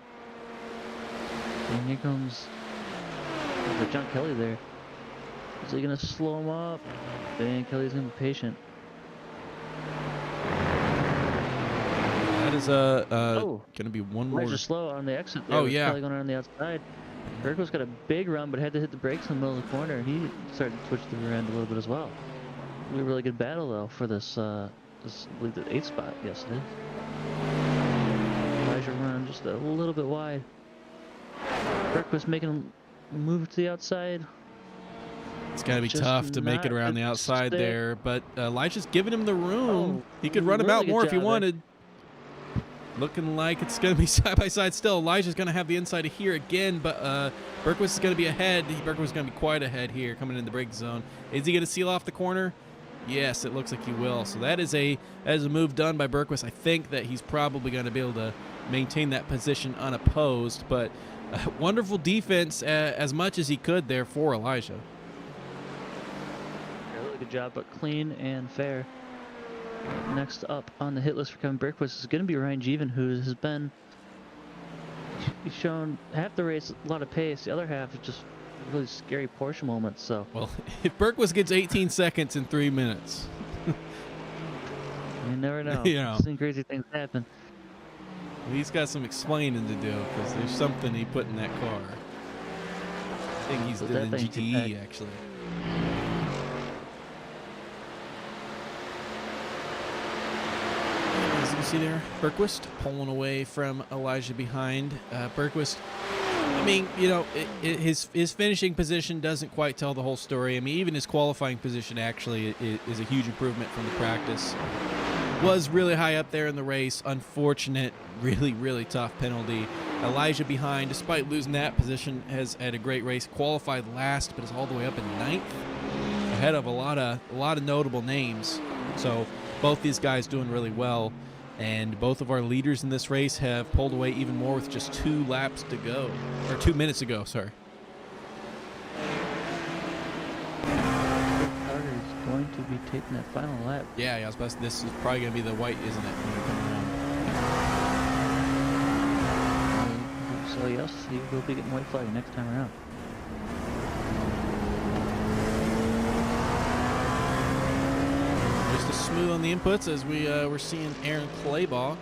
And here comes John Kelly there. Is he going to slow him up? Dan Kelly's going to be patient. That is going to be one more. Just slow on the exit there. Oh, yeah. Kelly going around the outside. Bergquist got a big run, but had to hit the brakes in the middle of the corner. He started to twitch the rear end a little bit as well. It'll be a really good battle, though, for this, I believe, the 8th spot. Yes, it is. Elijah run just a little bit wide. Bergquist making a move to the outside. It's got to be tough to make it around the outside there, but Elijah's giving him the room. He could run him out more if he wanted. Looking like it's going to be side by side still. Elijah's going to have the inside of here again, but Bergquist is going to be ahead. Bergquist is going to be quite ahead here coming in the brake zone. Is he going to seal off the corner? Yes, it looks like he will. So that is a move done by Berquist. I think that he's probably going to be able to maintain that position unopposed, but wonderful defense as much as he could there for Elijah. Really good job, but clean and fair. Next up on the hit list for Kevin Berquist is going to be Ryan Jeevan, who has been shown half the race a lot of pace, the other half is just really scary Porsche moments. So, well, if Berquist gets 18 seconds in 3 minutes, you never know. You know. I've seen crazy things happen. He's got some explaining to do because there's something he put in that car. I think he's Put doing that thing GTE back. actually. As you can see there, Berquist pulling away from Elijah behind. Berquist, I mean, you know, his finishing position doesn't quite tell the whole story. I mean, even his qualifying position actually is a huge improvement from the practice. Was really high up there in the race. Unfortunate, really tough penalty. Elijah behind, despite losing that position, has had a great race. Qualified last, but is all the way up in 9th, ahead of a lot of notable names. So both these guys doing really well, and both of our leaders in this race have pulled away even more with just 2 laps to go, or 2 minutes to go. Sorry. Going to be taking that final lap. Yeah, I was about to, this is probably going to be the white, isn't it, when we come around? So yes, he will be getting white flag next time around. Just as smooth on the inputs as we're seeing Aaron Claybaugh.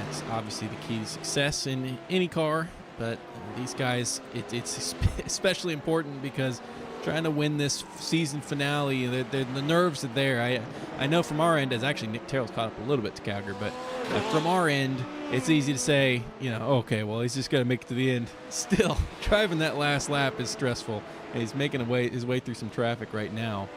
That's obviously the key to success in any car, but these guys, it's especially important because trying to win this season finale, the nerves are there. I know from our end, as actually Nick Terrell's caught up a little bit to Calgary, but from our end, it's easy to say, you know, okay, well, he's just got to make it to the end. Still, driving that last lap is stressful, and he's making his way through some traffic right now.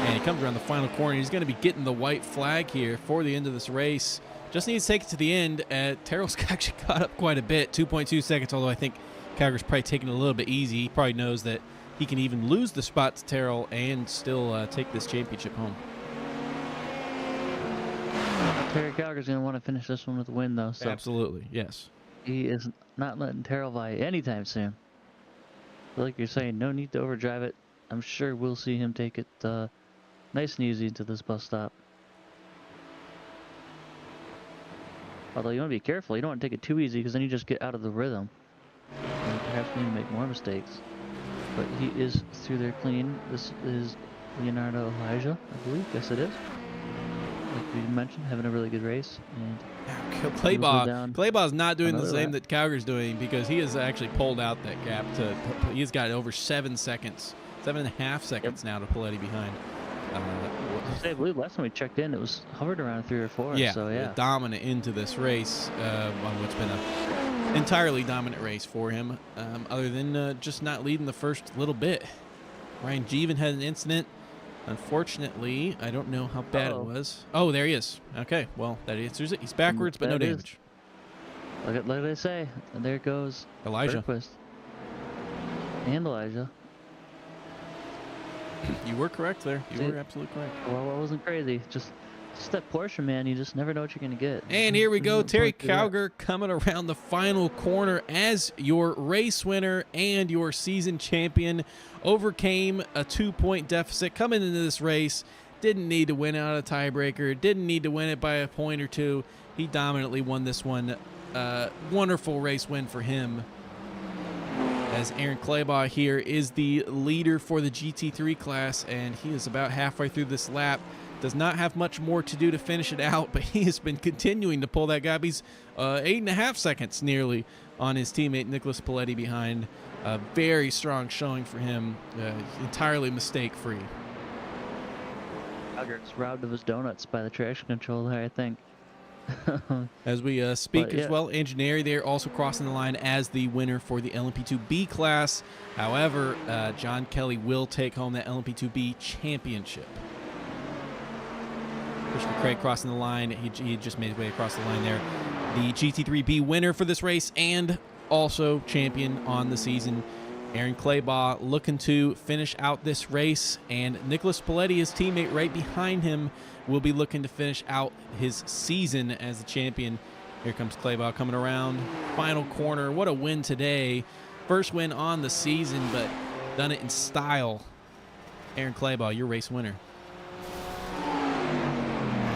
And he comes around the final corner. He's going to be getting the white flag here for the end of this race. Just needs to take it to the end. Terrell's actually caught up quite a bit, 2.2 seconds, although I think Calgary's probably taking it a little bit easy. He probably knows that he can even lose the spot to Terrell and still take this championship home. Terry Calgary's going to want to finish this one with a win, though. So Absolutely, yes. he is not letting Terrell by anytime soon. But like you're saying, no need to overdrive it. I'm sure we'll see him take it nice and easy into this bus stop. Although you want to be careful. You don't want to take it too easy because then you just get out of the rhythm. And perhaps maybe make more mistakes. But he is through there clean. This is Leonardo Elijah, I believe. Yes, it is. Like we mentioned, having a really good race. And Claybaugh's not doing the same lap. that Calgary's doing because he has actually pulled out that gap. He's got over 7 seconds, 7.5 seconds now to Paletti behind. I believe last time we checked in, it was hovered around 3 or 4. Yeah, so yeah. dominant into this race on what's been a entirely dominant race for him, other than just not leading the first little bit. Ryan Jeevan had an incident. Unfortunately, I don't know how bad it was. Oh, there he is. Okay, well, that answers it. He's backwards, but no damage. Like I say, and there goes Elijah. Berquist. And Elijah. You were correct there. You were absolutely correct. Well, I wasn't crazy. Just that Porsche, man. You just never know what you're going to get. And here we go. Terry Calgary coming around the final corner as your race winner and your season champion. Overcame a 2-point deficit coming into this race. Didn't need to win out a tiebreaker. Didn't need to win it by a point or two. He dominantly won this one. Wonderful race win for him. As Aaron Claybaugh here is the leader for the GT3 class, and he is about halfway through this lap. Does not have much more to do to finish it out, but he has been continuing to pull that gap. He's 8.5 seconds nearly on his teammate Nicholas Paletti behind. A very strong showing for him, entirely mistake-free. Calgary's robbed of his donuts by the traction control there, I think. As we speak as well, Engineering there also crossing the line as the winner for the LMP2B class. However, John Kelly will take home that LMP2B championship. Christian Craig crossing the line. He just made his way across the line there. The GT3B winner for this race and also champion on the season. Aaron Claybaugh looking to finish out this race, and Nicholas Paletti, his teammate right behind him, will be looking to finish out his season as the champion. Here comes Claybaugh coming around. Final corner. What a win today. First win on the season, but done it in style. Aaron Claybaugh, your race winner.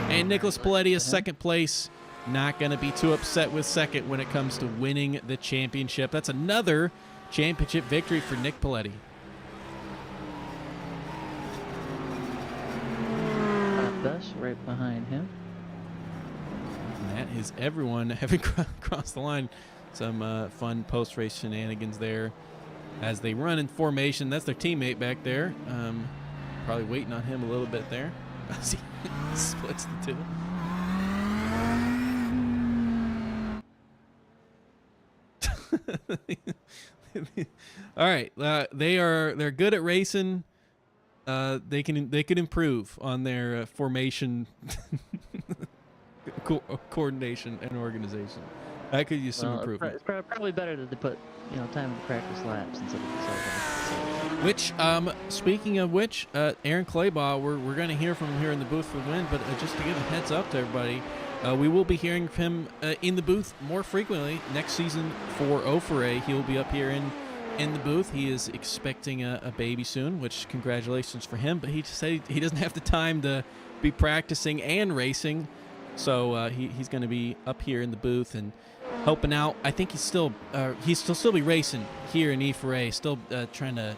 And Nicholas Paletti is second place. Not going to be too upset with second when it comes to winning the championship. That's another championship victory for Nick Paletti. Best right behind him. And that is everyone having crossed the line. Some fun post-race shenanigans there as they run in formation. That's their teammate back there. Probably waiting on him a little bit there as he splits the two. All right, they're good at racing. They could improve on their formation coordination and organization. I could use some improvement. It's probably better that they put time to practice laps instead of the Which, speaking of which, Aaron Claybaugh, we're going to hear from him here in the booth for the win. But just to give a heads up to everybody, we will be hearing from him in the booth more frequently next season for O4A. He will be up here in the booth. He is expecting a baby soon, which congratulations for him. But he said he doesn't have the time to be practicing and racing, so he's going to be up here in the booth and helping out. I think he's still be racing here in E4A, still trying to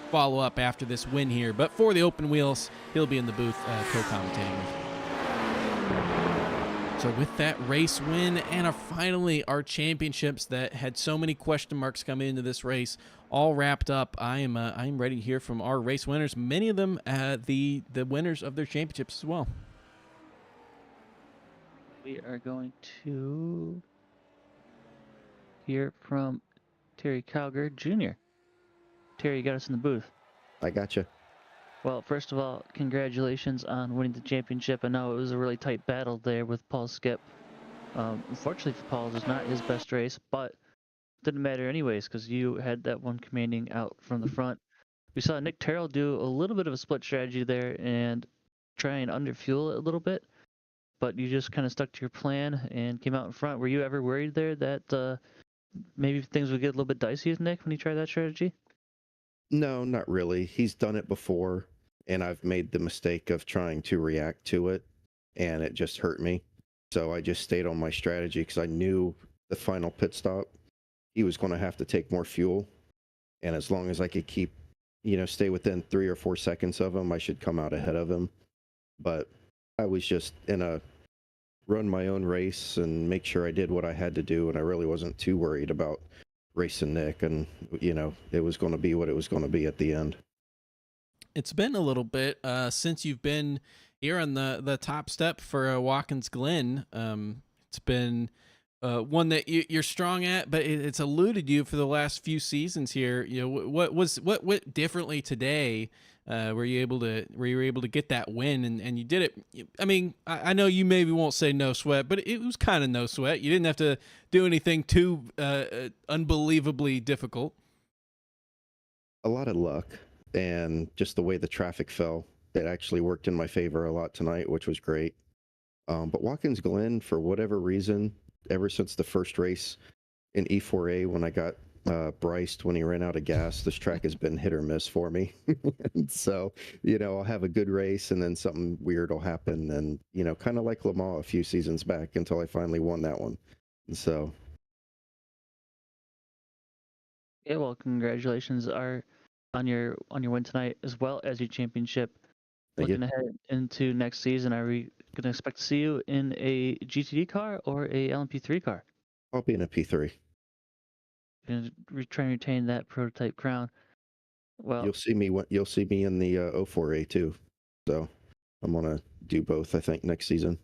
follow up after this win here. But for the open wheels, he'll be in the booth co-commentating. So with that race win and finally our championships that had so many question marks coming into this race all wrapped up, I'm ready to hear from our race winners. Many of them the winners of their championships as well. We are going to hear from Terry Calger Jr. Terry, you got us in the booth. I got you. Well, first of all, congratulations on winning the championship. I know it was a really tight battle there with Paul Skip. Unfortunately for Paul, it was not his best race, but it didn't matter anyways because you had that one commanding out from the front. We saw Nick Terrell do a little bit of a split strategy there and try and underfuel it a little bit, but you just kind of stuck to your plan and came out in front. Were you ever worried there that maybe things would get a little bit dicey with Nick when he tried that strategy? No, not really. He's done it before, and I've made the mistake of trying to react to it, and it just hurt me. So I just stayed on my strategy because I knew the final pit stop, he was going to have to take more fuel, and as long as I could keep, stay within 3 or 4 seconds of him, I should come out ahead of him. But I was just in a run my own race and make sure I did what I had to do, and I really wasn't too worried about racing Nick, and it was going to be what it was going to be at the end. It's been a little bit since you've been here on the top step for Watkins Glen. It's been one that you're strong at, but it's eluded you for the last few seasons here. What went differently today? Were you able to get that win and you did it? I mean, I know you maybe won't say no sweat, but it was kind of no sweat. You didn't have to do anything too unbelievably difficult. A lot of luck and just the way the traffic fell. It actually worked in my favor a lot tonight, which was great. But Watkins Glen, for whatever reason, ever since the first race in E4A when I got Bryce when he ran out of gas, this track has been hit or miss for me. So, I'll have a good race and then something weird will happen, and kind of like Le Mans a few seasons back until I finally won that one. And so, yeah, well, congratulations on your win tonight as well as your championship. Looking ahead into next season, are we going to expect to see you in a GTD car or a LMP3 car? I'll be in a P3. And try and retain that prototype crown. Well, You'll see me in the O4A too. So I'm gonna do both, I think, next season.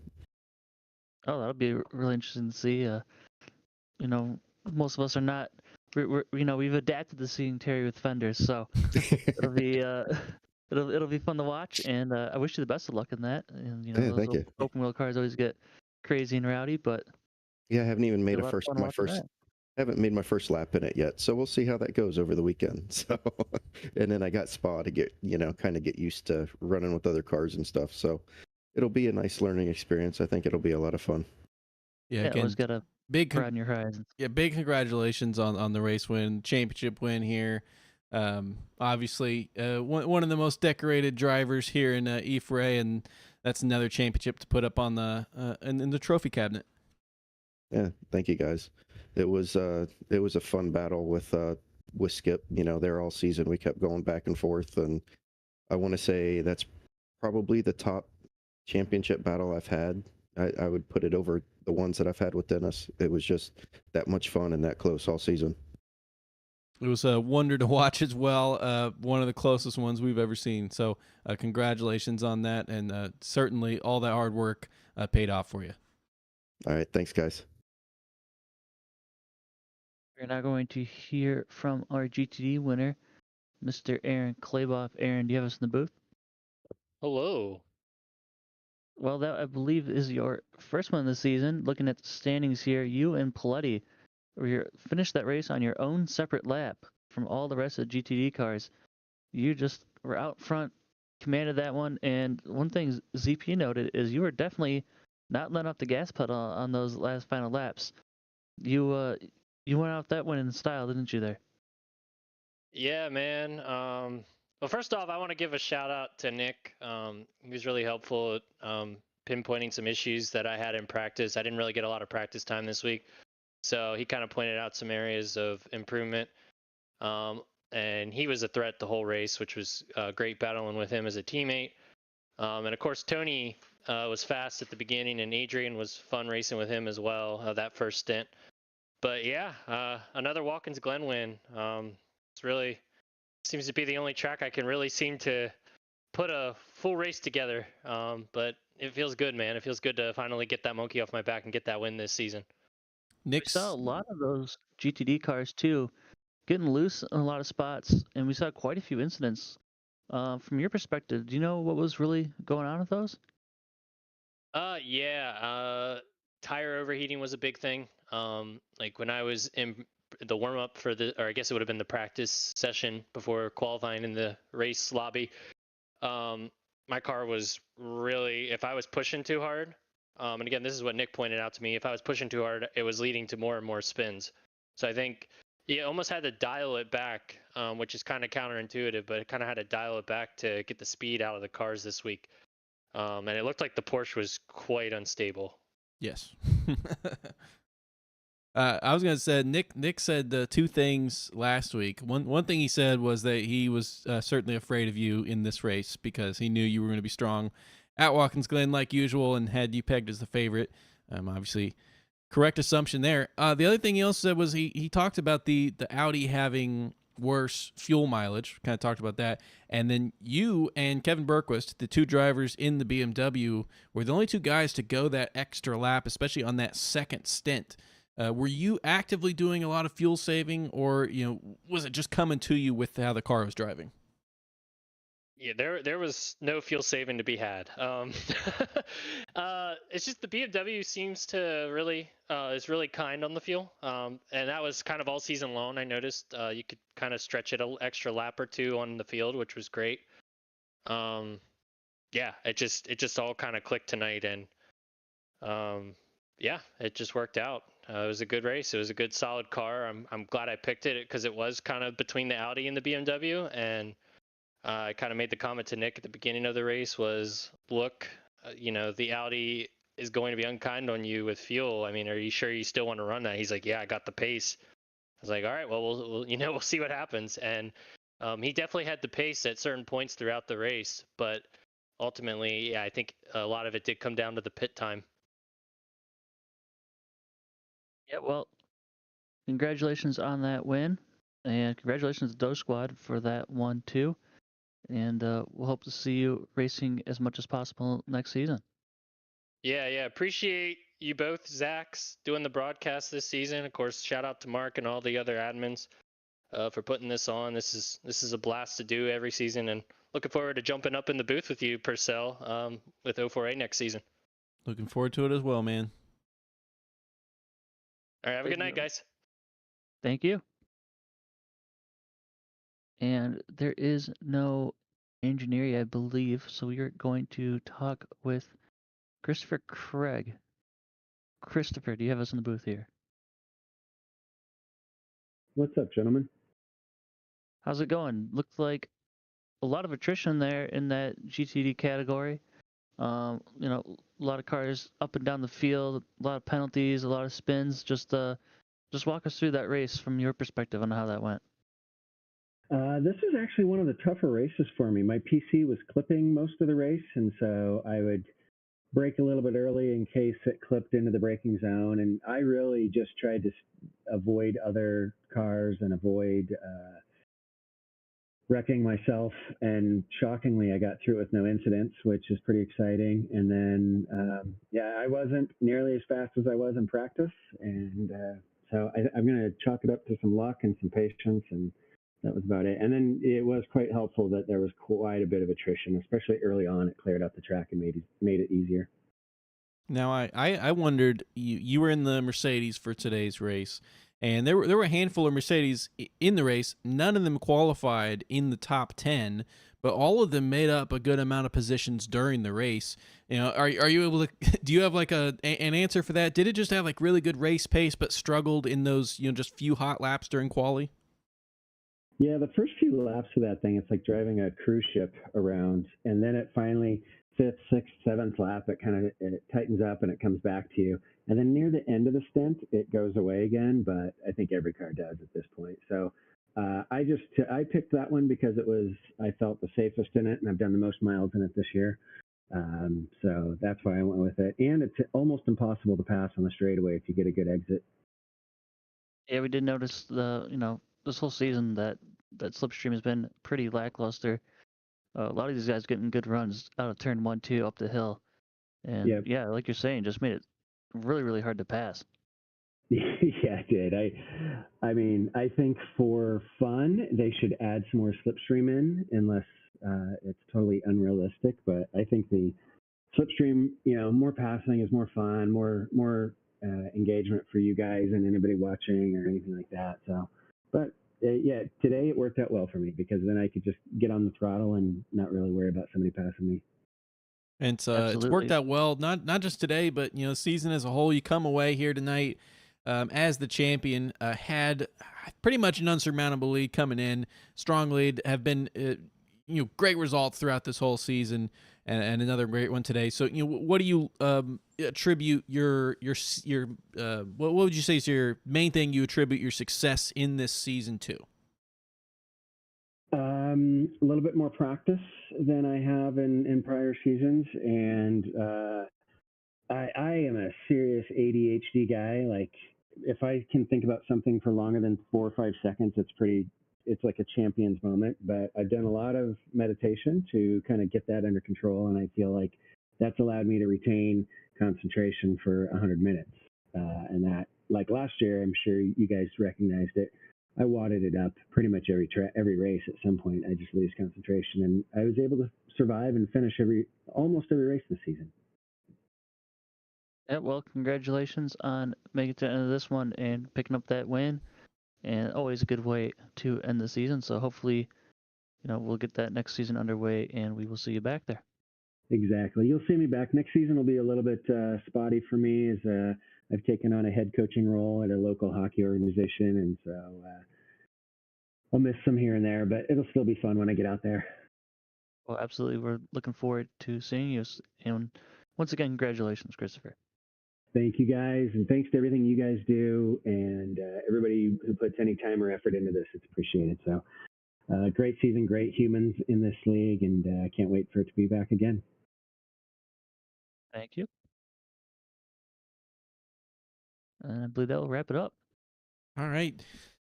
Oh, that'll be really interesting to see. Most of us are not. We've adapted to seeing Terry with fenders, so it'll be it'll be fun to watch. And I wish you the best of luck in that. And those thank you. open wheel cars always get crazy and rowdy, but Yeah, I haven't even made Haven't made my first lap in it yet, so we'll see how that goes over the weekend. So, and then I got Spa to get, kind of get used to running with other cars and stuff. So, it'll be a nice learning experience. I think it'll be a lot of fun. Yeah, Yeah, always again, got to broaden your horizons. big congratulations on the race win, championship win here. Obviously, one of the most decorated drivers here in E4A, and that's another championship to put up on the in the trophy cabinet. Yeah, thank you guys. It was a fun battle with Skip. There all season we kept going back and forth, and I want to say that's probably the top championship battle I've had. I would put it over the ones that I've had with Dennis. It was just that much fun and that close all season. It was a wonder to watch as well. One of the closest ones we've ever seen. So congratulations on that, and certainly all that hard work paid off for you. All right, thanks guys. We're now going to hear from our GTD winner, Mr. Aaron Klayboff. Aaron, do you have us in the booth? Hello. Well, that I believe is your first one of the season. Looking at the standings here, you and Paletti finished that race on your own separate lap from all the rest of the GTD cars. You just were out front, commanded that one. And one thing ZP noted is you were definitely not letting off the gas pedal on those last final laps. You went out that one in style, didn't you? There. Yeah, man. Well, first off, I want to give a shout out to Nick. He was really helpful at pinpointing some issues that I had in practice. I didn't really get a lot of practice time this week, so he kind of pointed out some areas of improvement. And he was a threat the whole race, which was great battling with him as a teammate. And of course, Tony was fast at the beginning, and Adrian was fun racing with him as well, that first stint. But yeah, another Watkins Glen win. It's really seems to be the only track I can really seem to put a full race together. But it feels good, man. It feels good to finally get that monkey off my back and get that win this season. We saw a lot of those GTD cars too, getting loose in a lot of spots, and we saw quite a few incidents. From your perspective, do you know what was really going on with those? Yeah. Tire overheating was a big thing. Like when I was in the warm up or I guess it would have been the practice session before qualifying in the race lobby. My car was really, if I was pushing too hard, and again, this is what Nick pointed out to me, if I was pushing too hard, it was leading to more and more spins. So I think you almost had to dial it back, which is kind of counterintuitive, but it kind of had to dial it back to get the speed out of the cars this week. And it looked like the Porsche was quite unstable. Yes. I was gonna say Nick said the two things last week. One thing he said was that he was certainly afraid of you in this race because he knew you were going to be strong at Watkins Glen like usual and had you pegged as the favorite. Obviously, correct assumption there. The other thing he also said was he talked about the Audi having worse fuel mileage. Kind of talked about that, and then you and Kevin Berquist, the two drivers in the BMW, were the only two guys to go that extra lap, especially on that second stint. Were you actively doing a lot of fuel saving, or was it just coming to you with how the car was driving? Yeah, there was no fuel saving to be had. It's just the BMW seems to really is really kind on the fuel, and that was kind of all season long. I noticed you could kind of stretch it an extra lap or two on the field, which was great. Yeah, it just all kind of clicked tonight, and yeah, it just worked out. It was a good race. It was a good, solid car. I'm glad I picked it because it was kind of between the Audi and the BMW. And I kind of made the comment to Nick at the beginning of the race was, look, the Audi is going to be unkind on you with fuel. I mean, are you sure you still want to run that? He's like, yeah, I got the pace. I was like, all right, well, we'll see what happens. And he definitely had the pace at certain points throughout the race, but ultimately, yeah, I think a lot of it did come down to the pit time. Yeah, well, congratulations on that win, and congratulations to Doge Squad for that one too. And we'll hope to see you racing as much as possible next season. Yeah. Appreciate you both, Zachs, doing the broadcast this season. Of course, shout out to Mark and all the other admins for putting this on. This is a blast to do every season, and looking forward to jumping up in the booth with you, Purcell, with O4A next season. Looking forward to it as well, man. All right, have a good night, guys. Thank you. And there is no engineer, I believe, so we are going to talk with Christopher Craig. Christopher, do you have us in the booth here? What's up, gentlemen? How's it going? Looks like a lot of attrition there in that GTD category. A lot of cars up and down the field, a lot of penalties, a lot of spins. Just walk us through that race from your perspective on how that went. This was actually one of the tougher races for me. My PC was clipping most of the race, and so I would brake a little bit early in case it clipped into the braking zone. And I really just tried to avoid other cars and avoid wrecking myself. And shockingly, I got through it with no incidents, which is pretty exciting. And then, I wasn't nearly as fast as I was in practice. And so I'm going to chalk it up to some luck and some patience. And that was about it. And then it was quite helpful that there was quite a bit of attrition, especially early on. It cleared up the track and made it easier. Now, I wondered, you were in the Mercedes for today's race, and there were a handful of Mercedes in the race. None of them qualified in the top 10, but all of them made up a good amount of positions during the race. Are you able to, do you have like an answer for that? Did it just have like really good race pace, but struggled in those, just few hot laps during quali? Yeah, the first few laps of that thing, it's like driving a cruise ship around, and then it finally, fifth, sixth, seventh lap, it tightens up and it comes back to you. And then near the end of the stint, it goes away again, but I think every car does at this point. So I picked that one because I felt the safest in it, and I've done the most miles in it this year. So that's why I went with it. And it's almost impossible to pass on the straightaway if you get a good exit. Yeah, we did notice this whole season that slipstream has been pretty lackluster. A lot of these guys getting good runs out of turn 1, 2 up the hill, and Yep. yeah, like you're saying, just made it really, really hard to pass. Yeah, it did. I mean, I think for fun, they should add some more slipstream in, unless it's totally unrealistic. But I think the slipstream, more passing is more fun, more engagement for you guys and anybody watching or anything like that. So, but today it worked out well for me because then I could just get on the throttle and not really worry about somebody passing me. And it's worked out well, not just today, but season as a whole. You come away here tonight as the champion, had pretty much an unsurmountable lead coming in, strong lead, have been great results throughout this whole season, and another great one today. So what do you attribute your what would you say is your main thing you attribute your success in this season to? A little bit more practice than I have in prior seasons, and I am a serious ADHD guy. Like, if I can think about something for longer than 4 or 5 seconds, it's like a champion's moment. But I've done a lot of meditation to kind of get that under control, and I feel like that's allowed me to retain concentration for 100 minutes. And that, like last year, I'm sure you guys recognized it. I wadded it up pretty much every race. At some point, I just lose concentration, and I was able to survive and finish almost every race this season. Yeah, well, congratulations on making it to the end of this one and picking up that win. And always a good way to end the season. So hopefully, we'll get that next season underway, and we will see you back there. Exactly. You'll see me back. Next season will be a little bit spotty for me, as I've taken on a head coaching role at a local hockey organization, and so I'll miss some here and there, but it'll still be fun when I get out there. Well, absolutely. We're looking forward to seeing you. And once again, congratulations, Christopher. Thank you, guys, and thanks to everything you guys do, and everybody who puts any time or effort into this. It's appreciated. So, great season, great humans in this league, and I can't wait for it to be back again. Thank you. And I believe that will wrap it up. All right.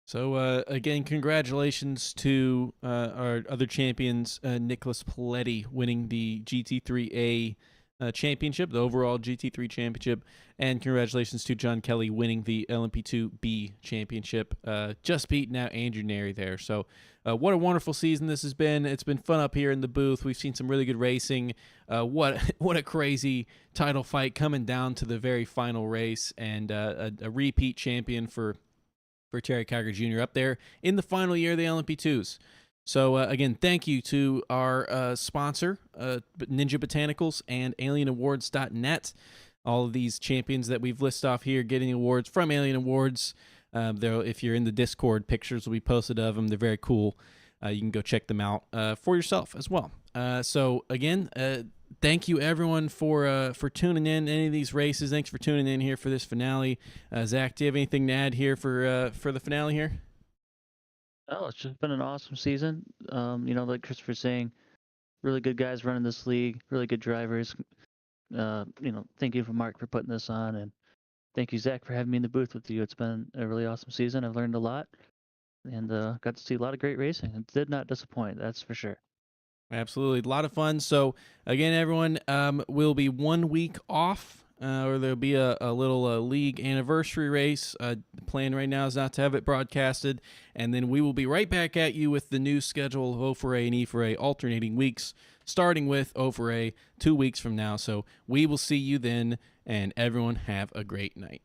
So, again, congratulations to our other champions, Nicholas Paletti winning the GT3A championship, the overall GT3 championship, and congratulations to John Kelly winning the LMP2B championship, just beating out Andrew Neri there. So what a wonderful season this has been. It's been fun up here in the booth. We've seen some really good racing. What a crazy title fight coming down to the very final race, and a repeat champion for for Terry Kiger Jr. up there in the final year of the LMP2s. So, again, thank you to our sponsor, Ninja Botanicals and AlienAwards.net. All of these champions that we've listed off here getting awards from Alien Awards. If you're in the Discord, pictures will be posted of them. They're very cool. You can go check them out for yourself as well. So, again, thank you, everyone, for tuning in any of these races. Thanks for tuning in here for this finale. Zach, do you have anything to add here for the finale here? Oh, it's just been an awesome season. Like Christopher's saying, really good guys running this league, really good drivers. Thank you for Mark for putting this on, and thank you, Zach, for having me in the booth with you. It's been a really awesome season. I've learned a lot, and got to see a lot of great racing. It did not disappoint, that's for sure. Absolutely. A lot of fun. So, again, everyone, we'll be 1 week off, or there'll be a little league anniversary race. The plan right now is not to have it broadcasted. And then we will be right back at you with the new schedule of O4A and E4A alternating weeks, starting with O4A 2 weeks from now. So we will see you then, and everyone have a great night.